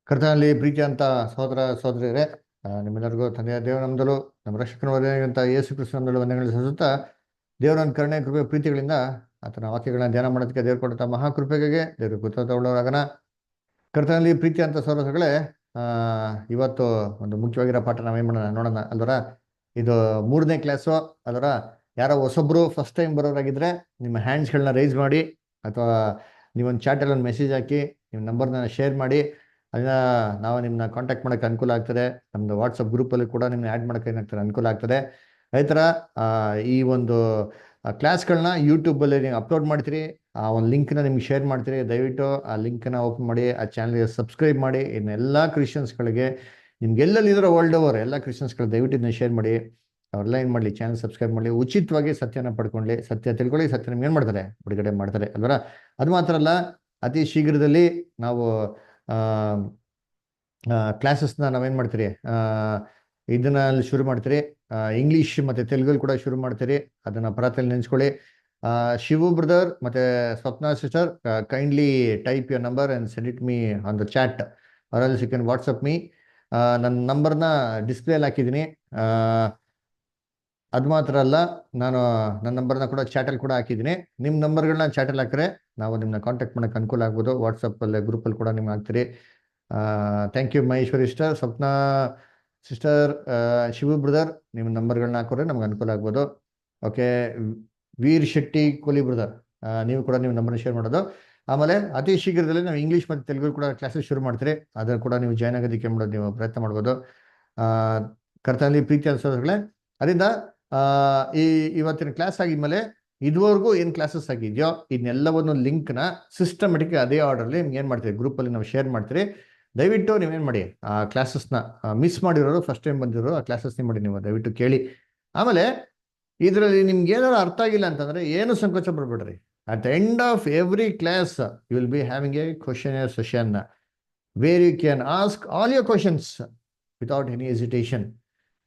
ಕರ್ತನಲ್ಲಿ ಪ್ರೀತಿ ಅಂತ ಸಹೋದರ ಸಹೋದರಿಯರೇ, ನಿಮ್ಮೆಲ್ಲರಿಗೂ ತಂದೆಯ ದೇವನಂದಲು ನಮ್ಮ ರಕ್ಷಕನಂತ ಯೇಸು ಕ್ರಿಸ್ತನಂದಲು ವಂದನೆಗಳು ಸಲ್ಲಿಸುತ್ತಾ, ದೇವರನ್ನ ಕರುಣೆ ಕೃಪೆ ಪ್ರೀತಿಗಳಿಂದ ಆತನ ವಾಕ್ಯಗಳನ್ನ ಧ್ಯಾನ ಮಾಡೋದಕ್ಕೆ ದೇವರು ಕೊಟ್ಟಂತ ಮಹಾಕೃಪೆಗೆ ದೇವರು ಕೃತಜ್ಞರಾಗೋಣ. ಕರ್ತನಲ್ಲಿ ಪ್ರೀತಿ ಅಂತ ಸಹೋದರಗಳೇ, ಆ ಇವತ್ತು ಒಂದು ಮುಖ್ಯವಾಗಿರೋ ಪಾಠ ನಾವೇನ್ ಮಾಡೋಣ ನೋಡೋಣ ಅಲ್ವರ. ಇದು 3ನೇ ಕ್ಲಾಸು ಅಲ್ವರ. ಯಾರೋ ಹೊಸೊಬ್ರು ಫಸ್ಟ್ ಟೈಮ್ ಬರೋರಾಗಿದ್ರೆ ನಿಮ್ಮ ಹ್ಯಾಂಡ್ಸ್ಗಳನ್ನ ರೈಸ್ ಮಾಡಿ, ಅಥವಾ ನೀವೊಂದು ಚಾಟಲ್ಲಿ ಒಂದು ಮೆಸೇಜ್ ಹಾಕಿ ನಿಮ್ಮ ನಂಬರ್ನ ಶೇರ್ ಮಾಡಿ. ಅದನ್ನ ನಾವು ನಿಮ್ಮನ್ನ ಕಾಂಟ್ಯಾಕ್ಟ್ ಮಾಡೋಕ್ಕೆ ಅನುಕೂಲ ಆಗ್ತದೆ. ನಮ್ಮದು ವಾಟ್ಸಪ್ ಗ್ರೂಪಲ್ಲಿ ಕೂಡ ನಿಮ್ಮನ್ನ ಆ್ಯಡ್ ಮಾಡೋಕ್ಕೆ ಏನಾಗ್ತದೆ ಅನುಕೂಲ ಆಗ್ತದೆ. ಅದೇ ಥರ ಈ ಒಂದು ಕ್ಲಾಸ್ಗಳನ್ನ ಯೂಟ್ಯೂಬಲ್ಲಿ ನೀವು ಅಪ್ಲೋಡ್ ಮಾಡ್ತೀರಿ, ಆ ಒಂದು ಲಿಂಕ್ನ ನಿಮ್ಗೆ ಶೇರ್ ಮಾಡ್ತೀರಿ. ದಯವಿಟ್ಟು ಆ ಲಿಂಕನ್ನು ಓಪನ್ ಮಾಡಿ, ಆ ಚಾನಲ್ಗೆ ಸಬ್ಸ್ಕ್ರೈಬ್ ಮಾಡಿ. ಇನ್ನೆಲ್ಲ ಕ್ರಿಶ್ಚಿಯನ್ಸ್ಗಳಿಗೆ, ನಿಮ್ಗೆಲ್ಲಲ್ಲಿರೋ ವರ್ಲ್ಡ್ ಓವರ್ ಎಲ್ಲ ಕ್ರಿಶ್ಚಿಯನ್ಸ್ಗಳು ದಯವಿಟ್ಟು ಇದನ್ನ ಶೇರ್ ಮಾಡಿ. ಅವ್ರೆಲ್ಲ ಏನು ಮಾಡಲಿ, ಚಾನಲ್ ಸಬ್ಸ್ಕ್ರೈಬ್ ಮಾಡಲಿ, ಉಚಿತವಾಗಿ ಸತ್ಯನ ಪಡ್ಕೊಳ್ಳಿ. ಸತ್ಯ ತಿಳ್ಕೊಳ್ಳಿ, ಸತ್ಯ ನಿಮ್ಗೆ ಏನು ಮಾಡ್ತಾರೆ, ಬಿಡುಗಡೆ ಮಾಡ್ತಾರೆ ಅಲ್ವರ. ಅದು ಮಾತ್ರ ಅಲ್ಲ, ಅತಿ ಶೀಘ್ರದಲ್ಲಿ ನಾವು ಕ್ಲಾಸಸ್ನ ನಾವೇನು ಮಾಡ್ತೀರಿ, ಇದನ್ನ ಶುರು ಮಾಡ್ತೀರಿ. ಇಂಗ್ಲೀಷ್ ಮತ್ತು ತೆಲುಗಲ್ಲಿ ಕೂಡ ಶುರು ಮಾಡ್ತೀರಿ. ಅದನ್ನು ಪ್ರಾರ್ಥನೆ ನೆನೆಸ್ಕೊಳ್ಳಿ. ಶಿವು ಬ್ರದರ್ ಮತ್ತು Swapna sister, kindly type your number and send it me on the chat, ಅವರಲ್ಲಿ ಯು ಕ್ಯಾನ್ ವಾಟ್ಸಪ್ ಮೀ. ನನ್ನ ನಂಬರ್ನ ಡಿಸ್ಪ್ಲೇಲಿ ಹಾಕಿದ್ದೀನಿ. ಅದು ಮಾತ್ರ ಅಲ್ಲ, ನಾನು ನನ್ನ ನಂಬರ್ನ ಕೂಡ ಚಾಟಲ್ಲಿ ಕೂಡ ಹಾಕಿದ್ದೀನಿ. ನಿಮ್ಮ ನಂಬರ್ಗಳನ್ನ ಚಾಟಲ್ಲಿ ಹಾಕಿದ್ರೆ ನಾವು ನಿಮ್ಮನ್ನ ಕಾಂಟ್ಯಾಕ್ಟ್ ಮಾಡೋಕ್ಕೆ ಅನುಕೂಲ ಆಗ್ಬೋದು. ವಾಟ್ಸಪ್ಪಲ್ಲಿ ಗ್ರೂಪಲ್ಲಿ ಕೂಡ ನಿಮ್ಗೆ ಹಾಕ್ತೀರಿ. Thank you Maheshwari sister, Swapna sister, Shivu brother, ನಿಮ್ಮ ನಂಬರ್ಗಳನ್ನ ಹಾಕಿದ್ರೆ ನಮ್ಗೆ ಅನುಕೂಲ ಆಗ್ಬೋದು. ಓಕೆ, ವೀರ್ ಶೆಟ್ಟಿ ಕೊಲಿ ಬ್ರದರ್, ನೀವು ಕೂಡ ನಿಮ್ಮ ನಂಬರ್ನ ಶೇರ್ ಮಾಡೋದು. ಆಮೇಲೆ ಅತಿ ಶೀಘ್ರದಲ್ಲಿ ನಾವು ಇಂಗ್ಲೀಷ್ ಮತ್ತು ತೆಲುಗು ಕೂಡ ಕ್ಲಾಸಸ್ ಶುರು ಮಾಡ್ತೀರಿ. ಅದನ್ನು ಕೂಡ ನೀವು ಜಾಯ್ನ್ ಆಗೋದಕ್ಕೆ ಮಾಡೋದು, ನೀವು ಪ್ರಯತ್ನ ಮಾಡ್ಬೋದು. ಕರ್ತನಲ್ಲಿ ಪ್ರೀತಿ ಅನ್ಸೋದ್ರಗಳೇ, ಅದರಿಂದ ಇವತ್ತಿನ ಕ್ಲಾಸ್ ಆಗಿದ್ಮೇಲೆ ಇದುವರೆಗೂ ಏನು ಕ್ಲಾಸಸ್ ಆಗಿದೆಯೋ ಇದನ್ನೆಲ್ಲವನ್ನು ಲಿಂಕ್ನ ಸಿಸ್ಟಮೆಟಿಕ್ ಅದೇ ಆರ್ಡರ್ಲಿ ನಿಮ್ಗೆ ಏನು ಮಾಡ್ತೀವಿ, ಗ್ರೂಪಲ್ಲಿ ನಾವು ಶೇರ್ ಮಾಡ್ತೀರಿ. ದಯವಿಟ್ಟು ನೀವೇನು ಮಾಡಿ, ಆ ಕ್ಲಾಸಸ್ನ ಮಿಸ್ ಮಾಡಿರೋರು, ಫಸ್ಟ್ ಟೈಮ್ ಬಂದಿರೋರು ಆ ಕ್ಲಾಸಸ್ನ ಮಾಡಿ ನೀವು ದಯವಿಟ್ಟು ಕೇಳಿ. ಆಮೇಲೆ ಇದರಲ್ಲಿ ನಿಮ್ಗೆ ಏನಾದ್ರು ಅರ್ಥ ಆಗಿಲ್ಲ ಅಂತಂದರೆ ಏನು ಸಂಕೋಚ ಪಡ್ಬೇಡ್ರಿ. At the end of every class you will be having a question session where you can ask all your questions without any hesitation.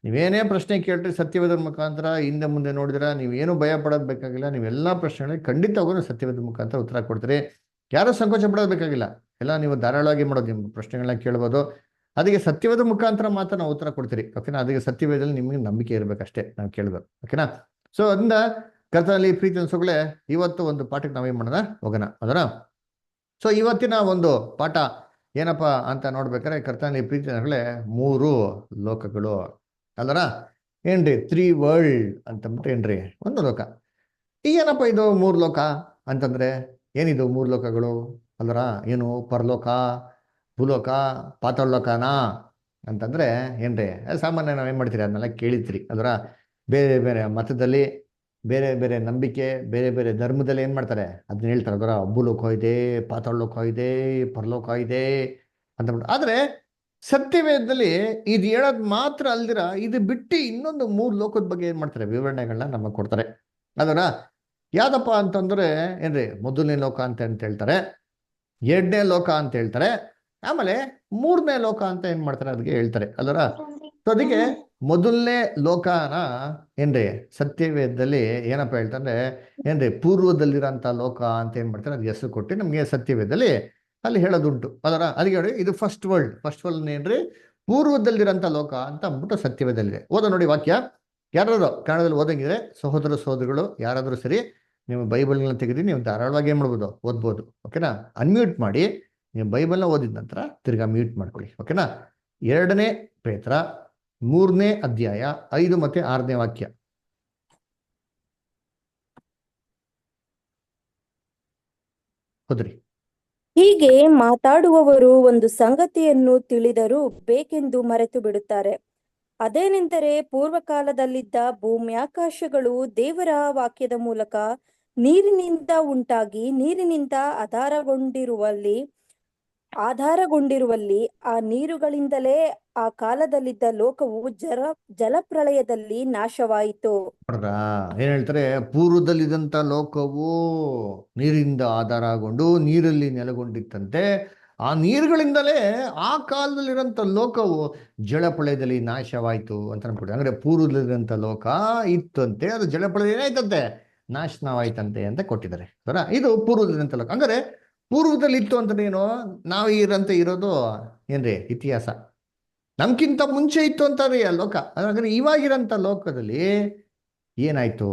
ನೀವೇನೇ ಪ್ರಶ್ನೆ ಕೇಳ್ರಿ, ಸತ್ಯವೇದದ ಮುಖಾಂತರ ಹಿಂದೆ ಮುಂದೆ ನೋಡಿದ್ರೆ ನೀವೇನು ಭಯ ಪಡೋದು ಬೇಕಾಗಿಲ್ಲ. ನೀವೆಲ್ಲ ಪ್ರಶ್ನೆಗಳಿಗೆ ಖಂಡಿತವಾಗೂ ಸತ್ಯವೇದದ ಮುಖಾಂತರ ಉತ್ತರ ಕೊಡ್ತೀರಿ. ಯಾರೂ ಸಂಕೋಚ ಪಡೋದು ಬೇಕಾಗಿಲ್ಲ. ಎಲ್ಲ ನೀವು ಧಾರಾಳವಾಗಿ ಮಾಡೋದು, ನಿಮ್ಮ ಪ್ರಶ್ನೆಗಳನ್ನ ಕೇಳ್ಬೋದು. ಅದಕ್ಕೆ ಸತ್ಯವೇದ ಮುಖಾಂತರ ಮಾತ್ರ ನಾವು ಉತ್ತರ ಕೊಡ್ತೀರಿ. ಓಕೆನಾ. ಅದಕ್ಕೆ ಸತ್ಯವೇದದಲ್ಲಿ ನಿಮಗೆ ನಂಬಿಕೆ ಇರಬೇಕಷ್ಟೇ, ನಾವು ಕೇಳಬೇಕು. ಓಕೆನಾ. ಸೊ ಅದರಿಂದ ಕರ್ತನಲ್ಲಿ ಪ್ರೀತಿ ಅನ್ಸೋಗಳೇ, ಇವತ್ತು ಒಂದು ಪಾಠಕ್ಕೆ ನಾವೇನು ಮಾಡೋಣ ಹೋಗೋಣ ಅದರ. ಸೊ ಇವತ್ತಿನ ಒಂದು ಪಾಠ ಏನಪ್ಪ ಅಂತ ನೋಡ್ಬೇಕಾದ್ರೆ, ಕರ್ತನಲ್ಲಿ ಪ್ರೀತಿ ಅನ್ಸೋಗಳೇ 3 ಲೋಕಗಳು ಅಲ್ಲರ. ಏನ್ರಿ 3 ವರ್ಲ್ಡ್ ಅಂತಂದ್ಬಿಟ್ಟು ಏನ್ರಿ, ಒಂದು ಲೋಕ. ಏನಪ್ಪ ಇದು 3 ಲೋಕ ಅಂತಂದ್ರೆ ಏನಿದು 3 ಲೋಕಗಳು ಅಲ್ಲರ? ಏನು ಪರಲೋಕ, ಭೂಲೋಕ, ಪಾತಾಳ ಲೋಕನಾ ಅಂತಂದ್ರೆ ಏನ್ರಿ? ಸಾಮಾನ್ಯ ನಾವೇನು ಮಾಡ್ತೀರಿ, ಅದನ್ನೆಲ್ಲ ಕೇಳಿರ್ತೀರಿ ಅದರ. ಬೇರೆ ಬೇರೆ ಮತದಲ್ಲಿ, ಬೇರೆ ಬೇರೆ ನಂಬಿಕೆ, ಬೇರೆ ಬೇರೆ ಧರ್ಮದಲ್ಲಿ ಏನು ಮಾಡ್ತಾರೆ ಅದನ್ನ ಹೇಳ್ತಾರೆ. ಅದರ ಭೂಲೋಕ ಇದೆ, ಪಾತಾಳ ಲೋಕ ಇದೆ, ಪರಲೋಕ ಇದೆ ಅಂತಂದ್ಬಿಟ್ಟು. ಆದರೆ ಸತ್ಯವೇದದಲ್ಲಿ ಇದು ಹೇಳೋದು ಮಾತ್ರ ಅಲ್ದಿರ, ಇದು ಬಿಟ್ಟು ಇನ್ನೊಂದು 3 ಲೋಕದ ಬಗ್ಗೆ ಏನು ಮಾಡ್ತಾರೆ, ವಿವರಣೆಗಳನ್ನ ನಮಗೆ ಕೊಡ್ತಾರೆ ಅದರ. ಯಾವ್ದಪ್ಪ ಅಂತಂದ್ರೆ ಏನ್ರಿ, ಮೊದಲನೇ ಲೋಕ ಅಂತ ಹೇಳ್ತಾರೆ, 2ನೇ ಲೋಕ ಅಂತ ಹೇಳ್ತಾರೆ, ಆಮೇಲೆ 3ನೇ ಲೋಕ ಅಂತ ಏನ್ ಮಾಡ್ತಾರೆ ಅದಕ್ಕೆ ಹೇಳ್ತಾರೆ ಅಲ್ವರ. ಸೊ ಅದಕ್ಕೆ ಮೊದಲನೇ ಲೋಕನ ಏನ್ರಿ ಸತ್ಯವೇದದಲ್ಲಿ ಏನಪ್ಪ ಹೇಳ್ತಾರೆ ಏನ್ರಿ, ಪೂರ್ವದಲ್ಲಿರೋಂಥ ಲೋಕ ಅಂತ ಏನ್ ಮಾಡ್ತಾರೆ ಅದಕ್ಕೆ ಹೆಸರು ಕೊಟ್ಟು ನಮಗೆ ಸತ್ಯವೇದದಲ್ಲಿ ಅಲ್ಲಿ ಹೇಳೋದುಂಟು ಅದರ. ಅದಕ್ಕೆ ನೋಡಿ, ಇದು ಫಸ್ಟ್ ವರ್ಲ್ಡ್. ಫಸ್ಟ್ ವರ್ಲ್ಡ್ ಏನ್ರಿ, ಪೂರ್ವದಲ್ಲಿರೋಂಥ ಲೋಕ ಅಂತ ಅಂದ್ಬಿಟ್ಟು ಸತ್ಯವೇದಲ್ಲಿದೆ. ಓದೋ ನೋಡಿ ವಾಕ್ಯ. ಯಾರಾದ್ರು ಕನ್ನಡದಲ್ಲಿ ಓದಂಗಿದ್ರೆ ಸಹೋದರ ಸಹೋದರಿಗಳು ಯಾರಾದರೂ ಸರಿ, ನೀವು ಬೈಬಲ್ನ ತೆಗೆದು ನೀವು ಧಾರಾಳವಾಗಿ ಏನು ಮಾಡ್ಬೋದು, ಓದ್ಬೋದು. ಓಕೆನಾ. ಅನ್ಮ್ಯೂಟ್ ಮಾಡಿ ನೀವು ಬೈಬಲ್ನ ಓದಿದ ನಂತರ ತಿರ್ಗಾ ಮ್ಯೂಟ್ ಮಾಡ್ಕೊಳ್ಳಿ. ಓಕೆನಾ. 2ನೇ ಪೇತ್ರ 3ನೇ ಅಧ್ಯಾಯ 5 ಮತ್ತು 6ನೇ ವಾಕ್ಯ ಓದ್ರಿ. ಹೀಗೆ ಮಾತಾಡುವವರು ಒಂದು ಸಂಗತಿಯನ್ನು ತಿಳಿದರೂ ಬೇಕೆಂದು ಮರೆತು ಬಿಡುತ್ತಾರೆ. ಅದೇನೆಂದರೆ, ಪೂರ್ವಕಾಲದಲ್ಲಿದ್ದ ಭೂಮ್ಯಾಕಾಶಗಳು ದೇವರ ವಾಕ್ಯದ ಮೂಲಕ ನೀರಿನಿಂದ ಉಂಟಾಗಿ ನೀರಿನಿಂದ ಆಧಾರಗೊಂಡಿರುವಲ್ಲಿ ಆ ನೀರುಗಳಿಂದಲೇ ಆ ಕಾಲದಲ್ಲಿದ್ದ ಲೋಕವು ಜಲಪ್ರಳಯದಲ್ಲಿ ನಾಶವಾಯಿತು. ಏನ್ ಹೇಳ್ತಾರೆ, ಪೂರ್ವದಲ್ಲಿದ್ದಂಥ ಲೋಕವು ನೀರಿಂದ ಆಧಾರಗೊಂಡು ನೀರಲ್ಲಿ ನೆಲೆಗೊಂಡಿತ್ತಂತೆ. ಆ ನೀರುಗಳಿಂದಲೇ ಆ ಕಾಲದಲ್ಲಿರೋಂಥ ಲೋಕವು ಜಲಪ್ರಳಯದಲ್ಲಿ ನಾಶವಾಯಿತು ಅಂತ ಅನ್ಕೊಡಿ. ಅಂದ್ರೆ ಪೂರ್ವದಲ್ಲಿರೋಂಥ ಲೋಕ ಇತ್ತಂತೆ, ಅದು ಜಲಪ್ರಳಯ ಏನಾಯ್ತಂತೆ, ನಾಶನವಾಯ್ತಂತೆ ಅಂತ ಕೊಟ್ಟಿದ್ದಾರೆ. ಇದು ಪೂರ್ವದಲ್ಲಿರೋಂಥ ಲೋಕ. ಅಂದ್ರೆ ಪೂರ್ವದಲ್ಲಿ ಇತ್ತು ಅಂತ ನೀನು, ನಾವು ಇರಂತ ಇರೋದು ಏನ್ರಿ ಇತಿಹಾಸ. ನಮ್ಗಿಂತ ಮುಂಚೆ ಇತ್ತು ಅಂತಾರೆ ಆ ಲೋಕ. ಹಾಗಾದ್ರೆ ಇವಾಗಿರಂತ ಲೋಕದಲ್ಲಿ ಏನಾಯ್ತು?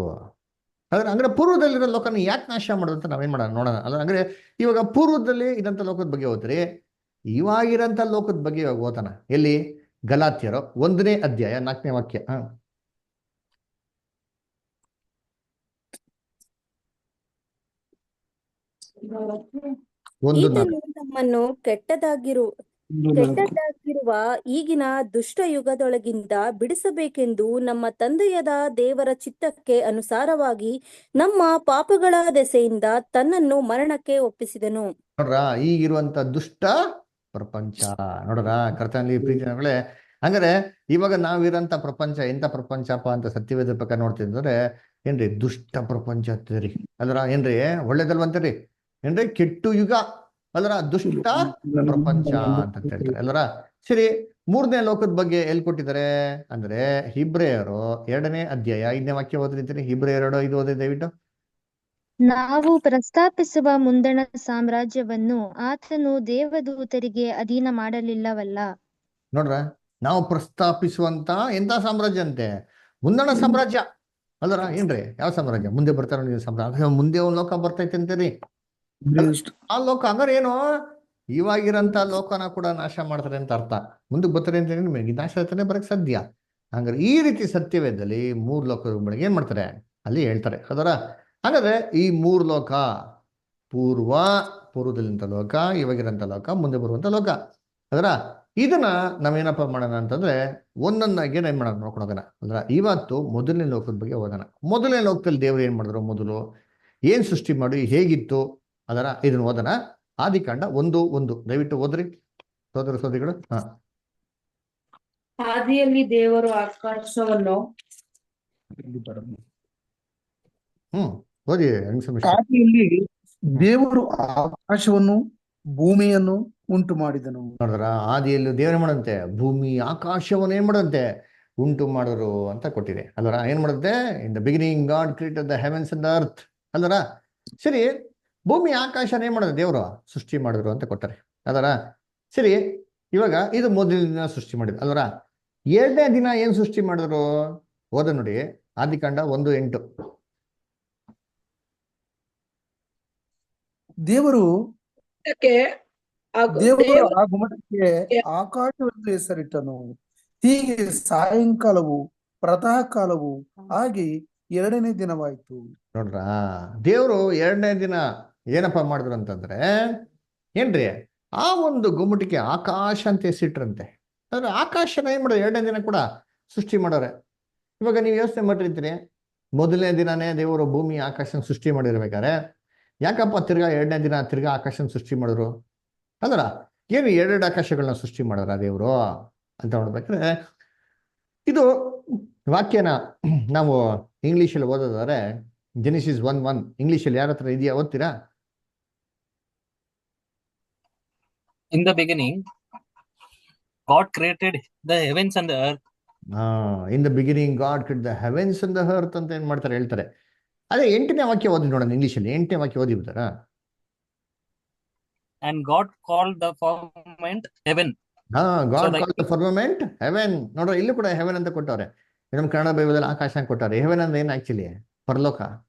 ಹಾಗಾದ್ರೆ ಅಂದ್ರೆ ಪೂರ್ವದಲ್ಲಿರೋ ಲೋಕನ ಯಾಕೆ ನಾಶ ಮಾಡೋದು ಅಂತ ನಾವೇನ್ ಮಾಡೋಣ ನೋಡೋಣ ಅಲ್ಲ. ಅಂದ್ರೆ ಇವಾಗ ಪೂರ್ವದಲ್ಲಿ ಇದಂತ ಲೋಕದ ಬಗ್ಗೆ ಓದ್ರಿ, ಇವಾಗಿರಂತ ಲೋಕದ ಬಗ್ಗೆ ಇವಾಗ ಓದೋಣ. ಎಲ್ಲಿ? ಗಲಾತ್ಯರು 1ನೇ ಅಧ್ಯಾಯ 4ನೇ ವಾಕ್ಯ. ಒಂದು ಈತನು ನಮ್ಮನ್ನು ಕೆಟ್ಟದಾಗಿರುವ ಈಗಿನ ದುಷ್ಟ ಯುಗದೊಳಗಿಂದ ಬಿಡಿಸಬೇಕೆಂದು ನಮ್ಮ ತಂದೆಯಾದ ದೇವರ ಚಿತ್ತಕ್ಕೆ ಅನುಸಾರವಾಗಿ ನಮ್ಮ ಪಾಪಗಳ ದೆಸೆಯಿಂದ ತನ್ನನ್ನು ಮರಣಕ್ಕೆ ಒಪ್ಪಿಸಿದನು. ನೋಡ್ರ, ಈಗಿರುವಂತ ದುಷ್ಟ ಪ್ರಪಂಚ ನೋಡ್ರ ಕರ್ತನಲ್ಲಿ ಪ್ರೀತಿಗಳೇ. ಹಂಗಾರೆ ಇವಾಗ ನಾವಿರಂತ ಪ್ರಪಂಚ ಎಂತ ಪ್ರಪಂಚಪ್ಪ ಅಂತ ಸತ್ಯವೇದ ಪ್ರಕಾರ ನೋಡ್ತಿದ್ರೆ ಏನ್ರಿ ದುಷ್ಟ ಪ್ರಪಂಚ ರೀ. ಅಲ್ರ ಏನ್ರಿ ಒಳ್ಳೇದಲ್ವಂತರಿ? ಏನ್ರಿ ಕೆಟ್ಟು ಯುಗ ಅಲ್ರ, ದುಷ್ಟ ಪ್ರಪಂಚ ಅಂತ ಹೇಳ್ತಾರೆ ಅಲ್ರ. ಸರಿ, 3ನೇ ಲೋಕದ ಬಗ್ಗೆ ಎಲ್ಲಿ ಕೊಟ್ಟಿದ್ದಾರೆ ಅಂದ್ರೆ ಹಿಬ್ರೇಯರು 2ನೇ ಅಧ್ಯಾಯ 5ನೇ ವಾಕ್ಯ ಓದಿರ್ತೀರಿ. ಹಿಬ್ರೇಯರು 2:5 ಓದಿ ದಯವಿಟ್ಟು. ನಾವು ಪ್ರಸ್ತಾಪಿಸುವ ಮುಂದಣ ಸಾಮ್ರಾಜ್ಯವನ್ನು ಆತನು ದೇವದೂತರಿಗೆ ಅಧೀನ ಮಾಡಲಿಲ್ಲವಲ್ಲ. ನೋಡ್ರ, ನಾವು ಪ್ರಸ್ತಾಪಿಸುವಂತ ಎಂತ ಸಾಮ್ರಾಜ್ಯ ಅಂತೆ? ಮುಂದಣ ಸಾಮ್ರಾಜ್ಯ ಅಲ್ರ. ಏನ್ರಿ ಯಾವ ಸಾಮ್ರಾಜ್ಯ? ಮುಂದೆ ಬರ್ತಾರ ನೀವು ಸಾಮ್ರಾಜ್ಯ, ಮುಂದೆ ಒಂದ್ ಲೋಕ ಬರ್ತೈತೆ ಅಂತೀರಿ. ಆ ಲೋಕ ಹಂಗಾರೆ ಏನು? ಇವಾಗಿರಂತ ಲೋಕನ ಕೂಡ ನಾಶ ಮಾಡ್ತಾರೆ ಅಂತ ಅರ್ಥ. ಮುಂದಕ್ಕೆ ಬರ್ತಾರೆ ಅಂತ ನಿಮಗೆ ನಾಶ ಆಯ್ತಾನೆ ಬರಕ್ ಸಾಧ್ಯ. ಹಂಗಾರೆ ಈ ರೀತಿ ಸತ್ಯವೇದದಲ್ಲಿ 3 ಲೋಕದ ಬೆಳಗ್ಗೆ ಏನ್ ಮಾಡ್ತಾರೆ ಅಲ್ಲಿ ಹೇಳ್ತಾರೆ ಅದರ. ಹಾಗಾದ್ರೆ ಈ 3 ಲೋಕ ಪೂರ್ವದಲ್ಲಿಂತ ಲೋಕ, ಇವಾಗಿರಂತ ಲೋಕ, ಮುಂದೆ ಬರುವಂತ ಲೋಕ ಅದರ. ಇದನ್ನ ನಾವೇನಪ್ಪ ಮಾಡೋಣ ಅಂತಂದ್ರೆ ಒಂದೊಂದಾಗಿ ಏನ್ ಮಾಡೋಣ ನೋಡ್ಕೊಂಡು ಹೋಗೋಣ ಅಂದ್ರ. ಇವತ್ತು 1ನೇ ಲೋಕದ ಬಗ್ಗೆ ಓದೋಣ. 1ನೇ ಲೋಕದಲ್ಲಿ ದೇವರು ಏನ್ ಮಾಡಿದ್ರು, ಮೊದಲು ಏನ್ ಸೃಷ್ಟಿ ಮಾಡಿ ಹೇಗಿತ್ತು ಅದರ ಇದನ್ನ ಓದೋಣ. ಆದಿಕಾಂಡ 1:1 ದಯವಿಟ್ಟು ಓದ್ರಿ ಸೋದರ ಸೋದರಿಗಳು. ಆದಿಯಲ್ಲಿ ದೇವರು ಆಕಾಶವನ್ನು ಓದಿ ಹಂಗ. ಆದಿಯಲ್ಲಿ ದೇವರು ಆಕಾಶವನ್ನು ಭೂಮಿಯನ್ನು ಉಂಟು ಮಾಡಿದನು. ನೋಡಿದ್ರ, ಆದಿಯಲ್ಲಿ ದೇವರು ಮಾಡಂತೆ ಭೂಮಿ ಆಕಾಶವನ್ನು ಏನ್ ಮಾಡಂತೆ ಉಂಟು ಮಾಡಿದ್ರು ಅಂತ ಕೊಟ್ಟಿದೆ ಅಲ್ವರ. ಏನ್ ಮಾಡುತ್ತೆ? In the beginning god created the heavens and the earth ಅಲ್ವರ. ಸರಿ, ಭೂಮಿ ಆಕಾಶನ ಏನ್ ಮಾಡೋದು ದೇವರು ಸೃಷ್ಟಿ ಮಾಡಿದ್ರು ಅಂತ ಕೊಟ್ಟಾರೆ ಅದರ. ಸರಿ, ಇವಾಗ ಇದು ಮೊದಲನೇ ದಿನ ಸೃಷ್ಟಿ ಮಾಡಿದ್ರು ಅಲ್ವರ. 2ನೇ ದಿನ ಏನ್ ಸೃಷ್ಟಿ ಮಾಡಿದ್ರು ಓದ ನೋಡಿ. ಆದಿಕಾಂಡ 1:8. ದೇವರು ಆ ಗುಮ್ಮಟಕ್ಕೆ ಆಕಾಶವೆಂದು ಹೆಸರಿಟ್ಟನು. ಹೀಗೆ ಸಾಯಂಕಾಲವು ಪ್ರಾತಃ ಕಾಲವು ಹಾಗೆ 2ನೇ ದಿನವಾಯಿತು. ನೋಡ್ರ, ದೇವರು 2ನೇ ದಿನ ಏನಪ್ಪ ಮಾಡಿದ್ರು ಅಂತಂದ್ರೆ ಏನ್ರಿ ಆ ಒಂದು ಗುಮ್ಮಟಿಗೆ ಆಕಾಶ ಅಂತ ಹೆಸರಿಟ್ರಂತೆ. ಅಂದ್ರೆ ಆಕಾಶನ ಏನ್ ಮಾಡೋದು 2ನೇ ದಿನ ಕೂಡ ಸೃಷ್ಟಿ ಮಾಡೋರೆ. ಇವಾಗ ನೀವು ಯೋಚನೆ ಮಾಡಿರ್ತೀರಿ, ಮೊದಲನೇ ದಿನನೇ ದೇವರು ಭೂಮಿ ಆಕಾಶನ ಸೃಷ್ಟಿ ಮಾಡಿರ್ಬೇಕಾರೆ ಯಾಕಪ್ಪ ತಿರ್ಗಾ 2ನೇ ದಿನ ತಿರ್ಗಾ ಆಕಾಶನ ಸೃಷ್ಟಿ ಮಾಡಿದ್ರು ಅಂದ್ರ? ಏನು 2 ಆಕಾಶಗಳನ್ನ ಸೃಷ್ಟಿ ಮಾಡಿದ್ರ ದೇವರು ಅಂತ ನೋಡ್ಬೇಕಾದ್ರೆ, ಇದು ವಾಕ್ಯನ ನಾವು ಇಂಗ್ಲಿಷಲ್ಲಿ ಓದೋದಾದ್ರೆ ಜೆನಿಸಿಸ್ 1:1 ಇಂಗ್ಲಿಷಲ್ಲಿ ಯಾರ ಹತ್ರ ಇದೆಯಾ? ಓದ್ತೀರಾ? In the beginning, God created the heavens and the earth. In the beginning god created the heavens and the earth ಅಂತ ಏನ್ ಮಾಡ್ತಾರೆ ಹೇಳ್ತಾರೆ. ಅದೇ 8ನೇ ವಾಕ್ಯ ಓದಿ ನೋಡೋಣ ಇಂಗ್ಲಿಷಲ್ಲಿ. 8ನೇ ವಾಕ್ಯ ಓದಿ ಬಿಡ್ತಾರಾ? And God called the firmament heaven. God called the firmament Heaven. ನೋಡ್ರಿ, ಇಲ್ಲೂ ಕೂಡ ಹೆವೆನ್ ಅಂತ ಕೊಟ್ಟವ್ರೆ. ನಮ್ಮ ಕನ್ನಡ ಬೈಬಲಲ್ಲಿ ಆಕಾಶ ಅಂತ ಕೊಟ್ಟಾರೆ. ಹೆವೆನ್ ಅಂದ್ರೆ ಏನ್ ಆಕ್ಚುಲಿ? ಪರಲೋಕ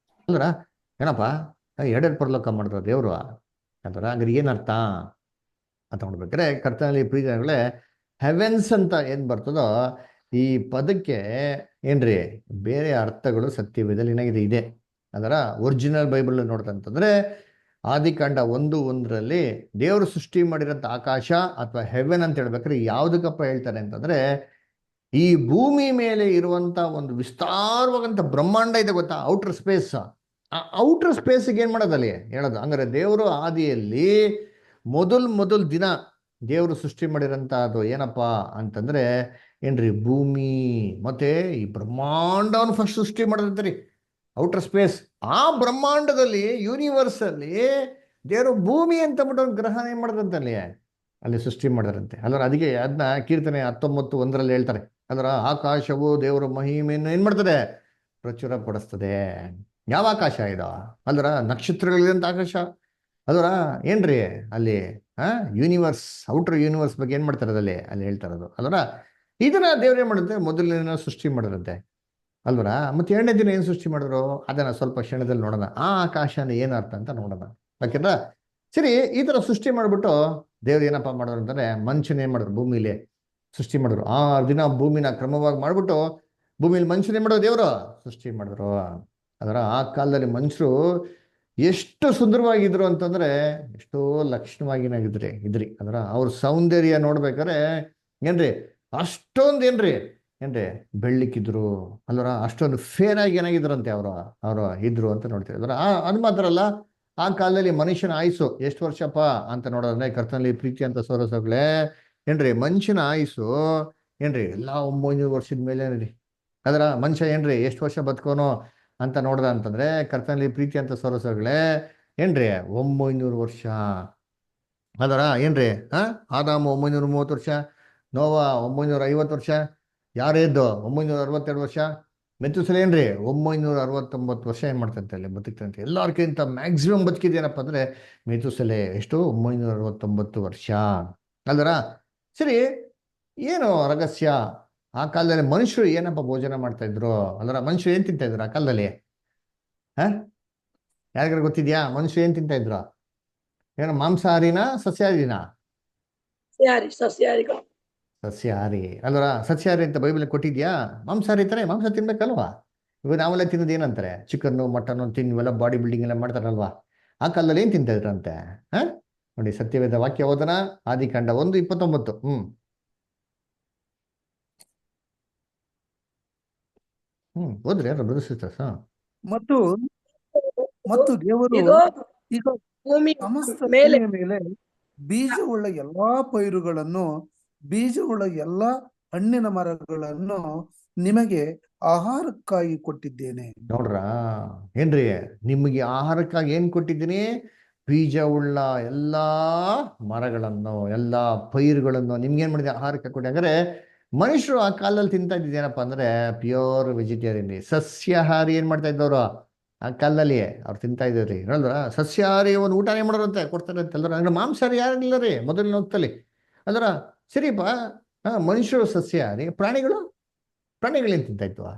ಅಂದ್ರ ಏನಪ್ಪ? 2 ಪರಲೋಕ ಮಾಡಿದ್ರು ದೇವ್ರು ಅಂದ್ರ. ಹಂಗಾರೆ ಏನರ್ಥ ಅಂತ ನೋಡ್ಬೇಕಾರೆ ಕರ್ತನಲ್ಲಿ ಪ್ರೀತಿಗಳೇ, ಹೆವೆನ್ಸ್ ಅಂತ ಏನ್ ಬರ್ತದೋ ಈ ಪದಕ್ಕೆ ಏನ್ರಿ ಬೇರೆ ಅರ್ಥಗಳು ಸತ್ಯವೇದದಲ್ಲಿ ಏನಾಗಿದೆ ಇದೆ. ಅದರ ಒರಿಜಿನಲ್ ಬೈಬಲ್ ನೋಡ್ತಂತಂದ್ರೆ ಆದಿಕಾಂಡ 1:1 ದೇವರು ಸೃಷ್ಟಿ ಮಾಡಿರೋಂಥ ಆಕಾಶ ಅಥವಾ ಹೆವೆನ್ ಅಂತ ಹೇಳ್ಬೇಕಾದ್ರೆ ಯಾವ್ದಕ್ಕಪ್ಪ ಹೇಳ್ತಾರೆ ಅಂತಂದ್ರೆ, ಈ ಭೂಮಿ ಮೇಲೆ ಇರುವಂತ ಒಂದು ವಿಸ್ತಾರವಾದಂತ ಬ್ರಹ್ಮಾಂಡ ಇದೆ ಗೊತ್ತಾ, ಔಟರ್ ಸ್ಪೇಸ್. ಆ ಔಟರ್ ಸ್ಪೇಸ್ಗೆ ಏನ್ ಮಾಡೋದಲ್ಲಿ ಹೇಳೋದು. ಹಂಗಾರೆ ದೇವರು ಆದಿಯಲ್ಲಿ ಮೊದಲ್ ದಿನ ದೇವರು ಸೃಷ್ಟಿ ಮಾಡಿರೋಂಥ ಅದು ಏನಪ್ಪಾ ಅಂತಂದ್ರೆ ಏನ್ರಿ ಭೂಮಿ ಮತ್ತೆ ಈ ಬ್ರಹ್ಮಾಂಡವನ್ನು ಫಸ್ಟ್ ಸೃಷ್ಟಿ ಮಾಡಿದ್ರಿ, ಔಟರ್ ಸ್ಪೇಸ್. ಆ ಬ್ರಹ್ಮಾಂಡದಲ್ಲಿ ಯೂನಿವರ್ಸ್ ಅಲ್ಲಿ ದೇವರು ಭೂಮಿ ಅಂತ ಬಿಟ್ಟು ಒಂದು ಗ್ರಹಣ ಏನ್ ಮಾಡಿದಂತಲ್ಲಿ ಅಲ್ಲಿ ಸೃಷ್ಟಿ ಮಾಡಿದ್ರಂತೆ ಅಲ್ವರ. ಅದಕ್ಕೆ ಅದನ್ನ ಕೀರ್ತನೆ 19:1 ಹೇಳ್ತಾರೆ. ಅದರ ಆಕಾಶವು ದೇವರ ಮಹಿಮೆಯನ್ನು ಏನ್ ಮಾಡ್ತದೆ? ಪ್ರಚುರ ಪಡಿಸ್ತದೆ. ಯಾವ ಆಕಾಶ ಇದು? ಅಲ್ರ ನಕ್ಷತ್ರಗಳಿದಂತ ಆಕಾಶ, ಅದರ ಏನ್ರಿ ಅಲ್ಲಿ ಯೂನಿವರ್ಸ್, ಔಟರ್ ಯೂನಿವರ್ಸ್ ಬಗ್ಗೆ ಏನ್ ಮಾಡ್ತಾರೆ ಅಲ್ಲಿ ಹೇಳ್ತಾ ಇರೋದು ಅಲ್ವರ. ಇದನ್ನ ದೇವ್ರು ಏನ್ ಮಾಡುತ್ತೆ, ಮೊದಲನೇ ಸೃಷ್ಟಿ ಮಾಡಿರುತ್ತೆ ಅಲ್ವರ. ಮತ್ತೆ ಎರಡನೇ ದಿನ ಏನ್ ಸೃಷ್ಟಿ ಮಾಡಿದ್ರು ಅದನ್ನ ಸ್ವಲ್ಪ ಕ್ಷಣದಲ್ಲಿ ನೋಡೋಣ. ಆ ಆಕಾಶನ ಏನರ್ಥ ಅಂತ ನೋಡೋಣ, ಯಾಕೆಂದ್ರ ಸರಿ. ಈ ತರ ಸೃಷ್ಟಿ ಮಾಡ್ಬಿಟ್ಟು ದೇವ್ರು ಏನಪ್ಪಾ ಮಾಡೋರು ಅಂತಂದ್ರೆ ಮನುಷ್ಯನ ಏನ್ ಮಾಡಿದ್ರು, ಭೂಮಿಲಿ ಸೃಷ್ಟಿ ಮಾಡಿದ್ರು. ಆ ದಿನ ಭೂಮಿನ ಕ್ರಮವಾಗಿ ಮಾಡ್ಬಿಟ್ಟು ಭೂಮಿಲಿ ಮನುಷ್ಯನ ಏನ್ ಮಾಡೋರು, ದೇವ್ರು ಸೃಷ್ಟಿ ಮಾಡಿದ್ರು. ಅದರ ಆ ಕಾಲದಲ್ಲಿ ಮನುಷ್ಯರು ಎಷ್ಟು ಸುಂದರವಾಗಿದ್ರು ಅಂತಂದ್ರೆ ಎಷ್ಟೋ ಲಕ್ಷಣವಾಗಿನಾಗಿದ್ರಿ ಅದರ. ಅವ್ರ ಸೌಂದರ್ಯ ನೋಡ್ಬೇಕಾದ್ರೆ ಏನ್ರಿ ಅಷ್ಟೊಂದೇನ್ರಿ ಬೆಳ್ಳಿಕ್ಕಿದ್ರು ಅಲ್ವರ. ಅಷ್ಟೊಂದು ಫೇರ್ ಆಗಿ ಏನಾಗಿದ್ರಂತೆ ಅವರು ಇದ್ರು ಅಂತ ನೋಡ್ತೀವಿ ಅದರ. ಅದು ಮಾತ್ರ ಅಲ್ಲ, ಆ ಕಾಲದಲ್ಲಿ ಮನುಷ್ಯನ ಆಯುಸ್ಸು ಎಷ್ಟು ವರ್ಷಪ್ಪ ಅಂತ ನೋಡೋದಂದ್ರೆ ಕರ್ತನಲ್ಲಿ ಪ್ರೀತಿ ಅಂತ ಸೋರಸೋಗ್ಲೆ ಮನುಷ್ಯನ ಆಯುಸ್ಸು ಎಲ್ಲಾ 900 ವರ್ಷದ ಮೇಲೆ ಅದರ. ಮನುಷ್ಯ ಎಷ್ಟು ವರ್ಷ ಬದುಕೋನು ಅಂತ ನೋಡ್ದ ಅಂತಂದ್ರೆ ಕರ್ತನಲ್ಲಿ ಪ್ರೀತಿ ಅಂತ ಸೋರಸೋಗ್ಲೆ 900 ವರ್ಷ ಅದರ. ಆದಾಮ 930 ವರ್ಷ, ನೋವಾ 950 ವರ್ಷ, ಯಾರೇದ್ದು 962 ವರ್ಷ, ಮೆತುಸಲ 969 ವರ್ಷ ಏನ್ ಮಾಡ್ತಂತೆ ಅಲ್ಲಿ ಬದುಕ್ತಂತೆ. ಎಲ್ಲಾರ್ಕಿಂತ ಮ್ಯಾಕ್ಸಿಮಮ್ ಬದುಕಿದೇನಪ್ಪ ಅಂದ್ರೆ ಮೆತುಸಲೆ ಎಷ್ಟು 969 ವರ್ಷ ಅಲ್ದರ. ಸರಿ, ಏನು ರಹಸ್ಯ? ಆ ಕಾಲದಲ್ಲಿ ಮನುಷ್ಯರು ಏನಪ್ಪ ಭೋಜನ ಮಾಡ್ತಾ ಇದ್ರು ಅಲ್ದರ? ಮನುಷ್ಯರು ಏನ್ ತಿಂತಾ ಇದ್ರು ಆ ಕಾಲದಲ್ಲಿ? ಯಾರಿಗಾರು ಗೊತ್ತಿದ್ಯಾ ಮನುಷ್ಯರು ಏನ್ ತಿಂತಾ ಇದ್ರು? ಏನು ಮಾಂಸಾಹಾರಿನ ಸಸ್ಯಾಹಾರಿನ? ಸಸ್ಯಾಹಾರಿಗಳು. ಸಸ್ಯಾಹಾರಿ ಅಲ್ವರ. ಸಸ್ಯಾಹಾರಿ ಅಂತ ಬೈಬಲ್ ಕೊಟ್ಟಿದ್ಯಾ? ಮಾಂಸಾಹಾರಿ ತಾನೆ, ಮಾಂಸ ತಿನ್ಬೇಕಲ್ವಾ? ಇವಾಗ ನಾವೆಲ್ಲ ತಿನ್ನೋದು ಏನಂತಾರೆ, ಚಿಕನ್ನು ಮಟನ್ನು ತಿನ್ನುವೆಲ್ಲ ಬಾಡಿ ಬಿಲ್ಡಿಂಗ್ ಎಲ್ಲ ಮಾಡ್ತಾರಲ್ವಾ? ಆ ಕಾಲದಲ್ಲಿ ಏನ್ ತಿಂತಾ ಇದ್ರಂತೆ? ನೋಡಿ, ಸತ್ಯವೇದ ವಾಕ್ಯ ಓದನ, ಆದಿಕಾಂಡ 1:29. ಓದ್ರಿ ಯಾರು ಬ್ರದರ್ ಸಿಸ್ಟರ್ಸ್? ಮತ್ತು ಮತ್ತು ದೇವರು ಇಗೋ, ಈಗ ಭೂಮಿ ಸಮಸ್ತ ಮೇಲೆ ಭೂಮಿಯ ಮೇಲೆ ಬೀಜವುಳ್ಳ ಎಲ್ಲಾ ಪೈರುಗಳನ್ನು, ಬೀಜವುಳ್ಳ ಎಲ್ಲಾ ಹಣ್ಣಿನ ಮರಗಳನ್ನು ನಿಮಗೆ ಆಹಾರಕ್ಕಾಗಿ ಕೊಟ್ಟಿದ್ದೇನೆ. ನೋಡ್ರ ನಿಮಗೆ ಆಹಾರಕ್ಕಾಗಿ ಏನ್ ಕೊಟ್ಟಿದ್ದೀನಿ? ಬೀಜವುಳ್ಳ ಎಲ್ಲಾ ಮರಗಳನ್ನು, ಎಲ್ಲಾ ಪೈರುಗಳನ್ನು ನಿಮ್ಗೆ ಏನ್ ಮಾಡಿದೆ? ಆಹಾರಕ್ಕೆ ಕೊಟ್ಟಿ. ಹಾಗಾದ್ರೆ ಮನುಷ್ಯರು ಆ ಕಾಲದಲ್ಲಿ ತಿಂತಾ ಇದ್ದೇನಪ್ಪ ಅಂದ್ರೆ ಪ್ಯೂರ್ ವೆಜಿಟೇರಿಯನ್, ಸಸ್ಯಾಹಾರಿ ಏನ್ ಮಾಡ್ತಾ ಇದ್ದವ್ರು ಆ ಕಾಲದಲ್ಲಿ ಅವ್ರು ತಿಂತಾ ಇದ್ದೀರಿ ಹೇಳಿದ್ರ. ಸಸ್ಯಾಹಾರಿ ಒಂದು ಊಟ ಏನ್ ಮಾಡೋರಂತೆ, ಕೊಡ್ತಾರೆ ಅಂತ ಅಲ್ದ್ರ. ಅಂದ್ರೆ ಮಾಂಸಾಹಾರಿ ಯಾರಿಲ್ಲ ರೀ ಮೊದಲಿನ ಹೊತ್ತಲ್ಲಿ ಅಲ್ದ್ರ. ಸರಿಪ, ಮನುಷ್ಯರು ಸಸ್ಯಾಹಾರಿ, ಪ್ರಾಣಿಗಳೇನ್ ತಿಂತಾ ಇದ್ವಾ?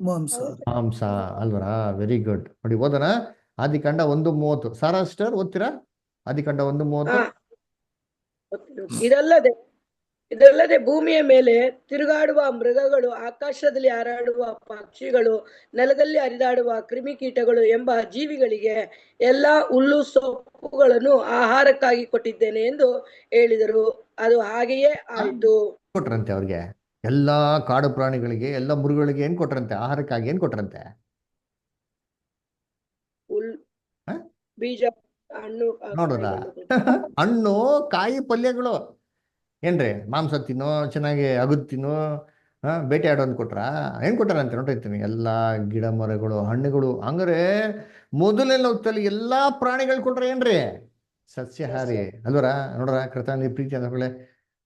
ಮಾಂಸ. ಮಾಂಸ ಅಲ್ವರ. Very good. ನೋಡಿ ಓದೋಣ, ಆದಿಕಾಂಡ 1:30. ಸಾರಾ ಸಿಸ್ಟರ್ ಓದ್ತೀರಾ? ಆದಿಕಾಂಡ 1:30. ಇದಲ್ಲದೆ ಭೂಮಿಯ ಮೇಲೆ ತಿರುಗಾಡುವ ಮೃಗಗಳು, ಆಕಾಶದಲ್ಲಿ ಹಾರಾಡುವ ಪಕ್ಷಿಗಳು, ನೆಲದಲ್ಲಿ ಹರಿದಾಡುವ ಕ್ರಿಮಿಕೀಟಗಳು ಎಂಬ ಜೀವಿಗಳಿಗೆ ಎಲ್ಲಾ ಹುಲ್ಲು ಸೊಪ್ಪುಗಳನ್ನು ಆಹಾರಕ್ಕಾಗಿ ಕೊಟ್ಟಿದ್ದೇನೆ ಎಂದು ಹೇಳಿದರು. ಅದು ಹಾಗೆಯೇ ಆಯಿತು. ಕೊಟ್ರಂತೆ ಅವ್ರಿಗೆ ಎಲ್ಲಾ ಕಾಡು ಪ್ರಾಣಿಗಳಿಗೆ, ಎಲ್ಲ ಮೃಗಗಳಿಗೆ ಏನ್ ಕೊಟ್ರಂತೆ? ಆಹಾರಕ್ಕಾಗಿ ಏನ್ ಕೊಟ್ರಂತೆ? ಬೀಜ, ಹಣ್ಣು, ನೋಡೋದ ಹಣ್ಣು, ಕಾಯಿ, ಪಲ್ಯಗಳು. ಮಾಂಸ ತಿನ್ನೋ, ಚೆನ್ನಾಗಿ ಅಗದ್ ತಿನ್ನೋ, ಬೇಟೆ ಆಡೋನ್ ಕೊಟ್ರ? ಏನ್ ಕೊಟ್ಟಾರಂತೆ ನೋಡಿರ್ತೀನಿ, ಎಲ್ಲಾ ಗಿಡ ಮರಗಳು, ಹಣ್ಣುಗಳು. ಹಂಗಾರೆ ಮೊದಲೆಲ್ಲ ಹೊತ್ತಲ್ಲಿ ಎಲ್ಲಾ ಪ್ರಾಣಿಗಳು ಕೊಟ್ರ ಸಸ್ಯಾಹಾರಿ ಅಲ್ವರ. ನೋಡ್ರ, ಕರ್ತನಲ್ಲಿ ಪ್ರೀತಿ ಅಂದ್ರೆ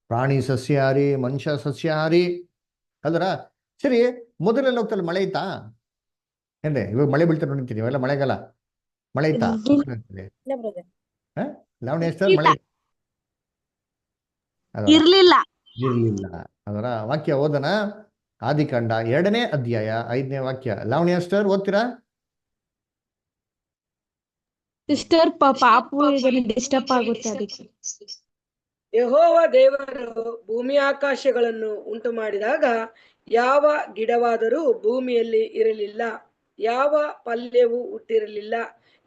ಪ್ರಾಣಿ ಸಸ್ಯಾಹಾರಿ, ಮನುಷ್ಯ ಸಸ್ಯಾಹಾರಿ ಅಲ್ವರ. ಸರಿ, ಮೊದಲೆಲ್ಲ ಹೋಗ್ತಲ್ಲ ಮಳೆ ಐತಾ? ಇವಾಗ ಮಳೆ ಬೀಳ್ತಾರೆ ನೋಡಿರ್ತೀನಿ, ಇವೆಲ್ಲ ಮಳೆಗಾಲ. ಮಳೆ ಐತಾ? ಲಾವಣಿ ಎಷ್ಟರ್ ಮಳೆ ಇರ್ಲಿಲ್ಲ. ಅದರ ವಾಕ್ಯ ಓದನ, ಆದಿಕಾಂಡ 2ನೇ ಅಧ್ಯಾಯ 5ನೇ ವಾಕ್ಯ. ಲಾವಣಿ ಎಷ್ಟರ್ ಓದ್ತೀರಾ? ಸಿಸ್ಟರ್ ಪಾಪು ಇದನ್ನು ಡಿಸ್ಟರ್ಬ್ ಆಗುತ್ತೆ ಅದಕ್ಕೆ. ಯೆಹೋವ ದೇವರು ಭೂಮಿ ಆಕಾಶಗಳನ್ನು ಉಂಟು ಮಾಡಿದಾಗ ಯಾವ ಗಿಡವಾದರೂ ಭೂಮಿಯಲ್ಲಿ ಇರಲಿಲ್ಲ, ಯಾವ ಪಲ್ಯವೂ ಹುಟ್ಟಿರಲಿಲ್ಲ.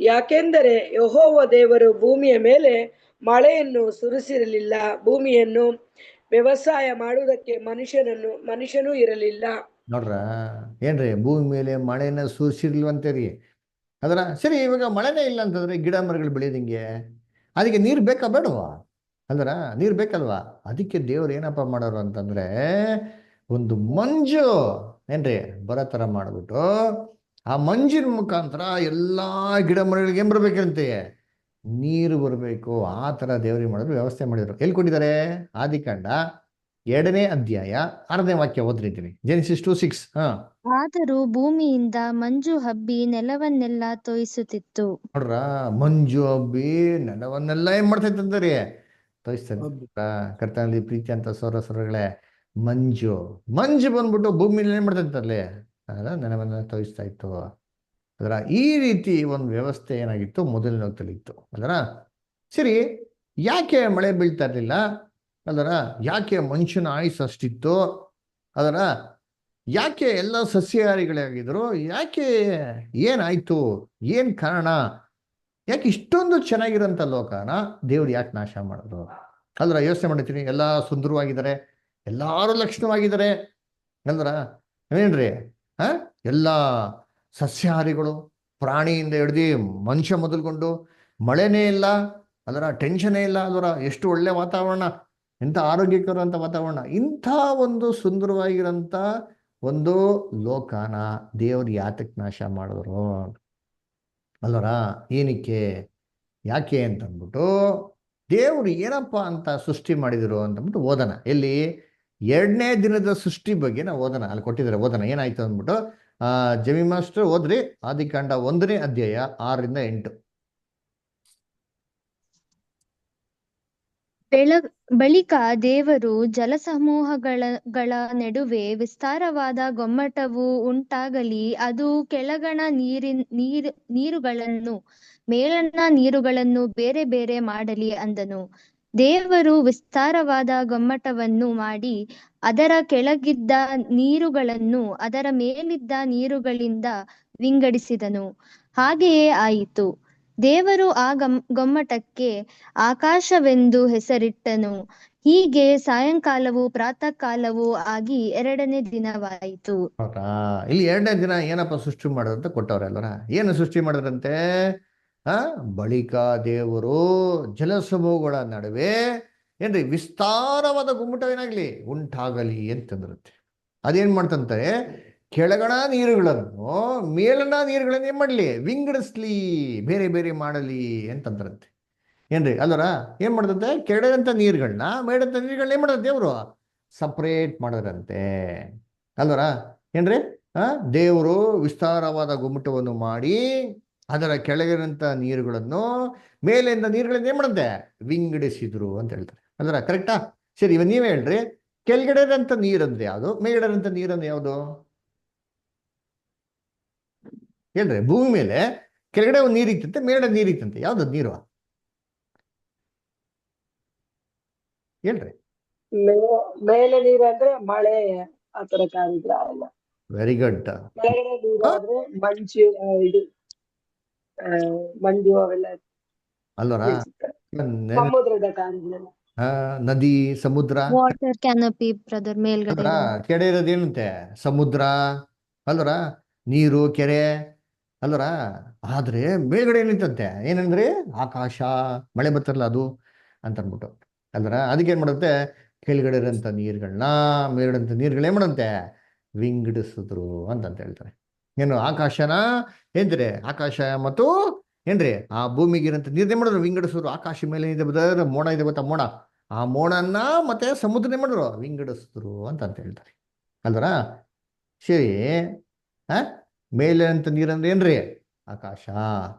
ಯಾಕೆಂದರೆ ಯೆಹೋವ ದೇವರು ಭೂಮಿಯ ಮೇಲೆ ಮಳೆಯನ್ನು ಸುರಿಸಿರಲಿಲ್ಲ, ಭೂಮಿಯನ್ನು ವ್ಯವಸಾಯ ಮಾಡುವುದಕ್ಕೆ ಮನುಷ್ಯನೂ ಇರಲಿಲ್ಲ. ನೋಡ್ರ, ಭೂಮಿ ಮೇಲೆ ಮಳೆನ ಸುರಿಸಿರ್ಲಿಲ್ವಂತೇರಿ ಅದರ. ಸರಿ, ಇವಾಗ ಮಳೆನೇ ಇಲ್ಲ ಅಂತಂದ್ರೆ ಗಿಡ ಮರಗಳು ಬೆಳೆಯೋದಿಂಗೆ? ಅದಕ್ಕೆ ನೀರು ಬೇಕಾ ಬೇಡವಾ? ಅಂದ್ರ ನೀರು ಬೇಕಲ್ವಾ? ಅದಕ್ಕೆ ದೇವ್ರು ಏನಪ್ಪ ಮಾಡೋರು ಅಂತಂದ್ರೆ ಒಂದು ಮಂಜು ಬರೋ ತರ ಮಾಡ್ಬಿಟ್ಟು, ಆ ಮಂಜಿನ ಮುಖಾಂತರ ಎಲ್ಲಾ ಗಿಡ ಮರಗಳಿಗೆ ಏನ್ ಬರ್ಬೇಕಂತೆ? ನೀರು ಬರಬೇಕು. ಆ ತರ ದೇವ್ರಿಗೆ ಮಾಡಿದ್ರು, ವ್ಯವಸ್ಥೆ ಮಾಡಿದ್ರು. ಎಲ್ಲಿ ಕೊಟ್ಟಿದ್ದಾರೆ? ಆದಿಕಾಂಡ 2ನೇ ಅಧ್ಯಾಯ 6ನೇ ವಾಕ್ಯ ಓದ್ರಿದ್ದೀನಿ. Genesis 2:6. ಆದರೂ ಭೂಮಿಯಿಂದ ಮಂಜು ಹಬ್ಬಿ ನೆಲವನ್ನೆಲ್ಲ ತೋಯಿಸುತ್ತಿತ್ತು. ನೋಡ್ರ, ಮಂಜು ಹಬ್ಬಿ ನೆಲವನ್ನೆಲ್ಲ ಏನ್ ಮಾಡ್ತಾ ಇತ್ತಂದ್ರಿ? ತೋರಿಸ್ತಾ ಇತ್ತ. ಕರ್ತನಲ್ಲಿ ಪ್ರೀತಿ ಅಂತ ಸೊರಗಳೇ, ಮಂಜು ಬಂದ್ಬಿಟ್ಟು ಭೂಮಿಲಿ ಏನ್ ಮಾಡ್ತಾ ಇತ್ತಲ್ಲಿ? ನೆಲವನ್ನೆಲ್ಲ ತೋರಿಸ್ತಾ ಇತ್ತು. ಅದರ ಈ ರೀತಿ ಒಂದು ವ್ಯವಸ್ಥೆ ಏನಾಗಿತ್ತು ಮೊದಲಿನ ಹೋಗ್ತಲ್ಲಿ ಇತ್ತು. ಅದರ ಸರಿ, ಯಾಕೆ ಮಳೆ ಬೀಳ್ತಾ ಇರಲಿಲ್ಲ? ಅದರ ಯಾಕೆ ಮನುಷ್ಯನ ಆಯುಸ್ ಅಷ್ಟಿತ್ತು? ಅದರ ಯಾಕೆ ಎಲ್ಲ ಸಸ್ಯಾಹಾರಿಗಳಾಗಿದ್ರು? ಯಾಕೆ ಏನಾಯ್ತು? ಏನ್ ಕಾರಣ? ಯಾಕೆ ಇಷ್ಟೊಂದು ಚೆನ್ನಾಗಿರೋಂಥ ಲೋಕನ ದೇವ್ರು ಯಾಕೆ ನಾಶ ಮಾಡಿದ್ರು? ಅಲ್ರ ಯೋಚನೆ ಮಾಡಿರ್ತೀನಿ. ಎಲ್ಲ ಸುಂದರವಾಗಿದ್ದಾರೆ, ಎಲ್ಲಾರು ಲಕ್ಷಣವಾಗಿದ್ದಾರೆ ಅಲ್ರ. ಏನ್ರಿ ಎಲ್ಲ ಸಸ್ಯಾಹಾರಿಗಳು, ಪ್ರಾಣಿಯಿಂದ ಹಿಡ್ದು ಮನುಷ್ಯ ಮೊದಲ್ಕೊಂಡು, ಮಳೆನೇ ಇಲ್ಲ, ಅದರ ಟೆನ್ಷನೇ ಇಲ್ಲ, ಅದರ ಎಷ್ಟು ಒಳ್ಳೆ ವಾತಾವರಣ, ಎಂಥ ಆರೋಗ್ಯಕರವಂಥ ವಾತಾವರಣ. ಇಂಥ ಒಂದು ಸುಂದರವಾಗಿರೋಂಥ ಒಂದು ಲೋಕನ ದೇವ್ರು ಯಾತಕ್ಕೆ ನಾಶ ಮಾಡಿದ್ರು ಅಲ್ವರ? ಏನಕ್ಕೆ, ಯಾಕೆ ಅಂತಂದ್ಬಿಟ್ಟು ದೇವ್ರು ಏನಪ್ಪ ಅಂತ ಸೃಷ್ಟಿ ಮಾಡಿದ್ರು ಅಂತಂದ್ಬಿಟ್ಟು ಓದೋಣ. ಎಲ್ಲಿ? 2ನೇ ದಿನದ ಸೃಷ್ಟಿ ಬಗ್ಗೆ ನಾವು ಓದೋಣ. ಅಲ್ಲಿ ಕೊಟ್ಟಿದ್ದಾರೆ, ಓದೋಣ ಏನಾಯ್ತು ಅಂದ್ಬಿಟ್ಟು. ಜಮಿ ಮಾಸ್ಟರ್ ಓದ್ರಿ, ಆದಿಕಾಂಡ 1ನೇ ಅಧ್ಯಾಯ 6ರಿಂದ 8. ಬಳಿಕ ದೇವರು ಜಲಸಮೂಹಗಳ ನಡುವೆ ವಿಸ್ತಾರವಾದ ಗೊಮ್ಮಟವು ಉಂಟಾಗಲಿ, ಅದು ಕೆಳಗಣ ನೀರುಗಳನ್ನು ಮೇಲಣ ನೀರುಗಳನ್ನು ಬೇರೆ ಬೇರೆ ಮಾಡಲಿ ಅಂದನು. ದೇವರು ವಿಸ್ತಾರವಾದ ಗೊಮ್ಮಟವನ್ನು ಮಾಡಿ ಅದರ ಕೆಳಗಿದ್ದ ನೀರುಗಳನ್ನು ಅದರ ಮೇಲಿದ್ದ ನೀರುಗಳಿಂದ ವಿಂಗಡಿಸಿದನು. ಹಾಗೆಯೇ ಆಯಿತು. ದೇವರು ಆ ಗೊಮ್ಮಟಕ್ಕೆ ಆಕಾಶವೆಂದು ಹೆಸರಿಟ್ಟನು. ಹೀಗೆ ಸಾಯಂಕಾಲವೂ ಪ್ರಾತಃ ಕಾಲವೂ ಆಗಿ 2ನೇ ದಿನವಾಯಿತು. ಇಲ್ಲಿ 2ನೇ ದಿನ ಏನಪ್ಪ ಸೃಷ್ಟಿ ಮಾಡೋದಂತ ಕೊಟ್ಟವ್ರೆ ಅಲ್ವರ? ಏನು ಸೃಷ್ಟಿ ಮಾಡಿದ್ರಂತೆ? ಬಳಿಕ ದೇವರು ಜಲಸಮೂಹಗಳ ನಡುವೆ ಏನ್ರಿ ವಿಸ್ತಾರವಾದ ಗುಮ್ಮಟವೇನಾಗ್ಲಿ ಉಂಟಾಗಲಿ ಅಂತಂದ್ರಂತೆ. ಅದೇನ್ ಮಾಡ್ತಂತೆ? ಕೆಳಗಣ ನೀರುಗಳನ್ನು ಮೇಲಣ ನೀರುಗಳನ್ನ ಏನ್ ಮಾಡ್ಲಿ? ವಿಂಗಡಿಸ್ಲಿ, ಬೇರೆ ಬೇರೆ ಮಾಡಲಿ ಅಂತಂದ್ರಂತೆ. ಏನ್ರಿ ಅಲ್ವರ? ಏನ್ ಮಾಡ್ದಂತೆ? ಕೆಳಗಂತ ನೀರುಗಳನ್ನ ಮೇಲಂತ ನೀರುಗಳನ್ನ ಏನ್ ಮಾಡಿದ್ರೆ ದೇವರು ಸಪ್ರೇಟ್ ಮಾಡಿದ್ರಂತೆ ಅಲ್ವರ? ಏನ್ರಿ ದೇವರು ವಿಸ್ತಾರವಾದ ಗುಮ್ಮಟವನ್ನು ಮಾಡಿ ಅದರ ಕೆಳಗಿರಂತ ನೀರುಗಳನ್ನು ಮೇಲಿಂದ ನೀರುಗಳನ್ನ ಏನ್ ಮಾಡಂತೆ? ವಿಂಗಡಿಸಿದ್ರು ಅಂತ ಹೇಳ್ತಾರೆ. ಅದರ ಕರೆಕ್ಟಾ? ಸರಿ, ಇವಾಗ ನೀವೇ ಹೇಳ್ರಿ, ಕೆಳಗಡೆದಂತ ನೀರಂದ್ರೆ ಯಾವುದು, ಮೇಲ್ಗಡೆದಂತ ನೀರಂದ್ರೆ ಯಾವುದು? ಹೇಳ್ರಿ. ಭೂಮಿ ಮೇಲೆ ಕೆಳಗಡೆ ಒಂದು ನೀರಿತ್ತಂತೆ, ಮೇಲ್ಗಡೆ ನೀರಿತ್ತಂತೆ, ಯಾವ್ದು ನೀರು? ಹೇಳ್ರಿ. ಮೇಲೆ ನೀರು ಅಂದ್ರೆ ಮಳೆ, ಆತರ ಕಾರ್ಯ ಎಲ್ಲ. Very good. ಕೆಳಗಡೆ ನೀರು ಆದ್ರೆ ಮಂಜು, ಇದು ಮಂಜು ಅವೆಲ್ಲ ಅಲ್ವರ? ಸಮುದ್ರದ ಕಾರ್ಯಗಳೆಲ್ಲ. ನದಿ, ಸಮುದ್ರ, ವಾಟರ್ ಕ್ಯಾನಪಿ ಬ್ರದರ್, ಮೇಲ್ಗಡೆ ಅಲ್ವರ? ಕೆರೆ ಇರೋದೇನಂತೆ? ಸಮುದ್ರ ಅಲ್ವರ? ನೀರು, ಕೆರೆ ಅಲ್ವರ? ಆದ್ರೆ ಮೇಲ್ಗಡೆ ಏನಿತ್ತಂತೆ? ಏನಂದ್ರೆ ಆಕಾಶ, ಮಳೆ ಬರ್ತಾರಲ್ಲ ಅದು ಅಂತ ಅನ್ಬಿಟ್ಟು ಅಲ್ವರ? ಅದಕ್ಕೆ ಏನ್ ಮಾಡುತ್ತೆ? ಕೆಳಗಡೆ ಇರೋಂಥ ನೀರುಗಳನ್ನ ಮೇಲ್ಗಡೆ ನೀರುಗಳು ಏನ್ ಮಾಡಂತೆ? ವಿಂಗಡಿಸಿದ್ರು ಅಂತ ಹೇಳ್ತಾರೆ. ಏನು ಆಕಾಶನ ಏನ್ರಿ? ಆಕಾಶ ಮತ್ತು ಏನ್ರಿ ಆ ಭೂಮಿಗಿರಂತ ನೀರ್ನೇ ಮಾಡಿದ್ರು ವಿಂಗಡಿಸಿದ್ರು. ಆಕಾಶ ಮೇಲೆ ಇದೆ ಬದ ಮೋಡ ಇದೆ ಗೊತ್ತಾ? ಮೋಡ, ಆ ಮೋಡನ್ನ ಮತ್ತೆ ಸಮುದ್ರನೇ ಮಾಡಿದ್ರು ವಿಂಗಡಿಸಿದ್ರು ಅಂತ ಹೇಳ್ತಾರೆ ಅಲ್ವರ? ಸರಿ, ಮೇಲೆ ಅಂತ ನೀರಂದ್ರೆ ಏನ್ರಿ? ಆಕಾಶ.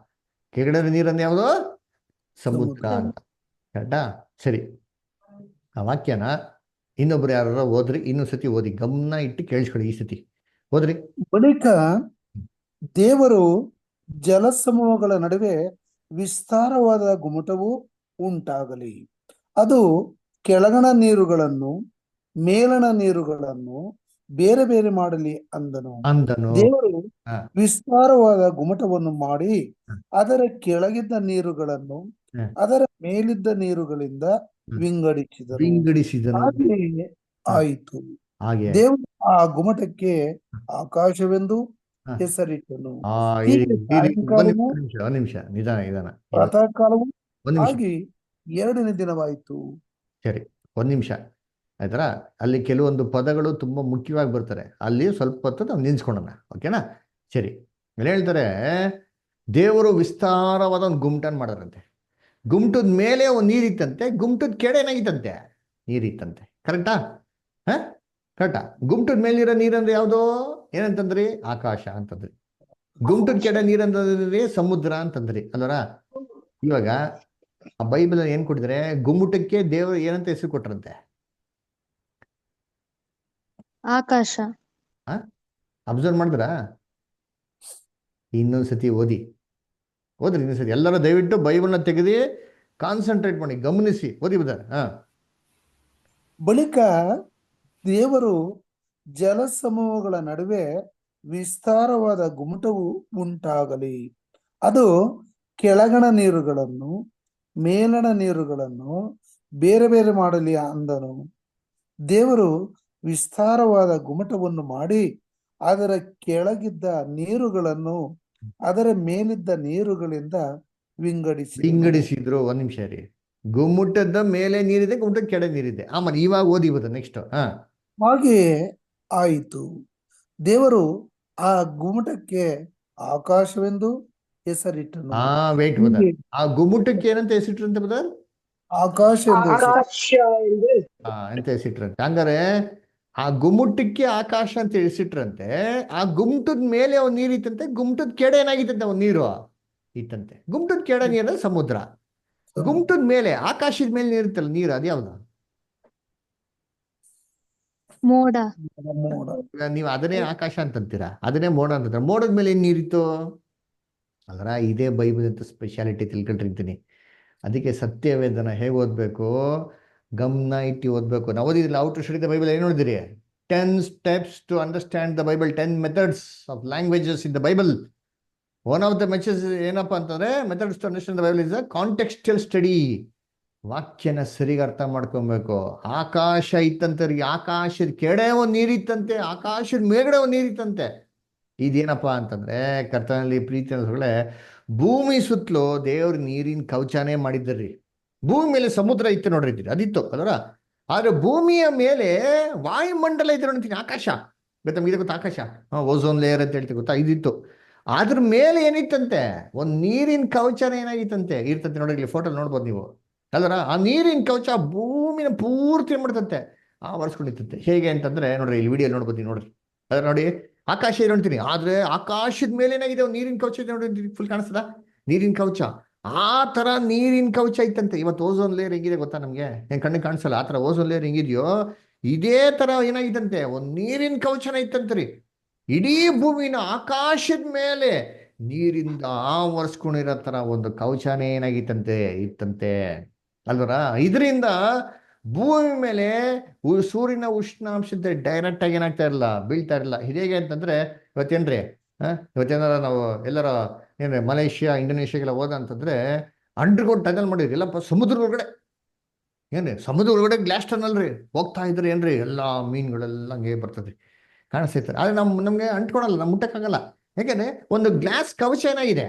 ಕೆಳಗಡೆ ನೀರಂದ್ರೆ ಯಾವುದು? ಸಮುದ್ರ ಅಂತ. ಕರೆಕ್ಟಾ? ಸರಿ, ಆ ವಾಕ್ಯನ ಇನ್ನೊಬ್ರು ಯಾರು ಓದ್ರಿ, ಇನ್ನೊಂದ್ ಸತಿ ಓದಿ, ಗಮನ ಇಟ್ಟು ಕೇಳಿಸ್ಕೊಳ್ಳಿ. ಈ ಸತಿ ಓದ್ರಿ. ಬಳಿಕ ದೇವರು ಜಲಸಮೂಹಗಳ ನಡುವೆ ವಿಸ್ತಾರವಾದ ಗುಮ್ಮಟವು ಉಂಟಾಗಲಿ, ಅದು ಕೆಳಗಣ ನೀರುಗಳನ್ನು ಮೇಲಣ ನೀರುಗಳನ್ನು ಬೇರೆ ಬೇರೆ ಮಾಡಲಿ ಅಂದನು. ದೇವರು ವಿಸ್ತಾರವಾದ ಗುಮ್ಮಟವನ್ನು ಮಾಡಿ ಅದರ ಕೆಳಗಿದ್ದ ನೀರುಗಳನ್ನು ಅದರ ಮೇಲಿದ್ದ ನೀರುಗಳಿಂದ ವಿಂಗಡಿಸಿದನು. ಹಾಗೆಯೇ ಆಯಿತು. ದೇವರು ಆ ಗುಮ್ಮಟಕ್ಕೆ ಆಕಾಶವೆಂದು ಹೆಸರಿಟ್ಟನು. ನಿಮಿಷ ನಿಧಾನ. ಪ್ರಾತಃ ಕಾಲವು ಆಗಿ 2ನೇ ದಿನವಾಯಿತು. ಸರಿ, 1 ನಿಮಿಷ ಆಯ್ತರ? ಅಲ್ಲಿ ಕೆಲವೊಂದು ಪದಗಳು ತುಂಬಾ ಮುಖ್ಯವಾಗಿ ಬರ್ತಾರೆ, ಅಲ್ಲಿ ಸ್ವಲ್ಪ ಹೊತ್ತು ನಾವು ನಿಲ್ಸ್ಕೊಳ್ಳೋಣ. ಓಕೆನಾ? ಸರಿ, ಅಲ್ಲಿ ಹೇಳ್ತಾರೆ ದೇವರು ವಿಸ್ತಾರವಾದ ಒಂದು ಗುಮ್ಟನ್ ಮಾಡೋರಂತೆ. ಗುಮ್ಟದ ಮೇಲೆ ಒಂದು ನೀರಿತ್ತಂತೆ, ಗುಮ್ಟದ ಕೆಡೆ ಏನಾಗಿತ್ತಂತೆ? ನೀರಿತ್ತಂತೆ. ಕರೆಕ್ಟಾ? ಹಾ, ಕರೆಕ್ಟಾ? ಗುಮ್ಟದ ಮೇಲಿರೋ ನೀರಂದ್ರೆ ಯಾವ್ದು? ಏನಂತಂದ್ರಿ? ಆಕಾಶ ಅಂತಂದ್ರಿ. ಗುಮ್ಟದ ಕೆಳ ನೀರಂದ್ರೆ ಸಮುದ್ರ ಅಂತಂದ್ರಿ ಅಲ್ವರ. ಇವಾಗ ಆ ಬೈಬಲ್ ಏನ್ ಕೊಟ್ಟಿದ್ರೆ, ಗುಮ್ಮಟಕ್ಕೆ ದೇವರು ಏನಂತ ಹೆಸರು ಕೊಟ್ರಂತೆ? ಆಕಾಶ. ಅಬ್ಸರ್ವ್ ಮಾಡಿದ್ರಾ? ಇನ್ನೊಂದ್ಸತಿ ಓದ್ರಿ ಇನ್ನೊಂದ್ಸತಿ ಎಲ್ಲರೂ ದಯವಿಟ್ಟು ಬೈಬಲ್ನ ತೆಗೆದು ಕಾನ್ಸಂಟ್ರೇಟ್ ಮಾಡಿ ಗಮನಿಸಿ ಓದಿ ಬದ. ಬಳಿಕ ದೇವರು ಜಲಸಮೂಹಗಳ ನಡುವೆ ವಿಸ್ತಾರವಾದ ಗುಮ್ಮಟವು ಉಂಟಾಗಲಿ, ಅದು ಕೆಳಗಣ ನೀರುಗಳನ್ನು ಮೇಲಣ ನೀರುಗಳನ್ನು ಬೇರೆ ಬೇರೆ ಮಾಡಲಿ ಅಂದನು. ದೇವರು ವಿಸ್ತಾರವಾದ ಗುಮ್ಮಟವನ್ನು ಮಾಡಿ ಅದರ ಕೆಳಗಿದ್ದ ನೀರುಗಳನ್ನು ಅದರ ಮೇಲಿದ್ದ ನೀರುಗಳಿಂದ ವಿಂಗಡಿಸಿದ್ರು. ಒಂದ್ ನಿಮಿಷ ರೀ. ಗುಮ್ಮಟದ ಮೇಲೆ ನೀರಿದೆ, ಗುಮ್ಮಟದ ಕೆಳಗೆ ನೀರಿದೆ. ಆಮೇಲೆ ಇವಾಗ ಓದಿ ಬದ ನೆಕ್ಸ್ಟ್. ಹಾಗೆಯೇ ಆಯಿತು. ದೇವರು ಆ ಗುಮ್ಮಟಕ್ಕೆ ಆಕಾಶವೆಂದು ಹೆಸರಿಟ್ಟನು. ವೇಟ್ ಬದ. ಆ ಗುಮ್ಮಟಕ್ಕೆ ಏನಂತ ಹೆಸರಿಟ್ರಂತೆ ಬದ? ಆಕಾಶ ಆಕಾಶ ಎಂದು ಅಂತ ಹೆಸರಿಟ್ರಂತೆ. ಹಂಗಾರೆ ಆ ಗುಮ್ಮಟಕ್ಕೆ ಆಕಾಶ ಅಂತ ಹೆಸರಿಟ್ರಂತೆ. ಆ ಗುಮ್ಮಟದ ಮೇಲೆ ಒಂದ್ ನೀರು ಇತ್ತಂತೆ, ಗುಮ್ಮಟದ ಕೆಡೆ ಏನಾಗಿತ್ತಂತೆ ಒಂದ್ ನೀರು ಇತ್ತಂತೆ. ಗುಮ್ಮಟದ ಕೆಡೆ ನೀರ ಸಮುದ್ರ, ಗುಮ್ಮಟದ ಮೇಲೆ ಆಕಾಶದ ಮೇಲೆ ನೀರಿತ್ತಲ್ಲ ನೀರು, ಅದ್ಯಾವ್ದು? ಮೋಡ. ನೀವು ಅದನ್ನೇ ಆಕಾಶ ಅಂತಂತೀರಾ, ಅದನ್ನೇ ಮೋಡ ಅಂತಂತೀರ. ಮೋಡದ ಮೇಲೆ ಏನ್ ನೀರಿತ್ತು? ಅದರ ಇದೇ ಬೈಬಲ್ ಅಂತ ಸ್ಪೆಷಾಲಿಟಿ ತಿಳ್ಕೊಂಡಿರ್ತೀನಿ. ಅದಕ್ಕೆ ಸತ್ಯವೇದನ ಹೇಗೆ ಓದ್ಬೇಕು, ಗಮನ ಇಟ್ಟು ಓದ್ಬೇಕು. ನಾವು ಓದಿದ್ರಲ್ಲ ಔಟ್ ಸ್ಟಡಿ ದ ಬೈಬಲ್, ಏನು ನೋಡಿದಿರಿ? 10 steps to understand the Bible, 10 methods of languages in the Bible. One of the methods ಏನಪ್ಪ ಅಂತಂದ್ರೆ, methods to understand the Bible is a contextual study. ವಾಕ್ಯನ ಸರಿಗೆ ಅರ್ಥ ಮಾಡ್ಕೊಬೇಕು. ಆಕಾಶ ಇತ್ತಂತೆ, ಆಕಾಶದ ಕೆಡೆ ಒಂದು ನೀರಿತ್ತಂತೆ, ಆಕಾಶದ ಮೇಲ್ಗಡೆ ಒಂದು ನೀರಿತ್ತಂತೆ. ಇದೇನಪ್ಪ ಅಂತಂದ್ರೆ, ಕರ್ತನಲ್ಲಿ ಪ್ರೀತಿ ಅನ್ನೋದ್ರೊಳಗೆ ಭೂಮಿ ಸುತ್ತಲೂ ದೇವ್ರ ನೀರಿನ ಕವಚಾನೇ ಮಾಡಿದ್ದರ್ರಿ. ಭೂಮಿ ಮೇಲೆ ಸಮುದ್ರ ಇತ್ತು ನೋಡ್ರಿ, ಅದಿತ್ತು ಅದರ. ಆದ್ರೆ ಭೂಮಿಯ ಮೇಲೆ ವಾಯುಮಂಡಲ ಇದ್ರೆ ನೋಡ್ತೀನಿ, ಆಕಾಶ ಗೊತ್ತಾ? ನಮ್ಗೆ ಗೊತ್ತಾ ಆಕಾಶ? ಓಝೋನ್ ಲೇಯರ್ ಅಂತ ಹೇಳ್ತೀವಿ ಗೊತ್ತಾ? ಇದಿತ್ತು. ಅದ್ರ ಮೇಲೆ ಏನಿತ್ತಂತೆ? ಒಂದು ನೀರಿನ ಕವಚನ ಏನಾಗಿತ್ತಂತೆ ಇರ್ತಂತೆ ನೋಡಿ. ಇಲ್ಲಿ ಫೋಟೋ ನೋಡ್ಬೋದು ನೀವು ಅಲ್ವರ. ಆ ನೀರಿನ ಕವಚ ಭೂಮಿನ ಪೂರ್ತಿ ಮಾಡ್ತಂತೆ, ಆವರಿಸ್ಕೊಂಡಿತ್ತಂತೆ. ಹೇಗೆ ಅಂತಂದ್ರೆ ನೋಡ್ರಿ, ಇಲ್ಲಿ ವಿಡಿಯೋ ನೋಡ್ಬೋದು ನೀವು ನೋಡ್ರಿ. ಅದ್ರ ನೋಡಿ, ಆಕಾಶ ನೋಡ್ತೀನಿ, ಆದ್ರೆ ಆಕಾಶದ ಮೇಲೆ ಏನಾಗಿದೆ? ಒಂದು ನೀರಿನ ಕವಚ ಇದೆ ನೋಡಿ, ಫುಲ್ ಕಾಣಿಸ್ತದ ನೀರಿನ ಕವಚ. ಆ ತರ ನೀರಿನ ಕವಚ ಇತ್ತಂತೆ. ಇವತ್ತು ಓಝೋನ್ ಲೇಯರ್ ಹೆಂಗಿದೆ ಗೊತ್ತಾ? ನಮ್ಗೆ ಏನ್ ಕಣ್ಣಿಗೆ ಕಾಣಿಸಲ್ಲ. ಆ ತರ ಓಝೋನ್ ಲೇಯರ್ ಹೆಂಗಿದೆಯೋ ಇದೇ ತರ ಏನಾಗಿತ್ತಂತೆ, ಒಂದು ನೀರಿನ ಕವಚನ ಇತ್ತಂತ್ರಿ. ಇಡೀ ಭೂಮಿನ ಆಕಾಶದ ಮೇಲೆ ನೀರಿಂದ ಆವರಿಸ್ಕೊಂಡಿರೋ ತರ ಒಂದು ಕವಚನೇ ಏನಾಗಿತ್ತಂತೆ ಇತ್ತಂತೆ ಅಲ್ವರ. ಇದರಿಂದ ಭೂಮಿ ಮೇಲೆ ಸೂರ್ಯನ ಉಷ್ಣಾಂಶದ ಡೈರೆಕ್ಟ್ ಆಗಿ ಏನಾಗ್ತಾ ಇರಲ್ಲ, ಬೀಳ್ತಾ ಇರಲ್ಲ. ಇದೇಗೆ ಅಂತಂದ್ರೆ ಇವತ್ತೇನ್ರಿ, ಇವತ್ತೇನಾರ ನಾವು ಎಲ್ಲರ ಏನ್ರಿ ಮಲೇಷ್ಯಾ ಇಂಡೋನೇಷ್ಯಾಗೆಲ್ಲ ಹೋದ ಅಂತಂದ್ರೆ ಅಂಡರ್ಗ್ರೌಂಡ್ ಟನಲ್ ಮಾಡಿದ್ರಿ ಎಲ್ಲಪ್ಪ ಸಮುದ್ರ ಒಳಗಡೆ. ಏನ್ರಿ ಸಮುದ್ರ ಒಳಗಡೆ ಗ್ಲಾಸ್ ಟನಲ್ ರೀ, ಹೋಗ್ತಾ ಇದ್ರಿ ಏನ್ರಿ, ಎಲ್ಲ ಮೀನುಗಳೆಲ್ಲ ಹಂಗೆ ಬರ್ತದ್ರಿ, ಕಾಣಿಸ್ತೈತಾರೆ. ಆದ್ರೆ ನಮ್ಗೆ ಅಂಟ್ಕೊಳಲ್ಲ, ನಮ್ ಮುಟ್ಟಕ್ಕಾಗಲ್ಲ. ಯಾಕೆಂದ್ರೆ ಒಂದು ಗ್ಲಾಸ್ ಕವಚ ಏನಾಗಿದೆ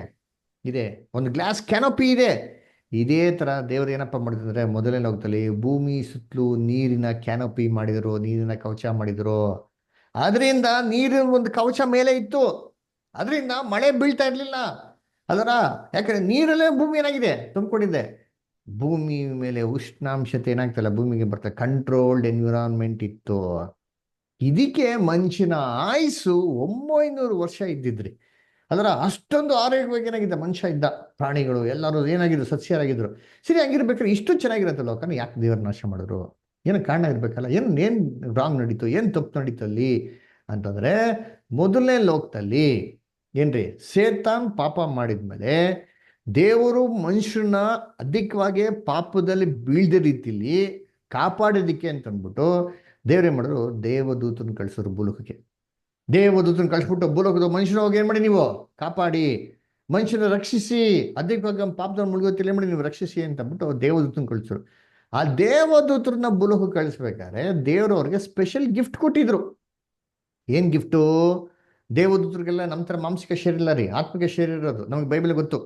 ಇದೆ, ಒಂದು ಗ್ಲಾಸ್ ಕ್ಯಾನೋಪಿ ಇದೆ. ಇದೇ ತರ ದೇವರು ಏನಪ್ಪ ಮಾಡಿದ್ರೆ, ಮೊದಲನೇ ಲೋಕದಲ್ಲಿ ಭೂಮಿ ಸುತ್ತಲೂ ನೀರಿನ ಕ್ಯಾನೋಪಿ ಮಾಡಿದ್ರು, ನೀರಿನ ಕವಚ ಮಾಡಿದ್ರು. ಅದರಿಂದ ನೀರಿನ ಒಂದು ಕವಚ ಮೇಲೆ ಇತ್ತು, ಅದರಿಂದ ಮಳೆ ಬೀಳ್ತಾ ಇರ್ಲಿಲ್ಲ ಅದರ. ಯಾಕಂದ್ರೆ ನೀರಲ್ಲೇ ಭೂಮಿ ಏನಾಗಿದೆ ತುಂಬಿಕೊಂಡಿದೆ. ಭೂಮಿ ಮೇಲೆ ಉಷ್ಣಾಂಶತೆ ಏನಾಗ್ತಲ್ಲ ಭೂಮಿಗೆ ಬರ್ತದೆ, ಕಂಟ್ರೋಲ್ಡ್ ಎನ್ವಿರಾನ್ಮೆಂಟ್ ಇತ್ತು. ಇದಕ್ಕೆ ಮನುಷ್ಯನ ಆಯುಸ್ಸು 900 ವರ್ಷ ಇದ್ದಿದ್ರಿ ಅದರ. ಅಷ್ಟೊಂದು ಆರೋಗ್ಯವಾಗಿ ಏನಾಗಿದೆ ಮನುಷ್ಯ ಇದ್ದ. ಪ್ರಾಣಿಗಳು ಎಲ್ಲರೂ ಏನಾಗಿದ್ರು, ಸಸ್ಯರಾಗಿದ್ರು. ಸರಿ, ಹಂಗಿರ್ಬೇಕಾದ್ರೆ ಇಷ್ಟು ಚೆನ್ನಾಗಿರತ್ತೆ ಲೋಕನ ಯಾಕೆ ದೇವರ ನಾಶ ಮಾಡಿದ್ರು? ಏನು ಕಾರಣ ಇರ್ಬೇಕಲ್ಲ? ಏನ್ ರಾಂಗ್ ನಡೀತು, ಏನ್ ತಪ್ಪು ನಡೀತು ಅಲ್ಲಿ ಅಂತಂದ್ರೆ, ಮೊದಲನೇ ಲೋಕದಲ್ಲಿ ಏನ್ರಿ ಸೇತಾನ್ ಪಾಪ ಮಾಡಿದ್ಮೇಲೆ ದೇವರು ಮನುಷ್ಯನ ಅಧಿಕವಾಗಿ ಪಾಪದಲ್ಲಿ ಬೀಳ್ದ ರೀತಿಲಿ ಕಾಪಾಡೋದಿಕ್ಕೆ ಅಂತ ಅಂದ್ಬಿಟ್ಟು ದೇವ್ರೇನ್ ಮಾಡಿದ್ರು, ದೇವದೂತನ ಕಳಿಸಿದ್ರು ಭೂಲೋಕಕ್ಕೆ. ದೇವದೂತನ ಕಳಿಸ್ಬಿಟ್ಟು ಭೂಲೋಕದ ಮನುಷ್ಯನ ಹೋಗಿ ಏನ್ ಮಾಡಿ ನೀವು ಕಾಪಾಡಿ, ಮನುಷ್ಯನ ರಕ್ಷಿಸಿ, ಅಧಿಕವಾಗಿ ಪಾಪದವ್ರು ಮುಳುಗೋತಿಲ್ಲ ಏನ್ ಮಾಡಿ ನೀವು ರಕ್ಷಿಸಿ ಅಂತ ಅಂದ್ಬಿಟ್ಟು ದೇವದೂತನ ಕಳಿಸಿದ್ರು. ಆ ದೇವದೂತರನ್ನ ಭೂಲೋಕಕ್ಕೆ ಕಳಿಸ್ಬೇಕಾದ್ರೆ ದೇವರು ಅವ್ರಿಗೆ ಸ್ಪೆಷಲ್ ಗಿಫ್ಟ್ ಕೊಟ್ಟಿದ್ರು. ಏನ್ ಗಿಫ್ಟು? ದೇವದೂತರಿಗೆಲ್ಲ ನಮ್ಮ ಥರ ಮಾಂಸಿಕ ಶರೀರ ಇಲ್ಲ ರೀ, ಆತ್ಮಿಕ ಶರೀರ ಇರೋದು. ನಮಗೆ ಬೈಬಲ್ ಗೊತ್ತು.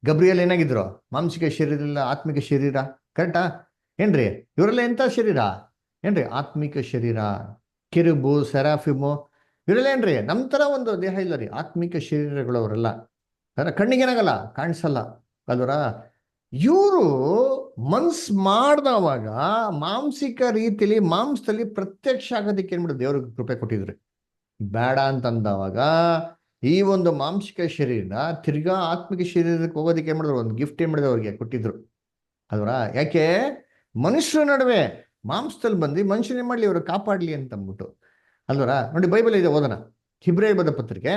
ಗಬ್ರಿಯಲ್ ಏನಾಗಿದ್ರು? ಮಾಂಸಿಕ ಶರೀರ ಇಲ್ಲ, ಆತ್ಮಿಕ ಶರೀರ. ಕರೆಕ್ಟಾ ಏನ್ರಿ? ಇವರೆಲ್ಲ ಎಂಥ ಶರೀರ ಏನ್ರಿ? ಆತ್ಮಿಕ ಶರೀರ. ಕಿರುಬು, ಸೆರಾಫಿಮು ಇವರೆಲ್ಲ ಏನ್ರಿ ನಮ್ಮ ಥರ ಒಂದು ದೇಹ ಇಲ್ಲ ರೀ, ಆತ್ಮಿಕ ಶರೀರಗಳು ಅವರೆಲ್ಲ. ಕಣ್ಣಿಗೇನಾಗಲ್ಲ, ಕಾಣಿಸಲ್ಲ ಅಲ್ವರ. ಇವರು ಮನ್ಸ್ ಮಾಡ್ದವಾಗ ಮಾಂಸಿಕ ರೀತಿಯಲ್ಲಿ ಮಾಂಸದಲ್ಲಿ ಪ್ರತ್ಯಕ್ಷ ಆಗೋದಕ್ಕೆ ಏನ್ಬಿಟ್ಟು ದೇವ್ರಿಗೆ ಕೃಪೆ ಕೊಟ್ಟಿದ್ರು. ಬೇಡ ಅಂತಂದವಾಗ ಈ ಒಂದು ಮಾಂಸಿಕ ಶರೀರ ತಿರ್ಗಾ ಆತ್ಮಿಕ ಶರೀರಕ್ಕೆ ಹೋಗೋದಕ್ಕೆ ಏನ್ ಮಾಡಿದ್ರು, ಒಂದು ಗಿಫ್ಟ್ ಏನ್ ಮಾಡಿದ್ರು ಅವ್ರಿಗೆ ಕೊಟ್ಟಿದ್ರು ಅಲ್ವರ. ಯಾಕೆ ಮನುಷ್ಯರ ನಡುವೆ ಮಾಂಸದಲ್ಲಿ ಬಂದು ಮನುಷ್ಯನೇ ಮಾಡ್ಲಿ, ಇವರು ಕಾಪಾಡ್ಲಿ ಅಂತ ಅಂದ್ಬಿಟ್ಟು ಅಲ್ವರ. ನೋಡಿ ಬೈಬಲ್ ಇದೆ, ಓದೋಣ. ಹಿಬ್ರಿಯರ ಬರೆದ ಪತ್ರಿಕೆ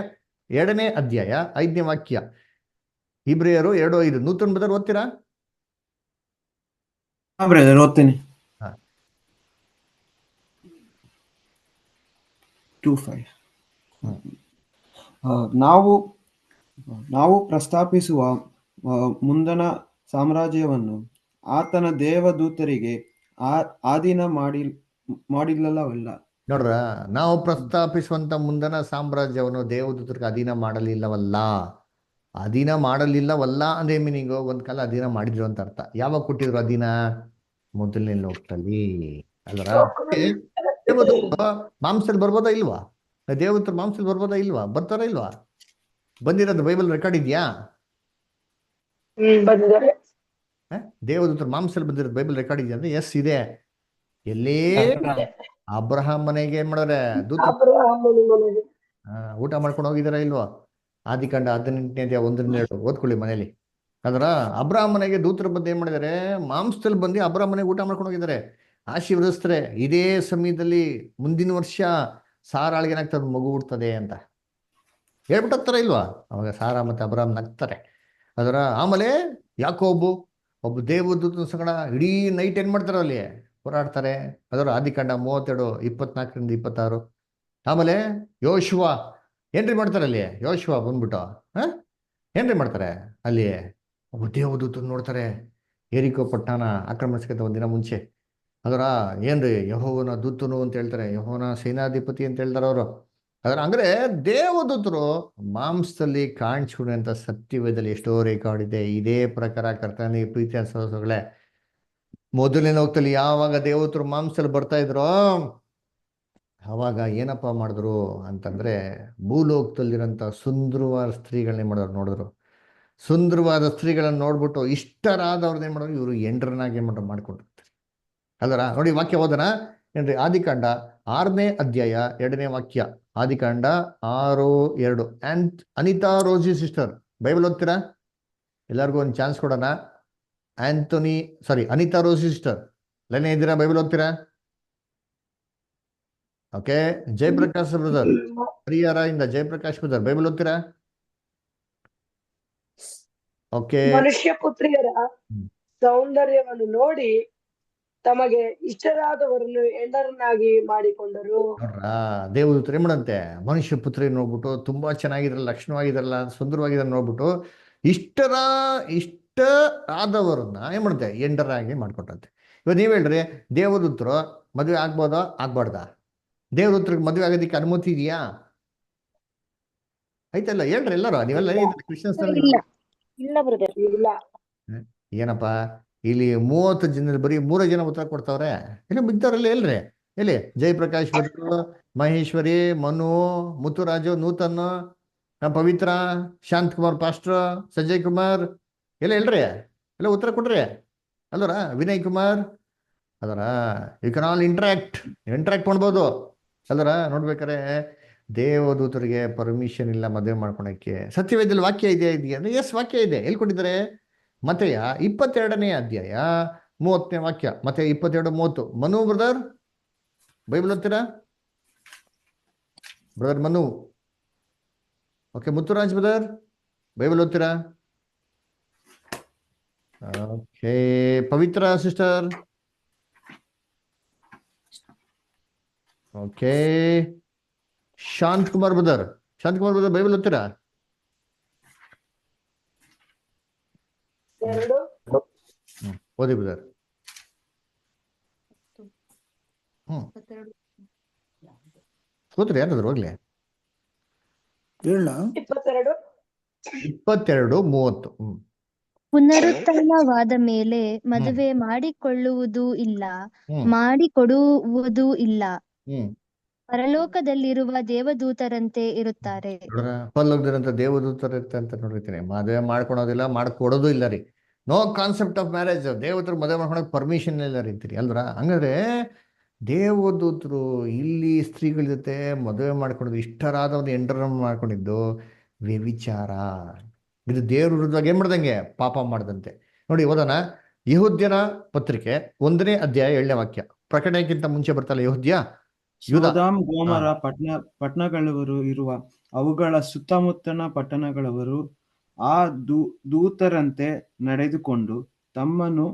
2ನೇ ಅಧ್ಯಾಯ 5ನೇ ವಾಕ್ಯ. ಹಿಬ್ರಿಯರು 2:5. ನೂತನ ಬದರ್ ಓದ್ತೀರಾ? ಬ್ರದರ್ ಓದ್ತೀನಿ. ಹಾ. 2:5. ಹ್ಮ್. ನಾವು ಪ್ರಸ್ತಾಪಿಸುವ ಮುಂದಣ ಸಾಮ್ರಾಜ್ಯವನ್ನು ಆತನ ದೇವದೂತರಿಗೆ ಆಧೀನ ಮಾಡಿಲ್ಲವಲ್ಲ. ನೋಡ್ರ, ನಾವು ಪ್ರಸ್ತಾಪಿಸುವಂತ ಮುಂದನ ಸಾಮ್ರಾಜ್ಯವನ್ನು ದೇವದೂತರಿಗೆ ಅಧೀನ ಮಾಡಲಿಲ್ಲವಲ್ಲ. ಅಧೀನ ಮಾಡಲಿಲ್ಲವಲ್ಲ ಅಂದ್ರೆ ಮೀನಿಂಗು, ಒಂದ್ ಕಾಲ ಅಧೀನ ಮಾಡಿದ್ರು ಅಂತ ಅರ್ಥ. ಯಾವಾಗ ಕೊಟ್ಟಿದ್ರು ಅಧೀನ? ಮೊದಲನೇ ಲೋಕದಲ್ಲಿ ಅಲ್ವರ. ದೇವದೂತರು ಮಾಂಸದಲ್ಲಿ ಬರ್ಬೋದಾ ಇಲ್ವಾ? ದೇವದೂತರು ಮಾಂಸದಲ್ಲಿ ಬರ್ಬೋದಾ ಇಲ್ವಾ? ಬರ್ತಾರ ಇಲ್ವಾ? ಬಂದಿರೋದು ಬೈಬಲ್ ರೆಕಾರ್ಡ್ ಇದೆಯಾ? ಬಂದಿದ್ದಾರೆ. ದೇವದೂತರು ಮಾಂಸದಲ್ಲಿ ಬಂದಿರೋದು ಬೈಬಲ್ ರೆಕಾರ್ಡ್ ಇದೆಯಾ ಅಂದ್ರೆ ಎಸ್ ಇದೆ. ಎಲ್ಲಿ? ಅಬ್ರಹಾಂ ಮನೆಗೆ ಏನ್ ಮಾಡಿದ್ರೆ ದೂತ ಊಟ ಮಾಡ್ಕೊಂಡು ಹೋಗಿದಾರ ಇಲ್ವೋ? ಆದಿಕಾಂಡ 18ನೇ ಅಧ್ಯಾಯ 1-2 ಓದ್ಕೊಳ್ಳಿ ಮನೇಲಿ. ಅದರ ಅಬ್ರಹಾಂ ಮನೆಗೆ ದೂತರು ಬಂದು ಏನ್ ಮಾಡಿದಾರೆ, ಮಾಂಸದಲ್ಲಿ ಬಂದು ಅಬ್ರಹಾಂ ಮನೆಗೆ ಊಟ ಮಾಡ್ಕೊಂಡು ಹೋಗಿದ್ದಾರೆ, ಆಶೀರ್ವದಿಸ್ತಾರೆ. ಇದೇ ಸಮಯದಲ್ಲಿ ಮುಂದಿನ ವರ್ಷ ಸಾರಾಳಿಗೆ ಏನಾಗ್ತದೆ, ಮಗು ಹುಡ್ತದೆ ಅಂತ ಹೇಳ್ಬಿಟ್ಟಾರ ಇಲ್ವಾ? ಅವಾಗ ಸಾರಾ ಮತ್ತೆ ಅಬ್ರಹಾಂ ನಗ್ತಾರೆ. ಅದರ ಆಮೇಲೆ ಯಾಕೋಬು ಒಬ್ಬ ದೇವದೂತನ ಸಂಗಡ ಇಡೀ ನೈಟ್ ಏನ್ ಮಾಡ್ತಾರೆ, ಅಲ್ಲಿ ಹೋರಾಡ್ತಾರೆ. ಅದರ ಆದಿಕಾಂಡ 32 24-26. ಆಮೇಲೆ ಯೋಶುವ ಏನ್ರಿ ಮಾಡ್ತಾರೆ ಅಲ್ಲಿ? ಯೋಶುವ ಬಂದ್ಬಿಟ್ಟು ಏನ್ರಿ ಮಾಡ್ತಾರೆ ಅಲ್ಲಿ? ಒಬ್ಬ ದೇವದೂತನ ನೋಡ್ತಾರೆ, ಏರಿಕೋ ಪಟ್ಟಣ ಆಕ್ರಮಿಸ್ಕಂತ ಒಂದಿನ ಮುಂಚೆ. ಅದರ ಏನ್ರಿ ಯೆಹೋವನ ದೂತನು ಅಂತ ಹೇಳ್ತಾರೆ, ಯೆಹೋವನ ಸೇನಾಧಿಪತಿ ಅಂತ ಹೇಳ್ತಾರೆ ಅವರು. ಅದರ ಅಂದ್ರೆ ದೇವದೂತರು ಮಾಂಸದಲ್ಲಿ ಕಾಣಿಸ್ಕೊಂಡಂತ ಸತ್ಯವೇದದಲ್ಲಿ ಎಷ್ಟೋ ರೆಕಾರ್ಡ್ ಇದೆ. ಇದೇ ಪ್ರಕಾರ ಕರ್ತನ ಪ್ರೀತಿಯ ಸಹೋದರಗಳೇ, ಮೊದಲನೇ ಲೋಕದಲ್ಲಿ ಯಾವಾಗ ದೇವದೂತರು ಮಾಂಸದಲ್ಲಿ ಬರ್ತಾ ಇದ್ರೋ ಅವಾಗ ಏನಪ್ಪ ಮಾಡಿದ್ರು ಅಂತಂದ್ರೆ, ಭೂಲೋಕದಲ್ಲಿರೋಂಥ ಸುಂದರವಾದ ಸ್ತ್ರೀಗಳನ್ನೇ ಮಾಡೋರು ನೋಡಿದ್ರು. ಸುಂದರವಾದ ಸ್ತ್ರೀಗಳನ್ನ ನೋಡ್ಬಿಟ್ಟು ಇಷ್ಟರಾದವ್ರನ್ನೇನ್ ಮಾಡೋರು, ಇವರು ಎಂಡ್ರನಾಗಿ ಏನ್ ಮಾಡೋರು ಮಾಡ್ಕೊಂಡಿರ್ತಾರೆ ಅಲ್ಲರ. ನೋಡಿ ವಾಕ್ಯ ಓದೋಣ ಏನ್ರಿ? ಆದಿಕಾಂಡ 6ನೇ ಅಧ್ಯಾಯ 2ನೇ ವಾಕ್ಯ. ಆದಿಕಾಂಡ 6:2. ಅನಿತಾ ರೋಜಿ ಸಿಸ್ಟರ್ ಬೈಬಲ್ ಓದ್ತೀರಾ? ಎಲ್ಲರಿಗೂ ಒಂದು ಚಾನ್ಸ್ ಕೊಡೋಣ. ಅನಿತಾ ರೋಜಿ ಸಿಸ್ಟರ್ ಲೈನೇ ಇದ್ದೀರಾ? ಬೈಬಲ್ ಓದ್ತೀರಾ? ಓಕೆ. ಜಯಪ್ರಕಾಶ್ ಬ್ರದರ್ ಹರಿಹರ ಇಂದ ಜಯಪ್ರಕಾಶ್ ಬ್ರದರ್ ಬೈಬಲ್ ಓದ್ತೀರಾ? ಓಕೆ. ಮನುಷ್ಯ ಪುತ್ರಿಯರ ಸೌಂದರ್ಯವನ್ನು ನೋಡಿ ತಮಗೆ ಇಷ್ಟರಾದವರನ್ನು ಹೆಂಡರನ್ನಾಗಿ ಮಾಡಿಕೊಂಡರು. ನೋಡ್ರಾ, ದೇವದೂತರು ಏನ್ ಮಾಡಂತೆ, ಮನುಷ್ಯ ಪುತ್ರಿ ನೋಡ್ಬಿಟ್ಟು ತುಂಬಾ ಚೆನ್ನಾಗಿದ್ರಲ್ಲ, ಲಕ್ಷಣವಾಗಿದ್ರಲ್ಲ, ಸುಂದರವಾಗಿದ್ರ ನೋಡ್ಬಿಟ್ಟು ಇಷ್ಟ ಆದವರನ್ನ ಏನ್ ಮಾಡುತ್ತೆ, ಎಂಡರಾಗಿ ಮಾಡ್ಕೊಟ್ಟಂತೆ. ಇವಾಗ ನೀವ್ ಹೇಳ್ರಿ, ದೇವದೂತರು ಮದುವೆ ಆಗ್ಬೋದಾ ಆಗ್ಬಾರ್ದಾ? ದೇವದೂತರಿಗೆ ಮದುವೆ ಆಗೋದಿಕ್ಕೆ ಅನುಮತಿ ಇದೆಯಾ? ಐತಲ್ಲ, ಹೇಳ್ರಿ ಎಲ್ಲರೂ. ನೀವೆಲ್ಲ ಕ್ರಿಶ್ಚಿಯನ್ಸ್ ಇಲ್ಲ ಬ್ರದರ್. ಇಲ್ಲ. ಏನಪ್ಪಾ ಇಲ್ಲಿ 30 ಜನರಲ್ಲಿ ಬರೀ 3 ಜನ ಉತ್ತರ ಕೊಡ್ತಾವ್ರೆ. ಇನ್ನು ಬಿದ್ದವ್ರಲ್ಲಿ ಎಲ್ರಿ? ಎಲ್ಲಿ? ಜಯಪ್ರಕಾಶ್ ಭಟ್ರು, ಮಹೇಶ್ವರಿ, ಮನು, ಮುತ್ತುರಾಜು, ನೂತನ್, ಪವಿತ್ರ, ಶಾಂತಕುಮಾರ್ ಪಾಸ್ಟ್ರು, ಸಂಜಯ್ ಕುಮಾರ್ ಎಲ್ಲ ಎಲ್ರಿ? ಎಲ್ಲ ಉತ್ತರ ಕೊಡ್ರಿ ಅಲ್ವರ. ವಿನಯ್ ಕುಮಾರ್ ಅದರ. ಯು ಕ್ಯಾನ್ ಆಲ್ ಇಂಟ್ರಾಕ್ಟ್ ಮಾಡ್ಬೋದು ಅಲ್ವರ. ನೋಡ್ಬೇಕಾರೆ ದೇವದೂತರಿಗೆ ಪರ್ಮಿಷನ್ ಇಲ್ಲ ಮದುವೆ ಮಾಡ್ಕೊಳಕ್ಕೆ. ಸತ್ಯವೇದದಲ್ಲಿ ವಾಕ್ಯ ಇದೆಯಾ ಅಂದ್ರೆ ಎಸ್, ವಾಕ್ಯ ಇದೆ. ಎಲ್ಲಿ ಕೊಟ್ಟಿದ್ದಾರೆ? ಮತ್ತೆಯ 22ನೇ ಅಧ್ಯಾಯ 30ನೇ ವಾಕ್ಯ. ಮತ್ತೆ 22:30. ಮನು ಬ್ರದರ್ ಬೈಬಲ್ ಓದ್ತೀರಾ? Brother Manu. Okay. Muthuraj brother Bible ಓದ್ತೀರಾ? Okay. Pavithra sister. Okay. Shanth Kumar brother Bible ಓದ್ತೀರಾ? 2 ಓದಿ ಬ್ರದರ್. ಕೂತ್ರಿ ಯಾರಾದ್ರು ಹೋಗ್ಲಿ. 22:30. ಪುನರುತ್ಥಾನವಾದ ಮೇಲೆ ಮದುವೆ ಮಾಡಿಕೊಳ್ಳುವುದೂ ಇಲ್ಲ, ಮಾಡಿಕೊಡುವುದೂ ಇಲ್ಲ. ಪರಲೋಕದಲ್ಲಿರುವ ದೇವದೂತರಂತೆ ಇರುತ್ತಾರೆ. ಪರಲೋಕದಲ್ಲಿರುವಂತ ದೇವದೂತರ ಅಂತ ನೋಡಿರ್ತೀನಿ. ಮದುವೆ ಮಾಡ್ಕೊಳೋದಿಲ್ಲ, ಮಾಡ್ಕೊಡೋದು ಇಲ್ಲ ರೀ. No concept of marriage. ದೇವತರು ಮದುವೆ ಮಾಡ್ಕೊಳಕ್ ಪರ್ಮಿಷನ್ ಇಲ್ಲ ರೀತಿರಿ ಅಲ್ದ್ರ. ಹಂಗಾದ್ರೆ ದೇವದೂತರು ಇಲ್ಲಿ ಸ್ತ್ರೀಗಳ ಜೊತೆ ಮದುವೆ ಮಾಡ್ಕೊಂಡಿದ್ದು, ಇಷ್ಟರಾದ ಒಂದು ಎಂಟರ್ಟೈನ್ ಮಾಡ್ಕೊಂಡಿದ್ದು ವ್ಯಭಿಚಾರ. ಇದು ದೇವ್ರ ವಿರುದ್ಧವಾಗಿ ಏನ್ ಮಾಡ್ದಂಗೆ? ಪಾಪ ಮಾಡ್ದಂತೆ. ನೋಡಿ ಓದೋಣ. ಯೆಹೂದ್ಯರ ಪತ್ರಿಕೆ 1ನೇ ಅಧ್ಯಾಯ 7ನೇ ವಾಕ್ಯ. ಪ್ರಕಟಣೆಗಿಂತ ಮುಂಚೆ ಬರ್ತಲ್ಲ ಯೆಹೂದ್ಯ, ಯೂದ. ಸೋದೋಮ್ ಗೋಮರ ಪಟ್ಟಣಗಳವರು ಇರುವ ಅವುಗಳ ಸುತ್ತಮುತ್ತಲ ಪಟ್ಟಣಗಳವರು ಆ ದೂತರಂತೆ ನಡೆದುಕೊಂಡು ತಮ್ಮನ್ನು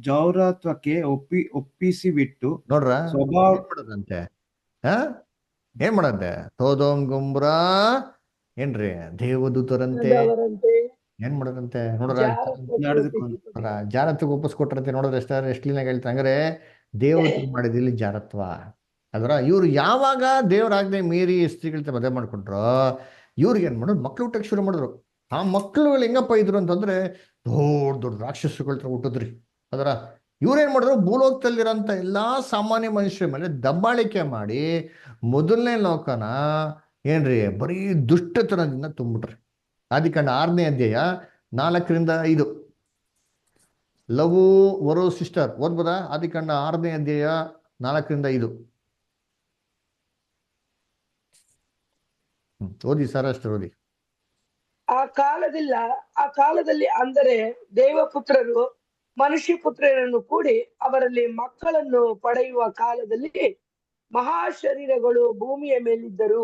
ಜೌರತ್ವಕ್ಕೆ ಒಪ್ಪಿಸಿಬಿಟ್ಟು ನೋಡ್ರ ಸ್ವಭಾವ ಏನ್ ಮಾಡೋದಂತೆ? ಏನ್ ಮಾಡಂತೆ? ಸೋದೋಮ್ ಗೊಮ್ರ ಏನ್ರಿ ದೇವದೂತರಂತೆ ಅವರಂತೆ ಏನ್ ಮಾಡೋದಂತೆ? ನೋಡ್ರ ನಡೆದುಕೊಂಡು ಜಾರತ್ವಕ್ಕೆ ಒಪ್ಪಿಸ್ಕೊಟ್ರಂತೆ. ನೋಡಿದ್ರೆ ಎಷ್ಟು ಕ್ಲೀನಾಗಿ ಹೇಳ್ತಾರೆ. ಹಂಗಾರೆ ದೇವತರು ಮಾಡಿದಿಲ್ಲಿ ಜಾರತ್ವ ಅದರ. ಇವ್ರು ಯಾವಾಗ ದೇವರಾಜ್ಞೆ ಮೀರಿ ಸ್ತ್ರೀಗಳ ಜೊತೆ ಮದುವೆ ಮಾಡ್ಕೊಂಡ್ರು, ಇವ್ರಿಗೆ ಏನ್ ಮಾಡೋದು? ಮಕ್ಳು ಹುಟ್ಟಕ್ಕೆ ಶುರು ಮಾಡಿದ್ರು. ಆ ಮಕ್ಳುಗಳು ಹೆಂಗಪ್ಪ ಇದ್ರು ಅಂತಂದ್ರೆ ದೊಡ್ಡ ದೊಡ್ಡ ರಾಕ್ಷಸಗಳ ತರ ಹುಟ್ಟಿದ್ರಿ ಅದರ. ಇವ್ರೇನ್ ಮಾಡಿದ್ರು? ಭೂಲೋಕದಲ್ಲಿರೋಂಥ ಎಲ್ಲಾ ಸಾಮಾನ್ಯ ಮನುಷ್ಯರ ಮೇಲೆ ದಬ್ಬಾಳಿಕೆ ಮಾಡಿ ಮೊದಲನೇ ಲೋಕನ ಏನ್ರಿ ಬರೀ ದುಷ್ಟತನದಿಂದ ತುಂಬಿಟ್ರಿ. ಆದಿಕಾಂಡ 6ನೇ ಅಧ್ಯಾಯ 4ರಿಂದ 5. Love ವರೋ sister ಓದ್ಬೋದಾ? ಆದಿಕಾಂಡ 6ನೇ ಅಧ್ಯಾಯ 4ರಿಂದ 5. ಓದಿ ಸರ್, ಅಷ್ಟು ಓದಿ. ಆ ಕಾಲದಲ್ಲಿ ಅಂದರೆ ದೇವಪುತ್ರರು ಮನುಷ್ಯ ಪುತ್ರರನ್ನು ಕೂಡಿ ಅವರಲ್ಲಿ ಮಕ್ಕಳನ್ನು ಪಡೆಯುವ ಕಾಲದಲ್ಲಿ ಮಹಾಶರೀರಗಳು ಭೂಮಿಯ ಮೇಲಿದ್ದರು,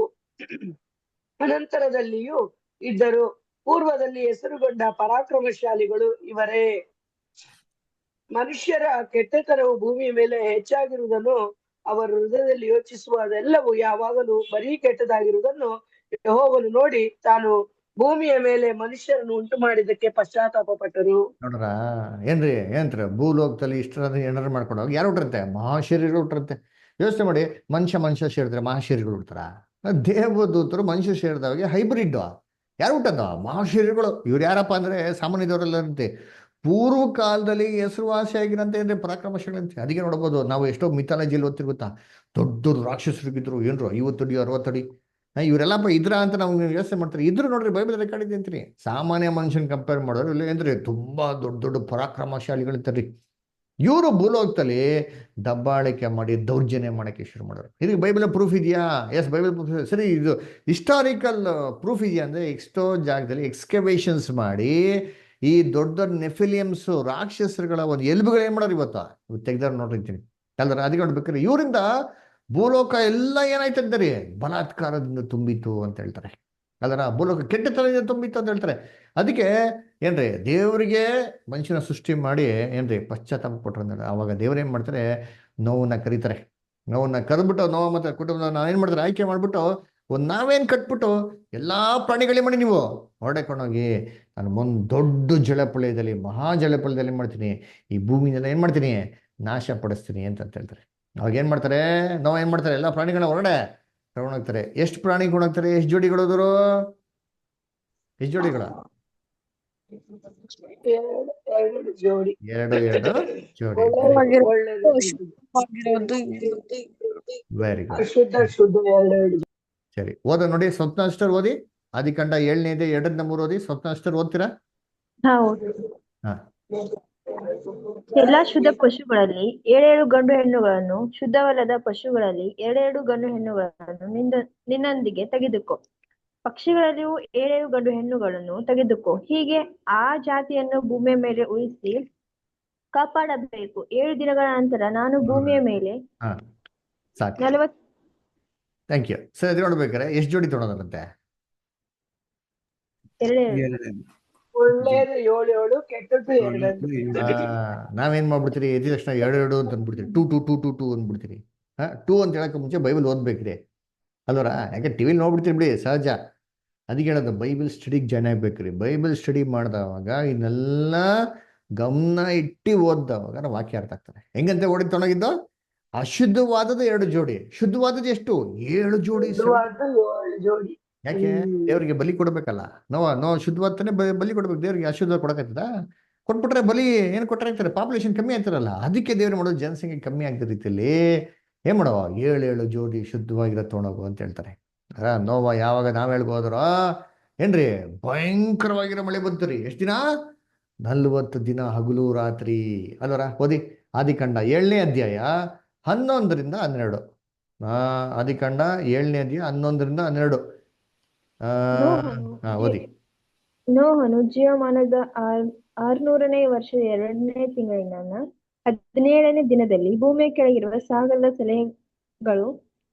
ಅನಂತರದಲ್ಲಿಯೂ ಇದ್ದರು. ಪೂರ್ವದಲ್ಲಿ ಹೆಸರುಗೊಂಡ ಪರಾಕ್ರಮಶಾಲಿಗಳು ಇವರೇ. ಮನುಷ್ಯರ ಕೆಟ್ಟತನವು ಭೂಮಿಯ ಮೇಲೆ ಹೆಚ್ಚಾಗಿರುವುದನ್ನು ಅವರ ಹೃದಯದಲ್ಲಿ ಯೋಚಿಸುವುದೆಲ್ಲವೂ ಯಾವಾಗಲೂ ಬರೀ ಕೆಟ್ಟದಾಗಿರುವುದನ್ನು ಯೆಹೋವನು ನೋಡಿ ತಾನು ಭೂಮಿಯ ಮೇಲೆ ಮನುಷ್ಯರನ್ನು ಉಂಟು ಮಾಡಿದ್ದಕ್ಕೆ ಪಶ್ಚಾತ್ತಾಪ ಪಟ್ಟರು. ನೋಡ್ರ ಏನ್ರಿ ಏನಂತಾರೆ? ಭೂಲೋಕದಲ್ಲಿ ಇಷ್ಟರಾದ ಏನಾರು ಮಾಡ್ಕೊಂಡಾಗ ಯಾರು ಹುಟ್ಟಿರುತ್ತೆ? ಮಹಾಶರೀರಗಳು ಹುಟ್ಟಿರುತ್ತೆ. ಯೋಚನೆ ಮಾಡಿ, ಮನುಷ್ಯ ಸೇರಿದ್ರೆ ಮಹಾಶರೀರಗಳು ಹುಡ್ತಾರ? ದೇವದೂತರು ಮನುಷ್ಯ ಸೇರಿದವಾಗ ಹೈಬ್ರಿಡ್ ಯಾರು ಹುಟ್ಟದ? ಮಹಾಶರೀರಗಳು. ಇವ್ರು ಯಾರಪ್ಪ ಅಂದ್ರೆ ಸಾಮಾನ್ಯದವರೆಲ್ಲ ಅಂತೆ. ಪೂರ್ವ ಕಾಲದಲ್ಲಿ ಹೆಸರುವಾಸಿಯಾಗಿರಂತೆ ಅಂದ್ರೆ ಪರಾಕ್ರಮಶಾಲಿಗಳಂತೆ. ಅದಕ್ಕೆ ನೋಡ್ಬೋದು ನಾವು ಎಷ್ಟೋ ಮಿಥಾಲಜಿಯಲ್ಲಿ ಓದ್ತಿರ್ ಗೊತ್ತಾ? ದೊಡ್ಡ ರಾಕ್ಷಸರಿಗಿದ್ರು ಏನ್ರು 50 ಅಡಿ 60 ಅಡಿ. ಇವರೆಲ್ಲಪ್ಪ ಇದ್ರ ಅಂತ ನಾವು ಯೋಚನೆ ಮಾಡ್ತಾರೆ. ಇದ್ರು ನೋಡ್ರಿ ಬೈಬಲ್ ರೆಕಾರ್ಡ್ ಇದೆ ಅಂತೀನಿ. ಸಾಮಾನ್ಯ ಮನುಷ್ಯನ್ ಕಂಪೇರ್ ಮಾಡೋರು ಇಲ್ಲ ಏನ್ರಿ ತುಂಬಾ ದೊಡ್ಡ ದೊಡ್ಡ ಪರಾಕ್ರಮಶಾಲಿಗಳಿರ್ತಾರ್ರಿ. ಇವರು ಭೂಲೋಕದಲ್ಲಿ ದಬ್ಬಾಳಿಕೆ ಮಾಡಿ ದೌರ್ಜನ್ಯ ಮಾಡಕ್ಕೆ ಶುರು ಮಾಡೋರು. ಇದಕ್ಕೆ ಬೈಬಲ್ ಪ್ರೂಫ್ ಇದೆಯಾ? ಎಸ್, ಬೈಬಲ್ ಪ್ರೂಫ್ ಇದೆ. ಸರಿ, ಇದು ಹಿಸ್ಟಾರಿಕಲ್ ಪ್ರೂಫ್ ಇದೆಯಾ ಅಂದ್ರೆ ಎಷ್ಟೋ ಜಾಗದಲ್ಲಿ ಎಕ್ಸ್ಕವೇಷನ್ಸ್ ಮಾಡಿ ಈ ದೊಡ್ಡ ದೊಡ್ಡ ನೆಫಿಲಿಯಮ್ಸ್ ರಾಕ್ಷಸರುಗಳ ಒಂದು ಎಲುಬುಗಳು ಏನ್ ಮಾಡೋರು ಇವತ್ತು ತೆಗ್ದಾರ ನೋಡಿರ್ತೀನಿ ಅಲ್ದ್ರ. ಅದಕ್ಕೆ ನೋಡ್ಬೇಕಾದ್ರೆ ಇವರಿಂದ ಭೂಲೋಕ ಎಲ್ಲ ಏನಾಯ್ತಂದ್ರಿ? ಬಲಾತ್ಕಾರದಿಂದ ತುಂಬಿತ್ತು ಅಂತ ಹೇಳ್ತಾರೆ ಅಲ್ದ್ರ. ಭೂಲೋಕ ಕೆಟ್ಟತನದಿಂದ ತುಂಬಿತ್ತು ಅಂತ ಹೇಳ್ತಾರೆ. ಅದಕ್ಕೆ ಏನ್ರಿ ದೇವರಿಗೆ ಮನುಷ್ಯನ ಸೃಷ್ಟಿ ಮಾಡಿ ಏನ್ರಿ ಪಶ್ಚಾತ್ತಾಪ ಕೊಟ್ರಂದ್ರೆ ಅವಾಗ ದೇವ್ರು ಏನ್ ಮಾಡ್ತಾರೆ? ನೋವನ್ನ ಕರೀತಾರೆ. ನೋವನ್ನ ಕರೆದ್ಬಿಟ್ಟು ನೋವು ಮತ್ತೆ ಕುಟುಂಬ ನಾವೇನ್ ಮಾಡ್ತಾರೆ? ಆಯ್ಕೆ ಮಾಡ್ಬಿಟ್ಟು ನಾವೇನ್ ಕಟ್ಬಿಟ್ಟು ಎಲ್ಲಾ ಪ್ರಾಣಿಗಳೇ ಮಾಡಿ ನೀವು ಹೊರಡೆಕೊಂಡೋಗಿ ನಾನು ದೊಡ್ಡ ಜಲಪಳಯದಲ್ಲಿ ಮಹಾ ಜಲಪಳಯದಲ್ಲಿ ಏನ್ ಮಾಡ್ತೀನಿ? ಈ ಭೂಮಿನೆಲ್ಲ ಏನ್ ಮಾಡ್ತೀನಿ? ನಾಶ ಪಡಿಸ್ತೀನಿ ಅಂತ ಹೇಳ್ತಾರೆ. ಅವಾಗ ಏನ್ ಮಾಡ್ತಾರೆ? ನೋವು ಏನ್ ಮಾಡ್ತಾರೆ? ಎಲ್ಲಾ ಪ್ರಾಣಿಗಳನ್ನ ಹೊರಡೆ ತಗೊಂಡೋಗ್ತಾರೆ. ಎಷ್ಟು ಪ್ರಾಣಿ ಕೊಂಡೋಗ್ತಾರೆ? ಎಷ್ಟು ಜೋಡಿಗಳೋದ್ರು? ಎಷ್ಟು ಜೋಡಿಗಳ? ಎರಡು ಜೋಡಿ. ಎರಡು ಜೋಡಿ. Very good. ಶುದ್ಧ ಎರಡು. ಸರಿ, ಓದ ನೋಡಿ. ಸ್ವಪ್ನ ಅಷ್ಟರ್ ಓದಿ. ಆದಿಕಾಂಡ 7ನೇ ಅಧ್ಯಾಯ 2-3 ಓದಿ. ಸ್ವಪ್ನ ಅಷ್ಟರ್ ಓದ್ತೀರಾ? ಹಾ. ಎಲ್ಲಾ ಶುದ್ಧ ಪಶುಗಳಲ್ಲಿ 7 ಗಂಡು ಹೆಣ್ಣುಗಳನ್ನು, ಶುದ್ಧವಲ್ಲದ ಪಶುಗಳಲ್ಲಿ 2 ಗಂಡು ಹೆಣ್ಣುಗಳನ್ನು ನಿನ್ನೊಂದಿಗೆ ತೆಗೆದುಕೋ. ಪಕ್ಷಿಗಳಲ್ಲಿಯೂ 7 ಗಂಡು ಹೆಣ್ಣುಗಳನ್ನು ತೆಗೆದುಕೋ. ಹೀಗೆ ಆ ಜಾತಿಯನ್ನು ಭೂಮಿಯ ಮೇಲೆ ಉಳಿಸಿ ಕಾಪಾಡಬೇಕು. 7 ದಿನಗಳ ನಂತರ ನಾನು ಭೂಮಿಯ ಮೇಲೆ ಸಾಕು. 40. Thank you. ಸರಿ, ಅದು ನೋಡ್ಬೇಕಾರೆ ಎಷ್ಟು ಜೋಡಿ ತೊಗೊಳೋದಂತೆ? 2 ಒಳ್ಳೇದು 7 ಕೆಟ್ಟದ್ದು 2. ನಾವೇನ್ ಮಾಡ್ಬಿಡ್ತೀರಿ? ಎದ್ದ ತಕ್ಷಣ 2 ಅಂತ ಅಂದ್ಬಿಡ್ತೀರಿ. 2 ಅಂದ್ಬಿಡ್ತೀರಿ. 2 ಅಂತ ಹೇಳಕ್ಕೆ ಮುಂಚೆ ಬೈಬಲ್ ಓದ್ಬೇಕ್ರಿ ಅಲ್ವರ? ಯಾಕೆ ಟಿವಿಲಿ ನೋಡ್ಬಿಡ್ತೀರಿ ಬಿಡಿ, ಸಹಜ. ಅದಕ್ಕೆ ಹೇಳೋದು ಬೈಬಲ್ ಸ್ಟಡಿಗೆ ಜಾಯ್ನ್ ಆಗ್ಬೇಕ್ರಿ. ಬೈಬಲ್ ಸ್ಟಡಿ ಮಾಡಿದವಾಗ ಇದನ್ನೆಲ್ಲ ಗಮನ ಇಟ್ಟು ಓದ್ದವಾಗ ವಾಕ್ಯ ಅರ್ಥ ಆಗ್ತದೆ. ಹೆಂಗಂತೆ ಓಡಿ ತೊಗೊಂಡೋಗಿದ್ದು? ಅಶುದ್ಧವಾದದ 2 ಜೋಡಿ, ಶುದ್ಧವಾದದ್ದು ಎಷ್ಟು? 7 ಜೋಡಿ. 7 ಜೋಡಿ. ಯಾಕೆ? ದೇವ್ರಿಗೆ ಬಲಿ ಕೊಡ್ಬೇಕಲ್ಲ. ನೋ ಶುದ್ಧವಾದನೆ ಬಲಿ ಕೊಡ್ಬೇಕು. ದೇವ್ರಿಗೆ ಅಶುದ್ಧ ಕೊಡಕತ್ತದ? ಕೊಟ್ಬಿಟ್ರೆ ಬಲಿ ಏನು ಕೊಟ್ಟರೆ ಆಗ್ತಾರೆ? ಪಾಪ್ಯುಲೇಷನ್ ಕಮ್ಮಿ ಆಗ್ತಾರಲ್ಲ. ಅದಕ್ಕೆ ದೇವ್ರು ಮಾಡೋದು ಜನಸಂಖ್ಯೆ ಕಮ್ಮಿ ಆಗ್ತಿದ್ದ ರೀತಿಯಲ್ಲಿ ಏನ್ ಮಾಡೋ? 7 ಜೋಡಿ ಶುದ್ಧವಾಗಿರೋ ತೊಗೊಂಡೋಗು ಅಂತ ಹೇಳ್ತಾರೆ. ನೋವ ಯಾವಾಗ ನಾವ್ ಹೇಳ್ಬೋದ್ರ ಏನ್ರಿ ಭಯಂಕರವಾಗಿರೋ ಮಳೆ ಬಂತು ರೀ. ಎಷ್ಟು ದಿನ? 40 ದಿನ ಹಗಲು ರಾತ್ರಿ ಅಲ್ವರ. ಓದಿ ಆದಿಕಾಂಡ 7ನೇ ಅಧ್ಯಾಯ 11ರಿಂದ 12. ಆದಿಕಾಂಡ 7ನೇ ಅಧ್ಯಾಯ 11ರಿಂದ 12. ಓದಿ. ನೋಹನು ಜೀವಮಾನದ 600ನೇ ವರ್ಷದ 2ನೇ ತಿಂಗಳಿನ 17ನೇ ದಿನದಲ್ಲಿ ಭೂಮಿಯ ಕೆಳಗಿರುವ ಸಾಗರದ ಸೆಲೆಗಳು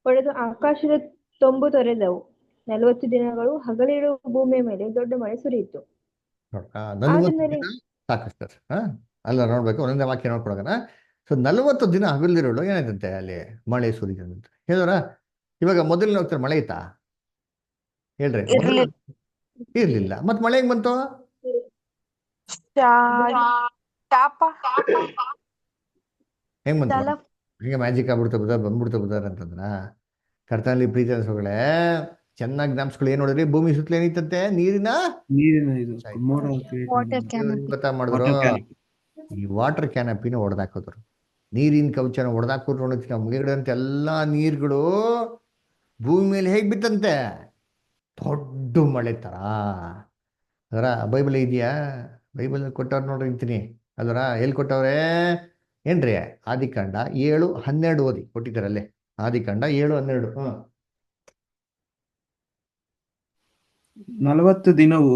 ಒಡೆದು ಆಕಾಶದ ತುಂಬು ತೊರೆದವು. 40 ದಿನಗಳು ಹಗಲಿರುಳು ಭೂಮಿಯ ಮೇಲೆ ದೊಡ್ಡ ಮಳೆ ಸುರಿಯಿತು. 40 ದಿನ ಸಾಕಷ್ಟು ಅಲ್ಲ, ನೋಡ್ಬೇಕು ಒಂದೊಂದೇ ವಾಕ್ಯ ನೋಡ್ಕೊಳೋಣ. ಸೊ 40 ದಿನ ಹಗಲಿರುಳು ಏನಾಯ್ತಂತೆ ಅಲ್ಲಿ ಮಳೆ ಸುರಿದಂತೆ ಹೇಳಿದ್ರ. ಇವಾಗ ಮೊದಲನೇ ಹೋಗ್ತಾರೆ ಮಳೆ ಇತ್ತಾ ಹೇಳ್ರಿ? ಇರ್ಲಿಲ್ಲ. ಮತ್ ಮಳೆ ಹೆಂಗ್ ಬಂತು? ಹೆಂಗ್ ಬಂತು? ಹಿಂಗೆ ಮ್ಯಾಜಿಕ್ ಆಗ್ಬಿಡ್ತಾ ಬಂದ್ಬಿಡ್ತಾ ಬುದಾರ ಅಂತಂದ್ರ ಕರ್ತನಲ್ಲಿ ಪ್ರೀತಿ ಅನ್ಸೋಗಳೇ ಚೆನ್ನಾಗಿ ಜ್ಞಾಪಿಸ್ಕೊಳ್ಳಿ. ಏನ್ ನೋಡಿದ್ರಿ? ಭೂಮಿ ಸುತ್ತಲೂ ಏನಿತ್ತಂತೆ? ನೀರಿನ ಇದು ಮೋಡ ಗೊತ್ತಾ ಮಾಡಿದ್ರು. ಈ ವಾಟರ್ ಕ್ಯಾನಪಿನ ಹೊಡೆದಾಕಿದ್ರು, ನೀರಿನ ಕವಚನ ಹೊಡೆದಾಕಿದ್ರು. ನೋಡಿದ ಮುಗಿಗಡಂತೆ ಎಲ್ಲಾ ನೀರುಗಳು ಭೂಮಿ ಮೇಲೆ ಹೇಗ್ ಬಿತ್ತಂತೆ? ದೊಡ್ಡ ಮಳೆ ತರ. ಅದರ ಬೈಬಲ್ ಇದೆಯಾ? ಬೈಬಲ್ ಕೊಟ್ಟವ್ರು ನೋಡ್ರಿ ಇಂತೀನಿ ಅಲ್ವರ. ಎಲ್ಲಿ ಕೊಟ್ಟವ್ರೆ ಏನ್ರಿ? ಆದಿಕಾಂಡ 7:12 ಓದಿ ಕೊಟ್ಟಿದ್ದಾರೆ ಅಲ್ಲೇ. ಆದಿಕಾಂಡ 7:12. 40 ದಿನವು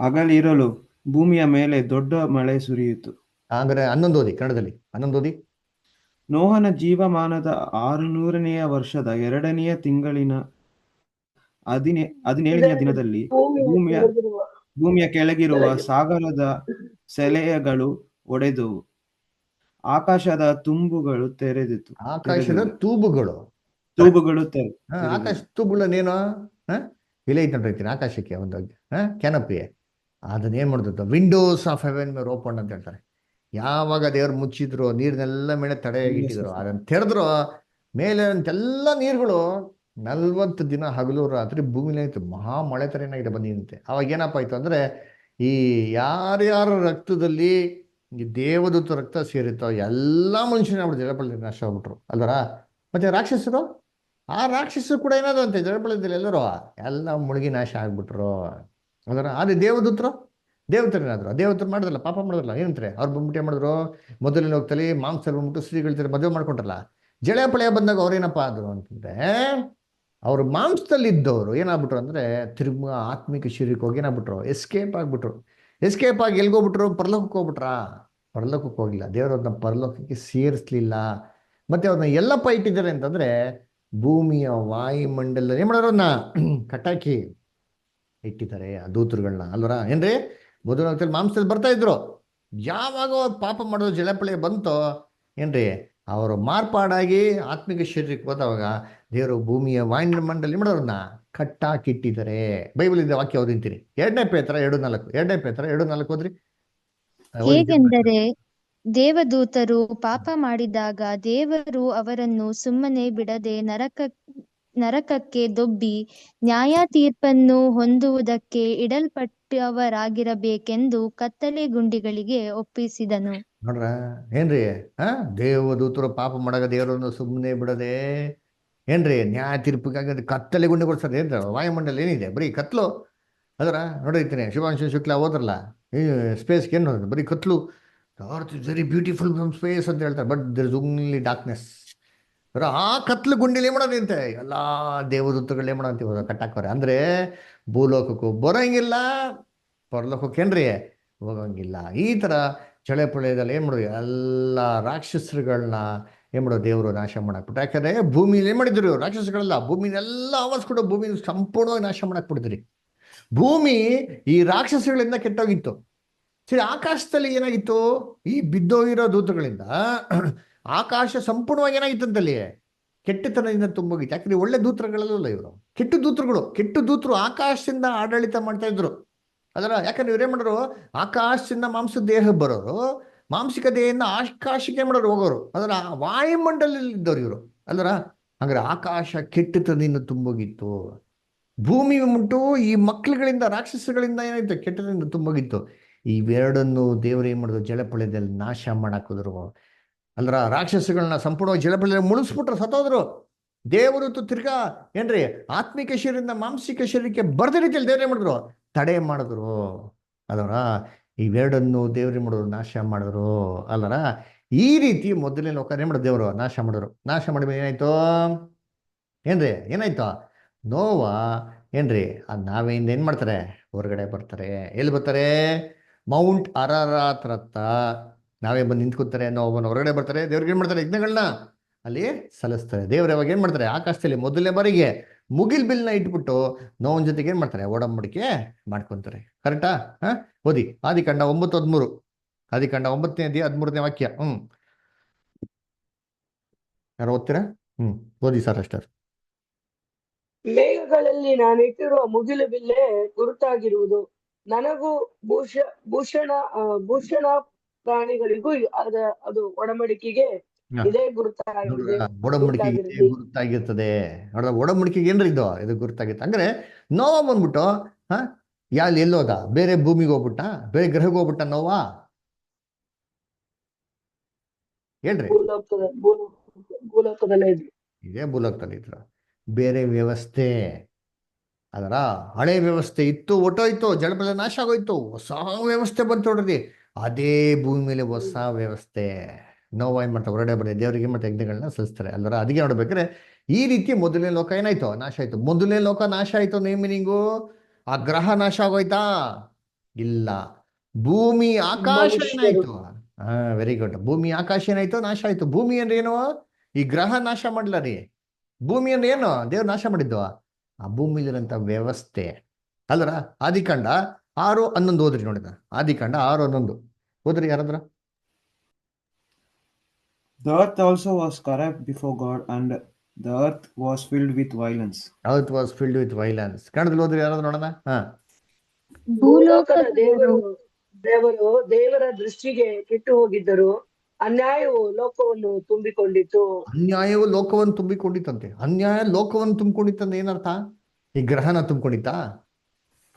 ಹಗಲಿರಲು ಭೂಮಿಯ ಮೇಲೆ ದೊಡ್ಡ ಮಳೆ ಸುರಿಯಿತು. ಅಂದ್ರೆ 11 ಓದಿ, ಕನ್ನಡದಲ್ಲಿ 11 ಓದಿ. ನೋಹನ ಜೀವಮಾನದ 600ನೇ ವರ್ಷದ 2ನೇ ತಿಂಗಳಿನ 17ನೇ ದಿನದಲ್ಲಿ ಭೂಮಿಯ ಕೆಳಗಿರುವ ಸಾಗರದ ಸೆಲೆಗಳು ಒಡೆದವು, ಆಕಾಶದ ತುಂಬುಗಳು ತೆರೆದಿತು. ಆಕಾಶದ ತೂಬುಗಳು ಆಕಾಶ ತೂಬುಗಳನ್ನೇನು ಇಲ್ಲೇ ಐತೆ ನೋಡ್ರಿ ಆಕಾಶಕ್ಕೆ ಒಂದು ಕ್ಯಾನಪಿ. ಅದನ್ನೇನ್ ಮಾಡ್ತಿತ್ತು? ವಿಂಡೋಸ್ ಆಫ್ ಹೆವೆನ್ ಓಪನ್ ಅಂತ ಹೇಳ್ತಾರೆ. ಯಾವಾಗ ದೇವ್ರು ಮುಚ್ಚಿದ್ರು, ನೀರ್ನೆಲ್ಲ ಮೇಲೆ ತಡೆಯಾಗಿಟ್ಟಿದ್ರು, ಅದನ್ನ ತೆರೆದ್ರು, ಮೇಲೆ ಅಂತೆಲ್ಲ ನೀರುಗಳು 40 ದಿನ ಹಗಲು ರಾತ್ರಿ ಭೂಮಿಲೇ ಇತ್ತು. ಮಹಾ ಮಳೆ ತರ ಏನಾಗಿದೆ ಬಂದಿದಂತೆ. ಅವಾಗ ಏನಪ್ಪ ಆಯ್ತು ಅಂದ್ರೆ, ಈ ಯಾರ್ಯಾರ ರಕ್ತದಲ್ಲಿ ಈ ದೇವದೂತ ರಕ್ತ ಸೇರಿತ್ತೋ ಎಲ್ಲ ಮನುಷ್ಯನ ಜಲಪಳದಲ್ಲಿ ನಾಶ ಆಗ್ಬಿಟ್ರು ಅಲ್ವರ. ಮತ್ತೆ ರಾಕ್ಷಸರು, ಆ ರಾಕ್ಷಸರು ಕೂಡ ಏನಾದಂತೆ ಜಲಪಳದಲ್ಲಿ ಎಲ್ಲರೂ ಎಲ್ಲ ಮುಳುಗಿ ನಾಶ ಆಗ್ಬಿಟ್ರು ಅಲ್ವರ. ಅದೇ ದೇವದೂತರು ಏನಾದ್ರು ದೇವತರು ಮಾಡಿದ್ರಲ್ಲ, ಪಾಪ ಮಾಡಿದ್ರಲ್ಲ, ಏನಂತಾರೆ ಅವ್ರು ಬಂದ್ಬಿಟ್ಟು ಏನ್ ಮಾಡಿದ್ರು? ಮೊದಲನೇ ಹೋಗ್ತಲ್ಲಿ ಮಾಂಸರು ಬಂದ್ಬಿಟ್ಟು ಸ್ತ್ರೀಗಳ ಮದುವೆ ಮಾಡ್ಕೊಂಡ್ರಲ್ಲ. ಜಳೆ ಪಳೆಯ ಬಂದಾಗ ಅವ್ರೇನಪ್ಪ ಆದ್ರು ಅಂತಂದ್ರೆ, ಅವ್ರು ಮಾಂಸದಲ್ಲಿ ಇದ್ದವರು ಏನಾಗ್ಬಿಟ್ರು ಅಂದ್ರೆ ತಿರುಗ ಆತ್ಮಿಕ ಶರೀರಕ್ಕೆ ಹೋಗಿ ಏನಾಗ್ಬಿಟ್ರು? ಎಸ್ಕೇಪ್ ಆಗ್ಬಿಟ್ರು. ಎಸ್ಕೇಪ್ ಆಗಿ ಎಲ್ಗೋಗ್ಬಿಟ್ರು? ಪರಲೋಕಕ್ಕೆ ಹೋಗ್ಬಿಟ್ರಾ? ಪರಲೋಕಕ್ಕೆ ಹೋಗಿಲ್ಲ. ದೇವರವ್ರನ್ನ ಪರಲೋಕಕ್ಕೆ ಸೇರಿಸ್ಲಿಲ್ಲ. ಮತ್ತೆ ಅವ್ರನ್ನ ಎಲ್ಲಪ್ಪ ಇಟ್ಟಿದ್ದಾರೆ ಅಂತಂದ್ರೆ ಭೂಮಿಯ ವಾಯುಮಂಡಲ ಏನ್ ಮಾಡೋರನ್ನ ಕಟ್ಟಾಕಿ ಇಟ್ಟಿದ್ದಾರೆ ಆ ದೂತರುಗಳನ್ನ ಅಲ್ವರ. ಏನ್ರಿ? ಮೊದಲ ಮಾಂಸದಲ್ಲಿ ಬರ್ತಾ ಇದ್ರು. ಯಾವಾಗ ಪಾಪ ಮಾಡೋದು ಜಲಪಳೆ ಬಂತೋ ಏನ್ರಿ, ಅವರು ಮಾರ್ಪಾಡಾಗಿ ಆತ್ಮಿಕ ಶರೀರಕ್ಕೆ ಹೋದವಾಗ ದೇವರು ಭೂಮಿಯ ವಾಯುಮಂಡಲ ಮಾಡೋರನ್ನ ಕಟ್ಟಾಕಿಟ್ಟಿದ್ದಾರೆ. ಬೈಬಲ್ ಇದ್ದ ವಾಕ್ಯ ಓದಿಂತೀನಿ. 2ನೇ ಪೇತ್ರ 2:4 ಓದ್ರಿ. ಹೇಗೆಂದರೆ ದೇವದೂತರು ಪಾಪ ಮಾಡಿದಾಗ ದೇವರು ಅವರನ್ನು ಸುಮ್ಮನೆ ಬಿಡದೆ ನರಕಕ್ಕೆ ದೊಬ್ಬಿ ನ್ಯಾಯ ತೀರ್ಪನ್ನು ಹೊಂದುವುದಕ್ಕೆ ಇಡಲ್ಪಟ್ಟವರಾಗಿರಬೇಕೆಂದು ಕತ್ತಲೆ ಗುಂಡಿಗಳಿಗೆ ಒಪ್ಪಿಸಿದನು. ನೋಡ್ರ ಏನ್ರಿ? ದೇವದೂತರು ಪಾಪ ಮಾಡಾಗ ದೇವರನ್ನು ಸುಮ್ಮನೆ ಬಿಡದೆ ಏನ್ರಿ ನ್ಯಾಯ ತೀರ್ಪಿಗಾಗಿ ಕತ್ತಲೆ ಗುಂಡಿಗೊಳಿಸ್ತಾರೆ. ಏನ್ರ ವಾಯುಮಂಡಲ ಏನಿದೆ? ಬರೀ ಕತ್ಲು ಅದರ ನೋಡಿರ್ತೀನಿ. ಶಿವಾಂಶು ಶುಕ್ಲಾ ಹೋದ್ರಲ್ಲ ಈ ಸ್ಪೇಸ್ಗೆ ಏನು ನೋಡಿದ್ರು? ಬರೀ ಕತ್ಲು. Earth is very beautiful from space ಅಂತ ಹೇಳ್ತಾರೆ, but there is only darkness. ಆ ಕತ್ಲು ಗುಂಡಿಲಿ ಏನ್ ಮಾಡೋದಂತೆ ಎಲ್ಲ ದೇವದೂತಗಳು ಏನ್ ಮಾಡೋಂತ ಕಟ್ಟಾಕವ್ರೆ. ಅಂದ್ರೆ ಭೂಲೋಕಕ್ಕೂ ಬರೋಂಗಿಲ್ಲ, ಪರಲೋಕಕ್ಕೆ ಏನ್ರಿ ಹೋಗಂಗಿಲ್ಲ. ಈ ತರ ಚಳೆ ಪೊಳೆದಲ್ಲಿ ಏನ್ ಮಾಡೋದು? ಎಲ್ಲ ರಾಕ್ಷಸರುಗಳನ್ನ ಏನ್ ಮಾಡೋದು? ದೇವರು ನಾಶ ಮಾಡಾಕ್ಬಿಟ್ರು. ಯಾಕಂದ್ರೆ ಭೂಮಿಲಿ ಏನ್ ಮಾಡಿದ್ರು? ರಾಕ್ಷಸಗಳೆಲ್ಲ ಭೂಮಿನೆಲ್ಲ ಆವಾಸ್ ಕೊಡು, ಭೂಮಿನ ಸಂಪೂರ್ಣವಾಗಿ ನಾಶ ಮಾಡಾಕ್ಬಿಟ್ಟಿದ್ರಿ. ಭೂಮಿ ಈ ರಾಕ್ಷಸಗಳಿಂದ ಕೆಟ್ಟೋಗಿತ್ತು. ಸರಿ, ಆಕಾಶದಲ್ಲಿ ಏನಾಗಿತ್ತು? ಈ ಬಿದ್ದೋಗಿರೋ ದೂತಗಳಿಂದ ಆಕಾಶ ಸಂಪೂರ್ಣವಾಗಿ ಏನಾಗಿತ್ತಂತಲ್ಲಿ? ಕೆಟ್ಟತನದಿಂದ ತುಂಬೋಗಿತ್ತು. ಯಾಕಂದ್ರೆ ಒಳ್ಳೆ ದೂತರುಗಳಲ್ಲ ಇವರು, ಕೆಟ್ಟ ದೂತರು ಆಕಾಶದಿಂದ ಆಡಳಿತ ಮಾಡ್ತಾ ಇದ್ರು ಅದರ. ಯಾಕಂದ್ರೆ ಇವ್ರೇನ್ ಮಾಡೋರು? ಆಕಾಶದಿಂದ ಮಾಂಸ ದೇಹ ಬರೋರು, ಮಾಂಸಿಕ ದೇಹದಿಂದ ಆಕಾಶಕ್ಕೆ ಮಾಡೋರು ಹೋಗೋರು ಅದರ. ವಾಯುಮಂಡಲದಲ್ಲಿ ಇದ್ದವ್ರು ಇವರು ಅಲ್ಲರ. ಹಂಗಾರೆ ಆಕಾಶ ಕೆಟ್ಟತನದಿಂದ ತುಂಬೋಗಿತ್ತು. ಭೂಮಿ ಉಂಟು ಈ ಮಕ್ಕಳುಗಳಿಂದ ರಾಕ್ಷಸಗಳಿಂದ ಏನಾಯ್ತು? ಕೆಟ್ಟದಿಂದ ತುಂಬೋಗಿತ್ತು. ಇವೆರಡನ್ನು ದೇವರು ಏನ್ ಮಾಡಿದ್ರು? ಜಲಪಳಯದಲ್ಲಿ ನಾಶ ಮಾಡಾಕಿದ್ರು ಅಲ್ರ. ರಾಕ್ಷಸಗಳನ್ನ ಸಂಪೂರ್ಣವಾಗಿ ಜಲಪಳಯದಲ್ಲಿ ಮುಳುಗಿಸ್ಬಿಟ್ರು, ಸತ್ತೋದ್ರು. ದೇವರು ತಿರ್ಗಾ ಏನ್ರಿ ಆತ್ಮಿಕ ಶರೀರದಿಂದ ಮಾಂಸಿಕ ಶರೀರಕ್ಕೆ ಬರ್ದ ರೀತಿಯಲ್ಲಿ ದೇವ್ರು ಏನ್ ಮಾಡಿದ್ರು? ತಡೆ ಮಾಡಿದ್ರು ಅದರ. ಇವೆರಡನ್ನು ದೇವ್ರೇನ್ ಮಾಡಿದ್ರು, ನಾಶ ಮಾಡಿದ್ರು ಅಲ್ಲರ. ಈ ರೀತಿ ಮೊದಲನೇ ಲೋಕ ಏನ್ ಮಾಡಿದ್ರು, ದೇವರು ನಾಶ ಮಾಡಿದ್ರು. ನಾಶ ಮಾಡಿದ್ರೆ ಏನಾಯ್ತು ಏನ್ರಿ, ಏನಾಯ್ತು? ನೋವ ಏನ್ರಿ ನಾವೆಯಿಂದ ಏನ್ ಮಾಡ್ತಾರೆ, ಹೊರಗಡೆ ಬರ್ತಾರೆ. ಎಲ್ಲಿ ಬರ್ತಾರೆ? ಮೌಂಟ್ ಅರಾರಾತ್ ಹತ್ರ ನಾವೇ ಬಂದು ನಿಂತ್ಕೊತಾರೆ. ನೋವನ್ನ ಹೊರಗಡೆ ಬರ್ತಾರೆ. ದೇವ್ರಿಗೆ ಏನ್ ಮಾಡ್ತಾರೆ, ಯಜ್ಞಗಳನ್ನ ಅಲ್ಲಿ ಸಲ್ಲಿಸ್ತಾರೆ. ದೇವ್ರು ಯಾವಾಗ ಏನ್ ಮಾಡ್ತಾರೆ, ಆಕಾಶದಲ್ಲಿ ಮೊದಲನೇ ಬಾರಿಗೆ ಮುಗಿಲ್ ಬಿಲ್ನ ಇಟ್ಬಿಟ್ಟು ನೋವನ್ ಜೊತೆಗೆ ಏನ್ ಮಾಡ್ತಾರೆ, ಒಡಂಬಡಿಕೆ ಮಾಡ್ಕೊಂತಾರೆ. ಕರೆಕ್ಟಾ? ಓದಿ ಆದಿಕಾಂಡ 9:13. ಆದಿಕಾಂಡ 9ನೇ ಅಧ್ಯಾಯ 13ನೇ ವಾಕ್ಯ. ಯಾರು ಓದ್ತೀರಾ? ಓದಿ ಸರ್ ಅಷ್ಟರ್. ಮೇಘಗಳಲ್ಲಿ ನಾನಿಟ್ಟಿರುವ ಮುಗಿಲು ಬಿಲ್ಲೆ ಗುರುತಾಗಿರುವುದು, ನನಗೂ ಭೂಷಣ ಪ್ರಾಣಿಗಳಿಗೂ ಅದು ಒಡಂಬಡಿಕೆಗೆ ಇದೇ ಗುರುತಾಗಿದೆ. ಒಡಂಬಡಿಕೆಗೆ ಗುರುತಾಗಿರ್ತದೆ. ನೋಡ್ರ, ಒಡಂಬಡಿಕೆಗೆ ಏನ್ರಿ ಇದು ಗುರುತಾಗಿತ್ತು. ಅಂದ್ರೆ ನೋವ ಬಂದ್ಬಿಟ್ಟು ಎಲ್ಲೋದ? ಬೇರೆ ಭೂಮಿಗೆ ಹೋಗ್ಬಿಟ್ಟ? ಬೇರೆ ಗ್ರಹಕ್ಕೆ ಹೋಗ್ಬಿಟ್ಟ ನೋವಾ? ಹೇಳ್ರಿ. ಇದೇ ಭೂಲೋಕದಲ್ಲಿ ಇದ್ರು. ಬೇರೆ ವ್ಯವಸ್ಥೆ ಅದರ ಹಳೆ ವ್ಯವಸ್ಥೆ ಇತ್ತು, ಒಟ್ಟೋಯ್ತು. ಜಲಬಲ ನಾಶ ಆಗೋಯ್ತು. ಹೊಸ ವ್ಯವಸ್ಥೆ ಬಂತು ನೋಡ್ರಿ. ಅದೇ ಭೂಮಿ ಮೇಲೆ ಹೊಸ ವ್ಯವಸ್ಥೆ. ನೋವು ಏನ್ ಮಾಡ್ತಾರೆ, ಹೊರಗಡೆ ಬರೀ ದೇವರಿಗೆ ಮತ್ತೆ ಯಜ್ಞಗಳನ್ನ ಸಲ್ಲಿಸ್ತಾರೆ ಅಲ್ವರ. ಅದಕ್ಕೆ ನೋಡ್ಬೇಕಾದ್ರೆ ಈ ರೀತಿ ಮೊದಲನೇ ಲೋಕ ಏನಾಯ್ತು, ನಾಶ ಆಯ್ತು. ಮೊದಲನೇ ಲೋಕ ನಾಶ ಆಯ್ತು ನೇಮಿನಿಂಗು ಆ ಗ್ರಹ ನಾಶ ಆಗೋಯ್ತಾ? ಇಲ್ಲ. ಭೂಮಿ ಆಕಾಶ ಏನಾಯ್ತು? Very good. ಭೂಮಿ ಆಕಾಶ ಏನಾಯ್ತು, ನಾಶ ಆಯ್ತು. ಭೂಮಿ ಅಂದ್ರೆ ಏನು? ಈ ಗ್ರಹ ನಾಶ ಮಾಡ್ಲ ರೀ. ಭೂಮಿ ಅಂದ್ರೆ ಏನು? ದೇವ್ರು ನಾಶ ಮಾಡಿದ್ದು ಆ ಭೂಮಿಲಿರಂತ ವ್ಯವಸ್ಥೆ ಅಲ್ರ. ಆದಿಕಾಂಡ 6:11 ಓದ್ರಿ. ನೋಡಿದ ಆದಿಕಾಂಡ 6:11 ಓದ್ರಿ ಯಾರಾದ್ರ. The earth also was corrupt before God, and the earth was filled with violence. Earth was filled with violence. ಕನ್ನಡದಲ್ಲಿ ಓದ್ರಿ ಯಾರಾದ್ರೂ ನೋಡೋಣ. ಭೂಲೋಕದ ದೇವರ ದೃಷ್ಟಿಗೆ ಕೆಟ್ಟು ಹೋಗಿದ್ದರು, ಅನ್ಯಾಯವು ಲೋಕವನ್ನು ತುಂಬಿಕೊಂಡಿತ್ತು. ಅನ್ಯಾಯವು ಲೋಕವನ್ನು ತುಂಬಿಕೊಂಡಿತ್ತಂತೆ. ಅನ್ಯಾಯ ಲೋಕವನ್ನು ತುಂಬಿಕೊಂಡಿತ್ತಂದ್ರೆ ಏನರ್ಥ? ಈ ಗ್ರಹನ ತುಂಬಿಕೊಂಡಿತ್ತ?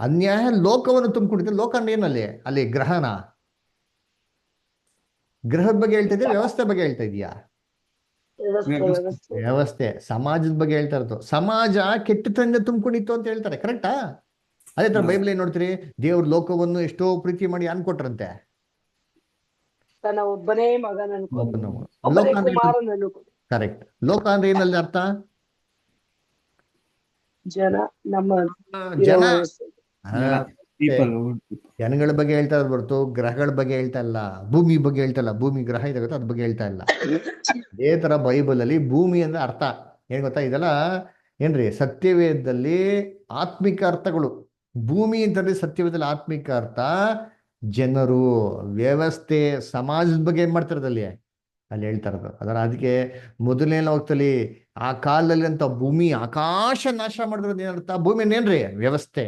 ಅನ್ಯಾಯ ಲೋಕವನ್ನು ತುಂಬಿಕೊಂಡಿತ್ತ. ಲೋಕ ಅಂದ್ರೆ ಏನಲ್ಲಿ? ಅಲ್ಲಿ ಗ್ರಹನ, ಗ್ರಹದ ಬಗ್ಗೆ ಹೇಳ್ತಾ ಇದೆಯಾ, ವ್ಯವಸ್ಥೆ ಬಗ್ಗೆ ಹೇಳ್ತಾ ಇದೆಯಾ? ವ್ಯವಸ್ಥೆ, ಸಮಾಜದ ಬಗ್ಗೆ ಹೇಳ್ತಾ ಇರೋದು. ಸಮಾಜ ಕೆಟ್ಟತನ ತುಂಬಿಕೊಂಡಿತ್ತು ಅಂತ ಹೇಳ್ತಾರೆ. ಕರೆಕ್ಟಾ? ಅದೇ ತರ ಬೈಬಲ್ ಏನ್ ನೋಡ್ತೀರಿ, ದೇವ್ರ ಲೋಕವನ್ನು ಎಷ್ಟೋ ಪ್ರೀತಿ ಮಾಡಿ ಅನ್ಕೊಟ್ರಂತೆ. ತನ್ನ ಒಬ್ಬನೇ ಮಗನನ್ನು, ಕರೆಕ್ಟ್. ಲೋಕ ಅಂದ್ರೆ ಏನಲ್ಲಿ ಅರ್ಥ? ಜನ, ನಮ್ಮ ಜನ, ಜನಗಳ ಬಗ್ಗೆ ಹೇಳ್ತಾ ಇರೋದು ಹೊರತು ಗ್ರಹಗಳ ಬಗ್ಗೆ ಹೇಳ್ತಾ ಇಲ್ಲ. ಭೂಮಿ ಬಗ್ಗೆ ಹೇಳ್ತಾ ಇಲ್ಲ. ಭೂಮಿ ಗ್ರಹ ಇದೆ ಗೊತ್ತಾ, ಅದ್ರ ಬಗ್ಗೆ ಹೇಳ್ತಾ ಇಲ್ಲ. ಅದೇ ತರ ಬೈಬಲ್ ಅಲ್ಲಿ ಭೂಮಿ ಅಂದ್ರೆ ಅರ್ಥ ಏನ್ ಗೊತ್ತಾ? ಇದೆಲ್ಲ ಏನ್ರಿ ಸತ್ಯವೇದದಲ್ಲಿ ಆತ್ಮಿಕ ಅರ್ಥಗಳು. ಭೂಮಿ ಅಂತಂದ್ರೆ ಸತ್ಯವೇದದಲ್ಲಿ ಆತ್ಮಿಕ ಅರ್ಥ ಜನರು, ವ್ಯವಸ್ಥೆ, ಸಮಾಜದ ಬಗ್ಗೆ ಏನ್ ಮಾಡ್ತಾರದಲ್ಲಿ ಅಲ್ಲಿ ಹೇಳ್ತಾ ಇರೋದು. ಅದರ ಅದಕ್ಕೆ ಮೊದಲನೇ ಲೋಕದಲ್ಲಿ ಆ ಕಾಲದಲ್ಲಿ ಅಂತ ಭೂಮಿ ಆಕಾಶ ನಾಶ ಮಾಡಿದ್ರದ್ದು ಏನರ್ಥ? ಭೂಮಿ ಏನ್ರಿ ವ್ಯವಸ್ಥೆ.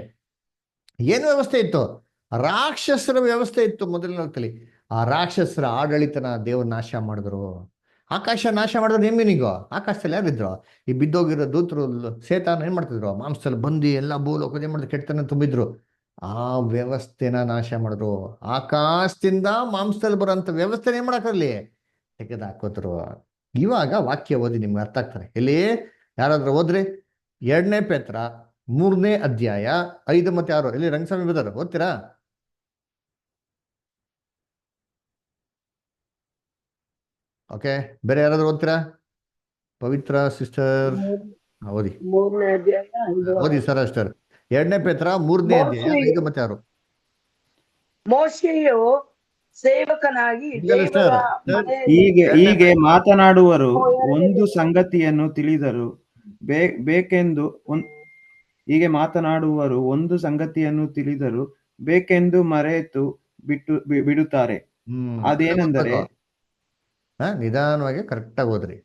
ಏನು ವ್ಯವಸ್ಥೆ ಇತ್ತು? ರಾಕ್ಷಸರ ವ್ಯವಸ್ಥೆ ಇತ್ತು ಮೊದಲನೇ ಲೋಕದಲ್ಲಿ. ಆ ರಾಕ್ಷಸರ ಆಡಳಿತನ ದೇವರು ನಾಶ ಮಾಡಿದ್ರು. ಆಕಾಶ ನಾಶ ಮಾಡಿದ್ರು. ಏಮೀನಿಗೋ ಆಕಾಶದಲ್ಲಿ ಯಾರಿದ್ರು? ಈ ಬಿದ್ದೋಗಿರೋ ದೂತರು, ಸೇತಾನ ಏನ್ ಮಾಡ್ತಿದ್ರು? ಮಾಂಸದಲ್ಲಿ ಬಂದು ಎಲ್ಲ ಭೂಲೋಕದ ಏನ್ ಮಾಡಿದ್ರು? ಕೆಟ್ಟತನ ತುಂಬಿದ್ರು. ಆ ವ್ಯವಸ್ಥೆನ ನಾಶ ಮಾಡಿದ್ರು. ಆಕಾಶದಿಂದ ಮಾಂಸದಲ್ಲಿ ಬರೋಂಥ ವ್ಯವಸ್ಥೆನ ಏನ್ ಮಾಡಕ್ಕಾಗಲಿ ತೆಗೆದಾಕೋದ್ರು. ಇವಾಗ ವಾಕ್ಯ ಓದಿ ನಿಮ್ಗೆ ಅರ್ಥ ಆಗ್ತಾರೆ. ಇಲ್ಲಿ ಯಾರಾದ್ರೂ ಓದ್ರಿ 2 ಪೇತ್ರ 3ನೇ ಅಧ್ಯಾಯ 5 ಮತ್ತು 6. ಇಲ್ಲಿ ರಂಗಸ್ವಾಮಿ ಬದಾರ, ಓದ್ತೀರಾ? ಓಕೆ, ಬೇರೆ ಯಾರಾದ್ರೂ ಓದ್ತೀರಾ? ಪವಿತ್ರ ಸಿಸ್ಟರ್ ಓದಿ. 3ನೇ ಅಧ್ಯಾಯ ಓದಿ ಸರ್ ಅಷ್ಟರ್. 2 ಪೇತ್ರ 3ನೇ ಅಧ್ಯಾಯ 5 ಮತ್ತು 6. ಮೋಶೆಯು ಸೇವಕನಾಗಿ ಹೀಗೆ ಮಾತನಾಡುವರು ಒಂದು ಸಂಗತಿಯನ್ನು ತಿಳಿದರು ಬೇಕೆಂದು ಮರೆತು ಬಿಡುತ್ತಾರೆ. ಅದೇನೆಂದರೆ, ನಿಧಾನವಾಗಿ ಕರೆಕ್ಟಾಗಿ ಓದ್ರಿ.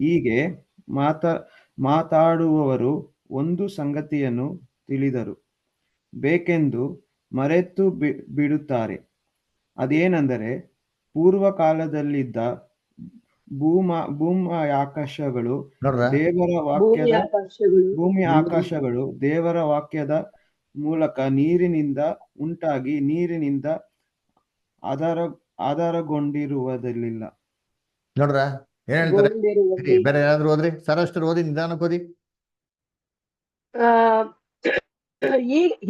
ಹೀಗೆ ಮಾತಾಡುವವರು ಒಂದು ಸಂಗತಿಯನ್ನು ತಿಳಿದರು ಬೇಕೆಂದು ಮರೆತು ಬಿಡುತ್ತಾರೆ. ಅದೇನೆಂದರೆ, ಪೂರ್ವಕಾಲದಲ್ಲಿದ್ದ ಭೂಮಿಯ ಆಕಾಶಗಳು ದೇವರ ವಾಕ್ಯದ ಮೂಲಕ ನೀರಿನಿಂದ ಉಂಟಾಗಿ ನೀರಿನಿಂದ ಆಧಾರಗೊಂಡಿರುವುದಿಲ್ಲ. ನೋಡ್ರ ಏನ್ ಹೇಳ್ತಾರೆ? ಬೇರೆ ಯಾರಾದ್ರೂ ಓದ್ರಿ ಸರ್ ಅಷ್ಟರ್, ಓದಿ ನಿಧಾನಕ್ಕೆ ಓದಿ.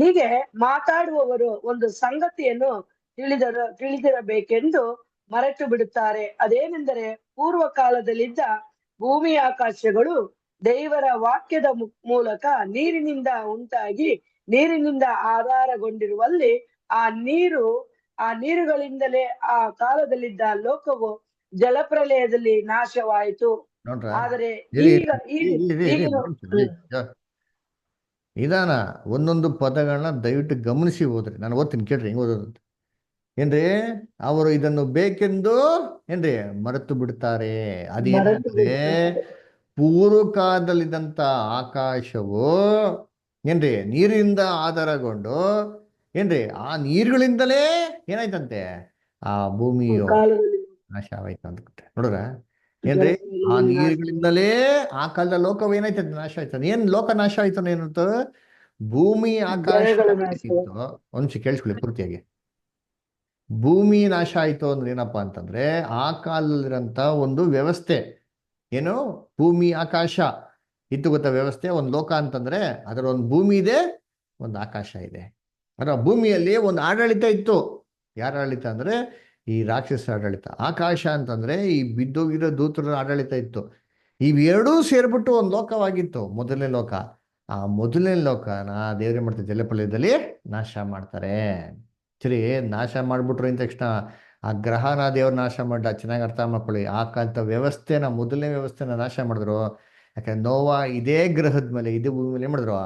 ಹೀಗೆ ಮಾತಾಡುವವರು ಒಂದು ಸಂಗತಿಯನ್ನು ತಿಳಿದಿರಬೇಕೆಂದು ಮರೆತು ಬಿಡುತ್ತಾರೆ. ಅದೇನೆಂದರೆ ಪೂರ್ವ ಕಾಲದಲ್ಲಿದ್ದ ಭೂಮಿ ಆಕಾಶಗಳು ದೇವರ ವಾಕ್ಯದ ಮೂಲಕ ನೀರಿನಿಂದ ಉಂಟಾಗಿ ನೀರಿನಿಂದ ಆಧಾರಗೊಂಡಿರುವಲ್ಲಿ ಆ ನೀರುಗಳಿಂದಲೇ ಆ ಕಾಲದಲ್ಲಿದ್ದ ಲೋಕವು ಜಲಪ್ರಲಯದಲ್ಲಿ ನಾಶವಾಯಿತು. ನೋಡ್ರ ಆದರೆ ಇರಿ ಈಗ ಈಗಿನ ನಿಧಾನ ಒಂದೊಂದು ಪದಗಳನ್ನ ದಯವಿಟ್ಟು ಗಮನಿಸಿ ಓದ್ರಿ. ನಾನು ಓದ್ತೀನಿ ಕೇಳ್ರಿ ಹೆಂಗ್ ಓದೋದು ಏನ್ರಿ. ಅವರು ಇದನ್ನು ಬೇಕೆಂದು ಏನ್ರಿ ಮರೆತು ಬಿಡ್ತಾರೆ. ಅದೇನಂದ್ರೆ ಪೂರ್ವಕಾಲದಲ್ಲಿದ್ದಂತ ಆಕಾಶವು ಏನ್ರಿ ನೀರಿನಿಂದ ಆಧಾರಗೊಂಡು ಏನ್ರಿ ಆ ನೀರುಗಳಿಂದಲೇ ಏನಾಯ್ತಂತೆ ಆ ಭೂಮಿಯು ನಾಶ ಆಯ್ತು ಅಂತ ನೋಡ್ರ ಏನ್ರಿ. ಆ ನೀರುಗಳಿಂದಲೇ ಆ ಕಾಲದ ಲೋಕವು ಏನಾಯ್ತಂತೆ ನಾಶ ಆಯ್ತು. ಏನ್ ಲೋಕ ನಾಶ ಆಯ್ತು ಏನಂತ ಭೂಮಿ ಆಕಾಶ ಇತ್ತು. ಒಂದ್ಸಿ ಕೇಳಿಸ್ಕೊಳ್ಳಿ ಪೂರ್ತಿಯಾಗಿ. ಭೂಮಿ ನಾಶ ಆಯ್ತು ಅಂದ್ರೆ ಏನಪ್ಪಾ ಅಂತಂದ್ರೆ ಆ ಕಾಲದಲ್ಲಿರಂತ ಒಂದು ವ್ಯವಸ್ಥೆ ಏನು ಭೂಮಿ ಆಕಾಶ ಇತ್ತು ಗೊತ್ತಾ ವ್ಯವಸ್ಥೆ. ಒಂದು ಲೋಕ ಅಂತಂದ್ರೆ ಅದರ ಒಂದು ಭೂಮಿ ಇದೆ, ಒಂದು ಆಕಾಶ ಇದೆ. ಅದರ ಭೂಮಿಯಲ್ಲಿ ಒಂದು ಆಡಳಿತ ಇತ್ತು. ಯಾರ ಆಡಳಿತ ಅಂದ್ರೆ ಈ ರಾಕ್ಷಸ ಆಡಳಿತ. ಆಕಾಶ ಅಂತಂದ್ರೆ ಈ ಬಿದ್ದೋಗಿರೋ ದೂತರ ಆಡಳಿತ ಇತ್ತು. ಇವೆರಡೂ ಸೇರ್ಬಿಟ್ಟು ಒಂದು ಲೋಕವಾಗಿತ್ತು, ಮೊದಲನೇ ಲೋಕ. ಆ ಮೊದಲನೇ ಲೋಕನ ದೇವ್ರೆ ಮಾಡ್ತಾರೆ ಜಲಪ್ರಳಯದಲ್ಲಿ ನಾಶ ಮಾಡ್ತಾರೆ. ಸರಿ, ನಾಶ ಮಾಡ್ಬಿಟ್ರು ಅಂದ ತಕ್ಷಣ ಆ ಗ್ರಹನ ದೇವ್ರ ನಾಶ ಮಾಡ್ದ. ಚೆನ್ನಾಗಿ ಅರ್ಥ ಮಾಡ್ಕೊಳ್ಳಿ. ಆ ಕಾಲದ ವ್ಯವಸ್ಥೆನ ಮೊದಲನೇ ವ್ಯವಸ್ಥೆನ ನಾಶ ಮಾಡಿದ್ರು. ಯಾಕಂದ್ರೆ ನೋವಾ ಇದೇ ಗ್ರಹದ ಮೇಲೆ ಇದೇ ಭೂಮಿ ಮೇಲೆ ಏನ್ ಮಾಡಿದ್ರು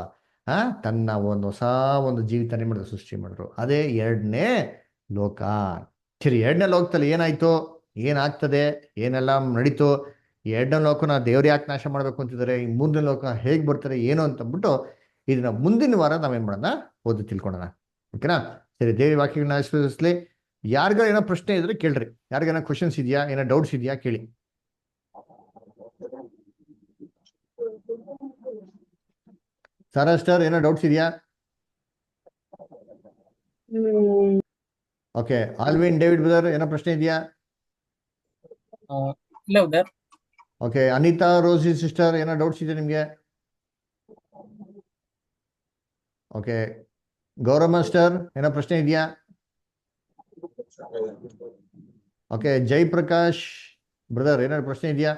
ತನ್ನ ಒಂದು ಹೊಸ ಒಂದು ಜೀವಿತನೇ ಮಾಡಿದ್ರು, ಸೃಷ್ಟಿ ಮಾಡಿದ್ರು. ಅದೇ ಎರಡನೇ ಲೋಕ. ಸರಿ, ಎರಡನೇ ಲೋಕದಲ್ಲಿ ಏನಾಯ್ತು, ಏನಾಗ್ತದೆ, ಏನೆಲ್ಲ ನಡೀತು, ಎರಡನೇ ಲೋಕನ ದೇವ್ರು ಯಾಕೆ ನಾಶ ಮಾಡ್ಬೇಕು ಅಂತಿದ್ದಾರೆ, ಈ ಮೂರನೇ ಲೋಕ ಹೇಗ್ ಬರ್ತಾರೆ ಏನು ಅಂತಂದ್ಬಿಟ್ಟು ಇದನ್ನ ಮುಂದಿನ ವಾರ ನಾವೇನ್ ಮಾಡೋಣ ಓದಿ ತಿಳ್ಕೊಳ್ಳೋಣ. ಓಕೆನಾ? ಸರಿ, ದೇವಿ ವಾಕ್ಯಗಳನ್ನ ಆಶೀರ್ವದಿಸ್ಲಿ. ಯಾರಿಗಾರ ಏನೋ ಪ್ರಶ್ನೆ ಇದ್ರೆ ಕೇಳ್ರಿ. ಯಾರಿಗೇನೋ ಕ್ವಶನ್ಸ್ ಇದೆಯಾ, ಏನೋ ಡೌಟ್ಸ್ ಇದೆಯಾ ಕೇಳಿ. ಸಾರಾ ಸ್ಟಾರ್ ಏನೋ ಡೌಟ್ಸ್ ಇದೆಯಾ? ಓಕೆ, ಆಲ್ವಿನ್ ಡೇವಿಡ್ ಬ್ರದರ್ ಏನೋ ಪ್ರಶ್ನೆ ಇದೆಯಾ? ಇಲ್ಲ ಬ್ರದರ್. ಓಕೆ, ಅನಿತಾ ರೋಸಿ ಸಿಸ್ಟರ್ ಏನೋ ಡೌಟ್ಸ್ ಇದೆ ನಿಮ್ಗೆ? ಓಕೆ, ಗೌರವ್ ಮಾಸ್ಟರ್ ಏನೋ ಪ್ರಶ್ನೆ ಇದೆಯಾ? ಓಕೆ, ಜಯಪ್ರಕಾಶ್ ಬ್ರದರ್ ಏನಾದ್ರು ಪ್ರಶ್ನೆ ಇದೆಯಾ?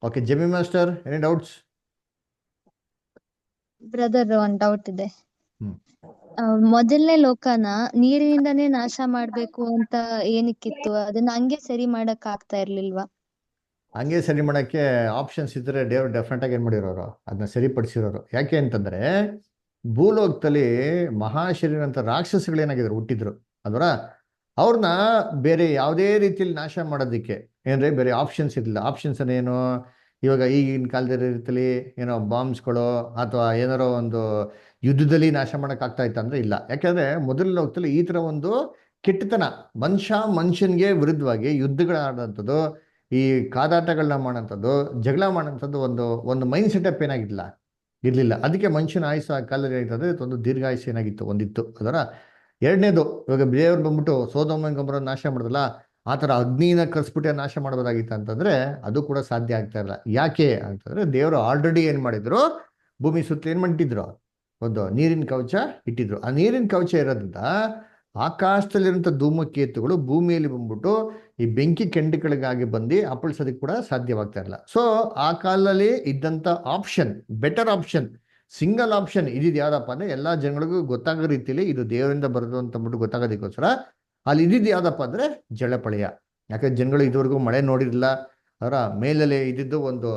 Okay, Jami master any doubts? Brother ಒಂದ್ ಡೌಟ್ ಇದೆ. ಮೊದಲನೇ ಲೋಕನ ನೀರಿನಿಂದಾನೇ ನಾಶ ಮಾಡ್ಬೇಕು ಅಂತ ಏನಕ್ಕಿತ್ತು? ಅದನ್ನ ಹಂಗೆ ಸರಿ ಮಾಡಕ್ ಆಗ್ತಾ ಇರ್ಲಿಲ್ವಾ? ಹಂಗೆ ಸರಿ ಮಾಡಕ್ಕೆ ಆಪ್ಷನ್ಸ್ ಇದ್ರೆ ದೇವ್ರು ಡೆಫಿನೆಟ್ ಆಗಿ ಏನ್ ಮಾಡಿರೋರು ಅದನ್ನ ಸರಿಪಡಿಸಿರೋರು. ಯಾಕೆ ಅಂತಂದ್ರೆ ಭೂಲೋಕದಲ್ಲಿ ಮಹಾಶರೀರ ಅಂತ ರಾಕ್ಷಸಗಳು ಏನಾಗಿದ್ರು ಹುಟ್ಟಿದ್ರು ಅಲ್ವರ. ಅವ್ರನ್ನ ಬೇರೆ ಯಾವುದೇ ರೀತಿಯಲ್ಲಿ ನಾಶ ಮಾಡೋದಕ್ಕೆ ಏನ್ರಿ ಬೇರೆ ಆಪ್ಷನ್ಸ್ ಇರಲಿಲ್ಲ. ಆಪ್ಷನ್ಸ್ ಏನು, ಇವಾಗ ಈಗಿನ ಕಾಲದ ರೀತಿಯಲ್ಲಿ ಏನೋ ಬಾಂಬ್ಸ್ಗಳು ಅಥವಾ ಏನಾರೋ ಒಂದು ಯುದ್ಧದಲ್ಲಿ ನಾಶ ಮಾಡಕ್ ಆಗ್ತಾ ಇತ್ತು ಅಂದ್ರೆ ಇಲ್ಲ. ಯಾಕಂದ್ರೆ ಮೊದಲ ಲೋಕದಲ್ಲಿ ಈ ತರ ಒಂದು ಕೆಟ್ಟತನ ಮನುಷ್ಯನ್ಗೆ ವಿರುದ್ಧವಾಗಿ ಯುದ್ಧಗಳಾಡೋಂಥದ್ದು, ಈ ಕಾದಾಟಗಳನ್ನ ಮಾಡೋಂಥದ್ದು, ಜಗಳ ಮಾಡೋಂಥದ್ದು ಒಂದು ಮೈಂಡ್ ಸೆಟಪ್ ಇರಲಿಲ್ಲ. ಅದಕ್ಕೆ ಮನುಷ್ಯನ ಆಯುಸ್ಸು ಆ ಕಾಲದಲ್ಲಿ ಏನಾಗ್ತದೆ ಒಂದು ದೀರ್ಘಾಯುಷ್ಯ ಏನಾಗಿತ್ತು ಒಂದಿತ್ತು. ಅದರ ಎರಡನೇದು, ಇವಾಗ ದೇವ್ರು ಬಂದ್ಬಿಟ್ಟು ಸೋದೋಮ ಗೊಮೋರ ನಾಶ ಮಾಡಿದ್ರಲ್ಲ, ಆ ಥರ ಅಗ್ನಿನ ಕರ್ಸ್ಬಿಟ್ಟೆ ನಾಶ ಮಾಡ್ಬೋದಾಗಿತ್ತು ಅಂತಂದ್ರೆ ಅದು ಕೂಡ ಸಾಧ್ಯ ಆಗ್ತಾ ಇಲ್ಲ. ಯಾಕೆ ಅಂತಂದ್ರೆ ದೇವರು ಆಲ್ರೆಡಿ ಏನ್ ಮಾಡಿದ್ರು, ಭೂಮಿ ಸುತ್ತ ಏನ್ ಮಾಡಿಟ್ಟಿದ್ರು, ಒಂದು ನೀರಿನ ಕವಚ ಇಟ್ಟಿದ್ರು. ಆ ನೀರಿನ ಕವಚ ಇರೋದ್ರಿಂದ ಆಕಾಶದಲ್ಲಿರುವಂಥ ಧೂಮಕೇತುಗಳು ಭೂಮಿಯಲ್ಲಿ ಬಂದ್ಬಿಟ್ಟು ಈ ಬೆಂಕಿ ಕೆಂಡಗಳಿಗಾಗಿ ಬಂದು ಅಪ್ಪಳಿಸೋದಕ್ಕೆ ಕೂಡ ಸಾಧ್ಯವಾಗ್ತಾ ಇರಲ್ಲ. ಸೊ ಆ ಕಾಲದಲ್ಲಿ ಇದ್ದಂಥ option, better option, single option ಇದಿದ್ದು ಯಾವ್ದಪ್ಪ ಅಂದ್ರೆ ಎಲ್ಲಾ ಜನಗಳಿಗೂ ಗೊತ್ತಾಗೋ ರೀತಿಯಲ್ಲಿ ಇದು ದೇವರಿಂದ ಬರೋದು ಅಂತಂದ್ಬಿಟ್ಟು ಗೊತ್ತಾಗೋದಕ್ಕೋಸ್ಕರ ಅಲ್ಲಿ ಇದ್ದಿದ್ದು ಯಾವ್ದಪ್ಪ ಅಂದ್ರೆ ಜಲಪ್ರಳಯ. ಯಾಕಂದ್ರೆ ಜನಗಳು ಇದುವರೆಗೂ ಮಳೆ ನೋಡಿರಲಿಲ್ಲ. ಅದರ ಮೇಲಲ್ಲಿ ಇದ್ದಿದ್ದು ಒಂದು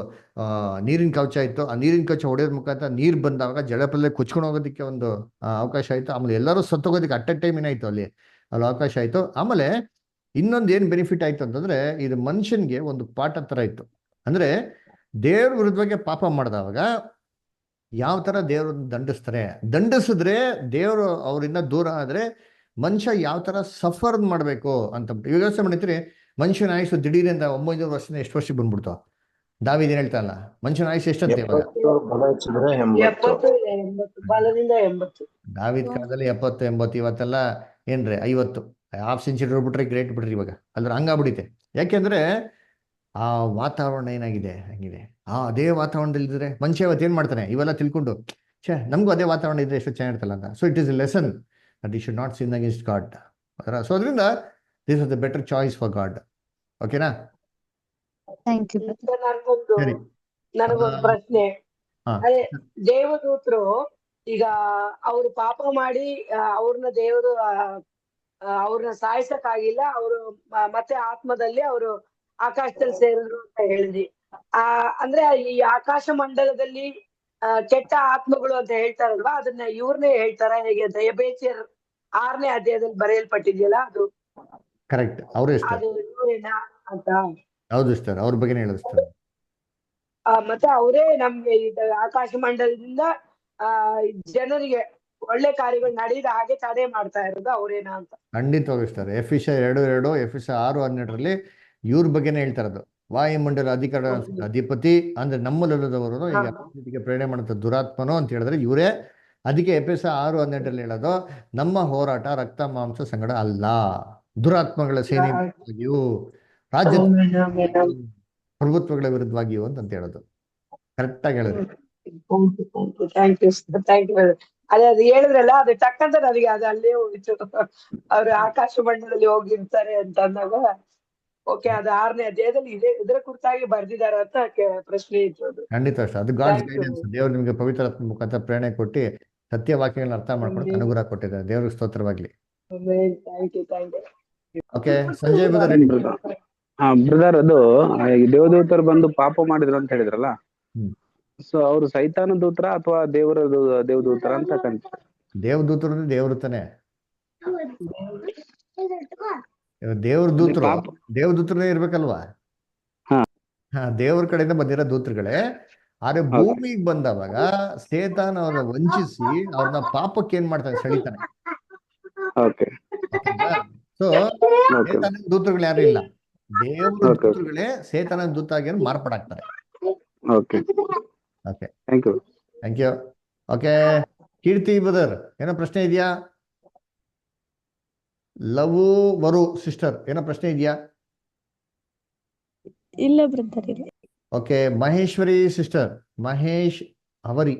ನೀರಿನ ಕವಚ ಇತ್ತು. ಆ ನೀರಿನ ಕವಚ ಹೊಡೆಯೋದ್ ಮುಖಾಂತರ ನೀರು ಬಂದಾಗ ಜಲಪ್ರಳಯ ಕೊಚ್ಕೊಂಡು ಹೋಗೋದಕ್ಕೆ ಒಂದು ಅವಕಾಶ ಆಯಿತು. ಆಮೇಲೆ ಎಲ್ಲರೂ ಸತ್ತೋಗೋದಕ್ಕೆ ಅಟ್ ಎ ಟೈಮ್ ಏನಾಯ್ತು ಅಲ್ಲಿ ಅವಕಾಶ ಆಯಿತು. ಆಮೇಲೆ ಇನ್ನೊಂದು ಏನು ಬೆನಿಫಿಟ್ ಆಯ್ತು ಅಂತಂದ್ರೆ ಇದು ಮನುಷ್ಯನ್ಗೆ ಒಂದು ಪಾಠ ಥರ ಇತ್ತು. ಅಂದ್ರೆ ದೇವ್ರ ವಿರುದ್ಧವಾಗಿ ಪಾಪ ಮಾಡಿದವಾಗ ಯಾವ ಥರ ದೇವ್ರನ್ನ ದಂಡಿಸಿದ್ರೆ ದೇವರು ಅವರಿಂದ ದೂರ ಆದರೆ ಮನುಷ್ಯ ಯಾವ ಥರ ಸಫರ್ ಮಾಡಬೇಕು ಅಂತ ಯೋಚನೆ ಮಾಡಿದ್ರಿ. ಮನುಷ್ಯನ ಆಯುಷು ದಿಢೀರಿಂದ 900 ವರ್ಷದಿಂದ ಎಷ್ಟು ವರ್ಷಕ್ಕೆ ಬಂದ್ಬಿಡ್ತು. ದಾವೀದ್ ಏನ್ ಹೇಳ್ತಾರಲ್ಲ, ಮನುಷ್ಯನ ಆಯುಷ್ ಎಷ್ಟಂತೆ ಇವಾಗ? ದಾವೀದ್ ಕಾಲದಲ್ಲಿ 70-80, ಇವತ್ತೆಲ್ಲ ಏನ್ರಿ 50. ಹಾಫ್ ಸೆಂಚುರಿ ಹೋಗ್ಬಿಟ್ರೆ ಗ್ರೇಟ್ ಬಿಡ್ರಿ ಇವಾಗ. ಅದ್ರ ಹಂಗಾಗ್ಬಿಡಿತೆ. ಯಾಕೆಂದ್ರೆ ಆ ವಾತಾವರಣ ಏನಾಗಿದೆ ಹಂಗಿದೆ. ಅದೇ ವಾತಾವರಣದಲ್ಲಿ ಇದ್ರೆ ಮನುಷ್ಯ ಇವತ್ತು ಏನ್ ಮಾಡ್ತಾನೆ, ಇವೆಲ್ಲ ತಿಳ್ಕೊಂಡು ನಮಗೂ ಅದೇ ವಾತಾವರಣ ಇದ್ರೆ ಎಷ್ಟು ಚೆನ್ನಾಗಿರ್ತಲ್ಲ ಅಂತ. So it is a lesson. That you should not sin against God. So ಅದರಿಂದ this is the better choice for God. ಓಕೆನಾ? Thank you brother. ಸರಿ. ನನಗೊಂದು ಪ್ರಶ್ನೆ. ಹಾ ಅದೇ ದೇವದೂತರು ಈಗ ಅವರು ಪಾಪ ಮಾಡಿ ಅವ್ರನ್ನ ದೇವರು ಅವ್ರನ್ನ ಸಾಯಿಸಕ್ಕಾಗಿಲ್ಲ, ಅವರು ಮತ್ತೆ ಆತ್ಮದಲ್ಲಿ ಅವರು ಆಕಾಶದಲ್ಲಿ ಸೇರಿದ್ರು ಅಂತ ಹೇಳಿದ್ರಿ. ಅಂದ್ರೆ ಈ ಆಕಾಶ ಮಂಡಲದಲ್ಲಿ ಕೆಟ್ಟ ಆತ್ಮಗಳು ಅಂತ ಹೇಳ್ತಾರಲ್ವಾ, ಅದನ್ನ ಇವ್ರನ್ನೇ ಹೇಳ್ತಾರ ಹೇಗೆ? ಎಬೇಸಿಯರ್ 6ನೇ ಅಧ್ಯಾಯದಲ್ಲಿ ಬರೆಯಲ್ಪಟ್ಟಿದೆಯಲ್ಲ, ಅದು ಕರೆಕ್ಟ್. ಅವರೇ ಇಷ್ಟ. ಅದು ಇವ್ರೇನಾ ಅಂತ? ಹೌದು ಇಷ್ಟ, ಅವ್ರ ಬಗ್ಗೆ ಹೇಳಿಸ್ತಾರೆ. ಮತ್ತೆ ಅವರೇ ನಮ್ಗೆ ಆಕಾಶ ಮಂಡಲದಿಂದ ಜನರಿಗೆ ಒಳ್ಳೆ ಕಾರ್ಯಗಳು ನಡೆಯದ ಹಾಗೆ ತಡೆ ಮಾಡ್ತಾ ಇರೋದು ಅವರೇನಾ ಅಂತ? ಖಂಡಿತವಾಗಿ ಇರ್ತಾರೆ. ಎಫೆಸ 2:2, ಎಫೆಸ 6:12 ಇವ್ರ ಬಗ್ಗೆನೇ ಹೇಳ್ತಾ ಇರೋದು. ವಾಯುಮಂಡಲ ಅಧಿಪತಿ ಅಂದ್ರೆ ನಮ್ಮಲ್ಲದವರು ಈಗ ಪ್ರೇರಣೆ ಮಾಡುತ್ತ ದುರಾತ್ಮನೋ ಅಂತ ಹೇಳಿದ್ರೆ ಇವರೇ. ಅದಕ್ಕೆ ಎಫೆಸ 6:18 ಹೇಳೋದು, ನಮ್ಮ ಹೋರಾಟ ರಕ್ತ ಮಾಂಸ ಸಂಗಡ ಅಲ್ಲ, ದುರಾತ್ಮಗಳ ಸೇನೆಯೂ ರಾಜ್ಯ ಪ್ರಭುತ್ವಗಳ ವಿರುದ್ಧವಾಗಿಯೂ ಅಂತ ಹೇಳೋದು. ಕರೆಕ್ಟ್ ಆಗಿ ಹೇಳಿದ್ರು. ಥ್ಯಾಂಕ್ ಯು ಅದೇ ಅದು ಹೇಳಿದ್ರಲ್ಲ, ಅದು ಟಕ್ಕಂತ ನನಗೆ ಅದು ಅಲ್ಲೇ ಹೋಗಿತ್ತು. ಅವ್ರು ಆಕಾಶ ಮಂಡಲದಲ್ಲಿ ಹೋಗಿರ್ತಾರೆ ಅಂತ ಅಂದಾಗ ಓಕೆ, ಅದು 6ನೇ ಅಧ್ಯಾಯದಲ್ಲಿ ಇದರ ಕುರಿತಾಗಿ ಬರ್ದಿದಾರ ಅಂತ ಪ್ರಶ್ನೆ ಇತ್ತು. ಅದು ಖಂಡಿತ ಅಷ್ಟೇ. ಅದು ಗಾಡ್ಸ್ ಗೈಡೆನ್ಸ್. ದೇವ್ರು ನಿಮ್ಗೆ ಪವಿತ್ರಾತ್ಮ ಮುಖಾಂತರ ಪ್ರೇರಣೆ ಕೊಟ್ಟು ಸತ್ಯವಾಕ್ಯಗಳನ್ನ ಅರ್ಥ ಮಾಡ್ಕೊಂಡು ಅನುಗ್ರಹ ಕೊಟ್ಟಿದ್ದಾರೆ. ದೇವ್ರಿಗೆ ಸ್ತೋತ್ರವಾಗ್ಲಿ. Thank you. Okay, Sanjay brother. Brother, ಅದು ದೇವದೂತರು ಬಂದು ಪಾಪ ಮಾಡಿದ್ರು ಅಂತ ಹೇಳಿದ್ರಲ್ಲ, ಸೊ ಅವ್ರು ಸೈತಾನ ದೂತರ ಅಥವಾ ದೇವದೂತರ ಅಂತ ಕನ್ಸಿದ್ರು? ದೇವದೂತರು ದೇವ್ರು ತಾನೆ. ದೇವದೂತರೇ ಇರ್ಬೇಕಲ್ವಾ? ದೇವ್ರ ಕಡೆಯಿಂದ ಬಂದಿರೋ ದೂತರುಗಳೇ. ಆದ್ರೆ ಭೂಮಿಗೆ ಬಂದವಾಗ ಸೇತಾನ ಅವ್ರನ್ನ ವಂಚಿಸಿ ಅವ್ರನ್ನ ಪಾಪಕ್ಕೆ ಏನ್ ಮಾಡ್ತಾನೆ? ಸೆಳಿತಾನೆ. ಸೊ ಸೇತಾನ ದೂತರುಗಳು ಯಾರು ಇಲ್ಲ. ದೇವ್ರ ದೂತರುಗಳೇ ಸೇತಾನ ದೂತ ಆಗಿ ಮಾರ್ಪಾಡಾಗ್ತಾರೆ. Okay, thank you. Okay, Keerthi brother, ಏನೋ ಪ್ರಶ್ನೆ ಇದೆಯಾ? ಲವು ವರು ಸಿಸ್ಟರ್, ಏನೋ ಪ್ರಶ್ನೆ ಇದೆಯಾ? ಇಲ್ಲ ಬ್ರದರ್, ಇಲ್ಲ. ಓಕೆ, ಮಹೇಶ್ವರಿ ಸಿಸ್ಟರ್, ಮಹೇಶ್ ಅವರಿ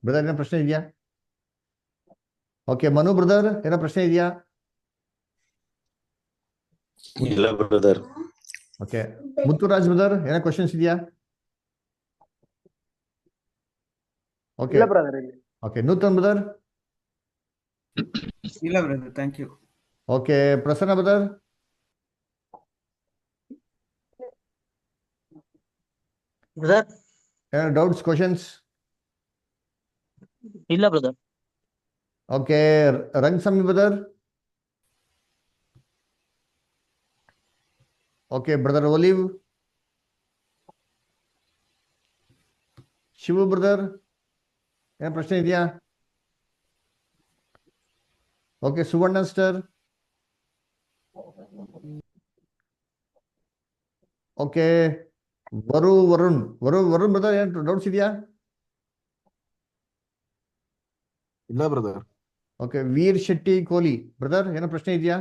ಬ್ರದರ್, ಏನೋ ಪ್ರಶ್ನೆ ಇದೆಯಾ? ಓಕೆ, ಮನು ಬ್ರದರ್, ಏನೋ ಪ್ರಶ್ನೆ ಇದೆಯಾ? ಇಲ್ಲ ಬ್ರದರ್. ಓಕೆ, ಮುತ್ತುರಾಜ್ ಬ್ರದರ್, ಏನೋ ಕ್ವಶನ್ಸ್ ಇದೆಯಾ? Okay okay, Nuthan brother? ಇಲ್ಲ brother, thank you. Okay, Prasanna brother? ಏನೋ ಡೌಟ್ಸ್, ಕ್ವಶನ್ಸ್? ಇಲ್ಲ brother. Okay, Rangaswamy brother? Okay, brother Olive? Shivu brother, ಏನೋ ಪ್ರಶ್ನೆ ಇದೆಯಾ? Okay, Suvarna sister? Okay, Varun brother, ಏನು ಡೌಟ್ಸ್ ಇದೆಯಾ? ಇಲ್ಲ brother. Okay, Veer Shetty Koli brother, ಏನೋ ಪ್ರಶ್ನೆ ಇದೆಯಾ?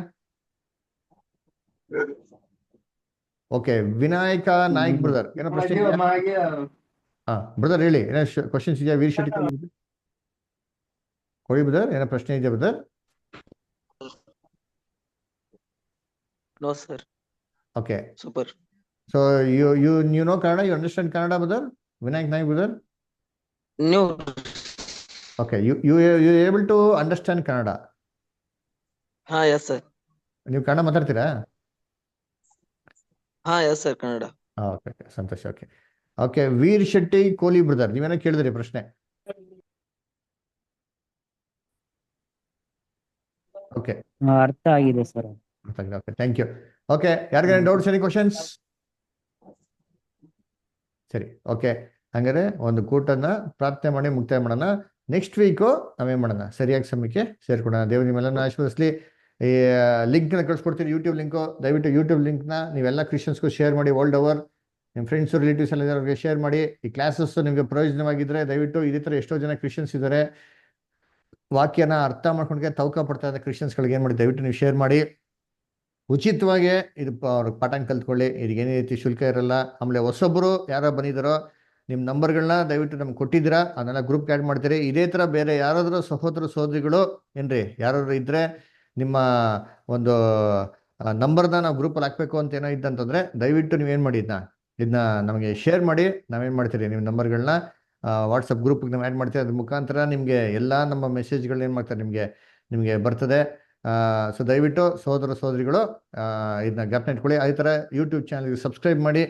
ಓಕೆ, ವಿನಾಯಕ ನಾಯ್ಕ್ ಬ್ರದರ್, ಏನೋ ಪ್ರಶ್ನೆ ಇದೆಯಾ? ಹಾ ಬ್ರದರ್ ಹೇಳಿ, ಏನೋ ಕ್ವಶನ್ಸ್ ಇದೆಯಾ? ವೀರ್ ಶೆಟ್ಟಿ ಕೋಳಿ ಬ್ರದರ್, ಏನೋ ಪ್ರಶ್ನೆ ಇದೆಯಾ brother? No, sir. Okay. Super. So you know Kannada? You understand Kannada, brother? Vinayak Naik, brother? No. Okay. You able to understand Kannada? Yes, sir. ನೀವು ಕನ್ನಡ ಮಾತಾಡ್ತೀರಾ? Yes, sir. Kannada. ಓಕೆ, ಸಂತೋಷ. Okay okay, Veer Shetty Koli brother, ನೀವೇನೋ ಕೇಳಿದ್ರಿ ಪ್ರಶ್ನೆ? Okay, ಅರ್ಥ ಆಗಿದೆ sir. Okay, thank you. Okay, ಯಾರಿಗಾರ doubts, any questions? ಸರಿ, ಓಕೆ, ಹಂಗಾರೆ ಒಂದು ಕೂಟನ್ನ ಪ್ರಾರ್ಥನೆ ಮಾಡಿ ಮುಕ್ತಾಯ ಮಾಡೋಣ. ನೆಕ್ಸ್ಟ್ ವೀಕು ನಾವೇನ್ ಮಾಡೋಣ? ಸರಿಯಾಗಿ ಸಮಯಕ್ಕೆ ಸೇರ್ಕೊಡೋಣ. ದೇವ್ರು ನಿಮ್ಮೆಲ್ಲನ ಆಶೀರ್ವದಿಸಲಿ. ಈ ಲಿಂಕ್ನ ಕಳ್ಸ್ಕೊಡ್ತೀರಿ, ಯೂಟ್ಯೂಬ್ ಲಿಂಕು. ದಯವಿಟ್ಟು ಯೂಟ್ಯೂಬ್ ಲಿಂಕ್ನ ನೀವೆಲ್ಲ ಕ್ರಿಶ್ಚಿಯನ್ಸ್ಗೂ ಶೇರ್ ಮಾಡಿ, ವರ್ಲ್ಡ್ ಓವರ್. ನಿಮ್ಮ ಫ್ರೆಂಡ್ಸು, ರಿಲೇಟಿವ್ಸ್ ಎಲ್ಲ ಅವ್ರಿಗೆ ಶೇರ್ ಮಾಡಿ. ಈ ಕ್ಲಾಸಸ್ ನಿಮಗೆ ಪ್ರಯೋಜನವಾಗಿದ್ದರೆ ದಯವಿಟ್ಟು ಇದೇ ಥರ ಎಷ್ಟೋ ಜನ ಕ್ರಿಶ್ಚಿಯನ್ಸ್ ಇದ್ದಾರೆ, ವಾಕ್ಯನ ಅರ್ಥ ಮಾಡ್ಕೊಂಡ್ಗೆ ತೌಕ ಪಡ್ತಾ ಇದ್ದಾರೆ ಕ್ರಿಶ್ಚಿಯನ್ಸ್ಗಳಿಗೆ, ಏನು ಮಾಡಿ ದಯವಿಟ್ಟು ನೀವು ಶೇರ್ ಮಾಡಿ. ಉಚಿತವಾಗಿ ಇದು ಅವ್ರ ಪಾಠ ಕಲ್ತ್ಕೊಳ್ಳಿ. ಇದಕ್ಕೆ ಏನೇ ರೀತಿ ಶುಲ್ಕ ಇರಲ್ಲ. ಆಮೇಲೆ ಹೊಸೊಬ್ಬರು ಯಾರೋ ಬಂದಿದ್ದಾರೋ ನಿಮ್ಮ ನಂಬರ್ಗಳನ್ನ ದಯವಿಟ್ಟು ನಮ್ಗೆ ಕೊಟ್ಟಿದ್ದೀರಾ, ಅದನ್ನೆಲ್ಲ ಗ್ರೂಪ್ಗೆ ಆ್ಯಡ್ ಮಾಡ್ತೀರಿ. ಇದೇ ಥರ ಬೇರೆ ಯಾರಾದರೂ ಸಹೋದರ ಸಹೋದರಿಗಳು ಏನ್ರಿ ಯಾರಾದ್ರು ಇದ್ದರೆ ನಿಮ್ಮ ಒಂದು ನಂಬರ್ನ ನಾವು ಗ್ರೂಪಲ್ಲಿ ಹಾಕಬೇಕು ಅಂತ ಏನೋ ಇದ್ದಂತಂದರೆ ದಯವಿಟ್ಟು ನೀವೇನು ಮಾಡಿ ಇದನ್ನ ನಮಗೆ ಶೇರ್ ಮಾಡಿ. ನಾವೇನು ಮಾಡ್ತೀರಿ ನಿಮ್ಮ ನಂಬರ್ಗಳನ್ನ ವಾಟ್ಸಪ್ ಗ್ರೂಪ್ಗೆ ನಾವು ಆ್ಯಡ್ ಮಾಡ್ತೀವಿ. ಅದ್ರ ಮುಖಾಂತರ ನಿಮಗೆ ಎಲ್ಲ ನಮ್ಮ ಮೆಸೇಜ್ಗಳು ಏನು ಮಾಡ್ತಾರೆ ನಿಮಗೆ ಬರ್ತದೆ. ಸೊ ದಯವಿಟ್ಟು ಸಹೋದರ ಸಹೋದರಿಗಳು ಇದನ್ನ ಜ್ಞಾಪನ ಇಟ್ಕೊಳ್ಳಿ. ಅದೇ ಥರ ಯೂಟ್ಯೂಬ್ ಚಾನಲ್ಗೆ ಸಬ್ಸ್ಕ್ರೈಬ್ ಮಾಡಿ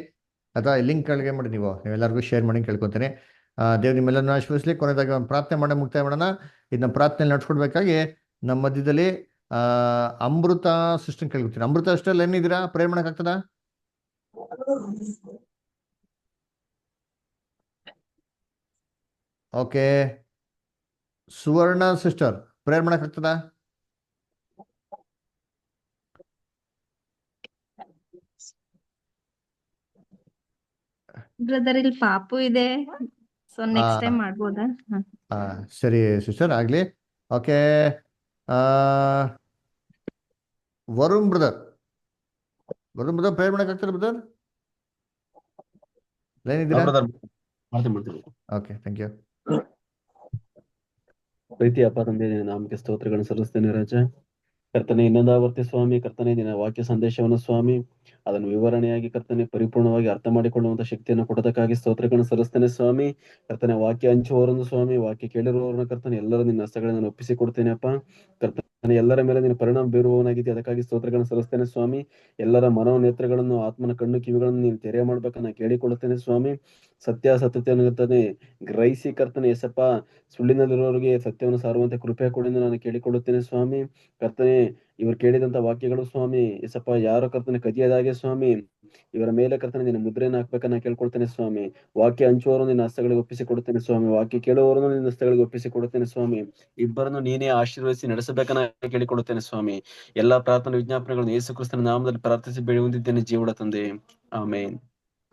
ಅಥವಾ ಈ ಲಿಂಕ್ಗಳಿಗೆ ಮಾಡಿ ನೀವೆಲ್ಲರಿಗೂ ಶೇರ್ ಮಾಡಿ ಕೇಳ್ಕೊತೀನಿ. ದೇವ್ರು ನಿಮ್ಮೆಲ್ಲರನ್ನು ಆಶೀರ್ವದಿಸಲಿ. ಕೊನೆಯದಾಗಿ ಒಂದು ಪ್ರಾರ್ಥನೆ ಮಾಡಿ ಮುಕ್ತಾಯ ಮಾಡೋಣ. ಇದನ್ನ ಪ್ರಾರ್ಥನೆ ನಡ್ಸ್ಕೊಡ್ಬೇಕಾಗಿ ನಮ್ಮ ಮಧ್ಯದಲ್ಲಿ ಅಮೃತ ಸಿಸ್ಟಮ್ ಕೇಳ್ಕೊತೀನಿ. ಅಮೃತ ಅಷ್ಟೆಲ್ಲ ಏನಿದ್ದೀರಾ? ಪ್ರೇರ್ ಮಾಡೋಕ್ಕಾಗ್ತದ? ಓಕೆ. ಸುವರ್ಣ ಸಿಸ್ಟರ್ ಪ್ರೇಯರ್ ಮಾಡೋಕ್ಕಾಗ್ತದ? ಬ್ರದರ್ ಇಲ್ಲಿ ಪಾಪು ಇದೆ, ಸೊ ನೆಕ್ಸ್ಟ್ ಟೈಮ್ ಮಾಡ್ಬೋದಾ? ಸರಿ ಸಿಸ್ಟರ್, ಆಗಲಿ. ಓಕೆ. ವರುಣ್ ಬ್ರದರ್ ಪ್ರೇಯರ್ ಮಾಡೋಕ್ಕಾಗ್ತದೆ ಬ್ರದರ್? ಏನಿದ್ದೀರಾ? Okay, thank you. ಪ್ರೀತಿ ಅಪ್ಪ ತಂದೆ, ನಾಮಕ್ಕೆ ಸ್ತೋತ್ರಗಳನ್ನು ಸಲ್ಲಿಸ್ತೇನೆ ರಾಜ. ಕರ್ತನೆ, ಇನ್ನೊಂದಾವರ್ತಿ ಸ್ವಾಮಿ, ಕರ್ತನೆ ನಿನ್ನ ವಾಕ್ಯ ಸಂದೇಶವನ್ನು ಸ್ವಾಮಿ ಅದನ್ನು ವಿವರಣೆಯಾಗಿ ಕರ್ತನೆ ಪರಿಪೂರ್ಣವಾಗಿ ಅರ್ಥ ಮಾಡಿಕೊಳ್ಳುವಂತ ಶಕ್ತಿಯನ್ನು ಕೊಡೋದಕ್ಕಾಗಿ ಸ್ತೋತ್ರಗಳನ್ನು ಸಲ್ಲಿಸ್ತೇನೆ ಸ್ವಾಮಿ. ಕರ್ತನೆ, ವಾಕ್ಯ ಹಂಚುವವರನ್ನು ಸ್ವಾಮಿ, ವಾಕ್ಯ ಕೇಳಿರುವವರನ್ನ ಕರ್ತನೆ ಎಲ್ಲರೂ ನಿನ್ನ ಹಸ್ತಗಳನ್ನು ಒಪ್ಪಿಸಿ ಕೊಡ್ತೇನೆ ಅಪ್ಪ. ಕರ್ತನೆ, ಎಲ್ಲರ ಮೇಲೆ ನಿನ್ನ ಪರಿಣಾಮ ಬೀರುವವನಾಗಿದ್ದೆ, ಅದಕ್ಕಾಗಿ ಸ್ತೋತ್ರಗಳನ್ನು ಸಲ್ಲಿಸ್ತೇನೆ ಸ್ವಾಮಿ. ಎಲ್ಲರ ಮನೋನೇತ್ರಗಳನ್ನು, ಆತ್ಮನ ಕಣ್ಣು ಕಿವಿಗಳನ್ನು ನೀನು ತೆರೆ ಮಾಡ್ಬೇಕನ್ನ ಕೇಳಿಕೊಳ್ಳುತ್ತೇನೆ ಸ್ವಾಮಿ. ಸತ್ಯತೆಯನ್ನು ಕರ್ತನೆ ಗ್ರಹಿಸಿ ಕರ್ತನೆ ಎಸಪ್ಪ ಸುಳ್ಳಿನಲ್ಲಿರೋರಿಗೆ ಸತ್ಯವನ್ನು ಸಾರುವಂತೆ ಕೃಪೆ ಕೊಡೆಂದು ನಾನು ಕೇಳಿಕೊಳ್ಳುತ್ತೇನೆ ಸ್ವಾಮಿ. ಕರ್ತನೆ, ಇವರು ಕೇಳಿದಂತ ವಾಕ್ಯಗಳು ಸ್ವಾಮಿ ಎಸಪ್ಪ ಯಾರೋ ಕರ್ತನೆ ಕದಿಯದಾಗೆ ಸ್ವಾಮಿ ಇವರ ಮೇಲೆ ಕರ್ತನೆ ನಿನ್ನ ಮುದ್ರೆಯನ್ನು ಹಾಕ್ಬೇಕನ್ನ ಕೇಳ್ಕೊಳ್ತೇನೆ ಸ್ವಾಮಿ. ವಾಕ್ಯ ಹಂಚುವವರು ನಿನ್ನ ಹಸ್ತಗಳಿಗೆ ಒಪ್ಪಿಸಿ ಕೊಡುತ್ತೇನೆ ಸ್ವಾಮಿ. ವಾಕ್ಯ ಕೇಳುವವರನ್ನು ನಿನ್ನ ಹಸ್ತಗಳಿಗೆ ಒಪ್ಪಿಸಿ ಕೊಡುತ್ತೇನೆ ಸ್ವಾಮಿ. ಇಬ್ಬರನ್ನು ನೀನೇ ಆಶೀರ್ವದಿಸಿ ನಡೆಸಬೇಕನ್ನ ಕೇಳಿಕೊಳ್ಳುತ್ತೇನೆ ಸ್ವಾಮಿ. ಎಲ್ಲಾ ಪ್ರಾರ್ಥನಾ ವಿಜ್ಞಾಪನೆಗಳನ್ನು ಯೇಸು ಕ್ರಿಸ್ತನ ನಾಮದಲ್ಲಿ ಪ್ರಾರ್ಥಿಸಿ ಬೇಡಿ ಹೊಂದಿದ್ದೇನೆ ಜೀವಡ ತಂದೆ. Amen.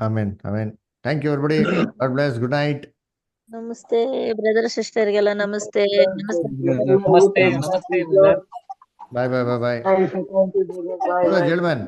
Amen. Amen. Thank you everybody. God bless. Good night. ನಮಸ್ತೆ ಬ್ರದರ್ ಸಿಸ್ಟರ್ಗೆಲ್ಲ ನಮಸ್ತೆ. ನಮಸ್ತೆ. ಬಾಯ್ ಬಾಯ್ ಬಾಯ್ ಬಾಯ್. Thank you, brother. Bye. ಜೇಳ್ಮನ್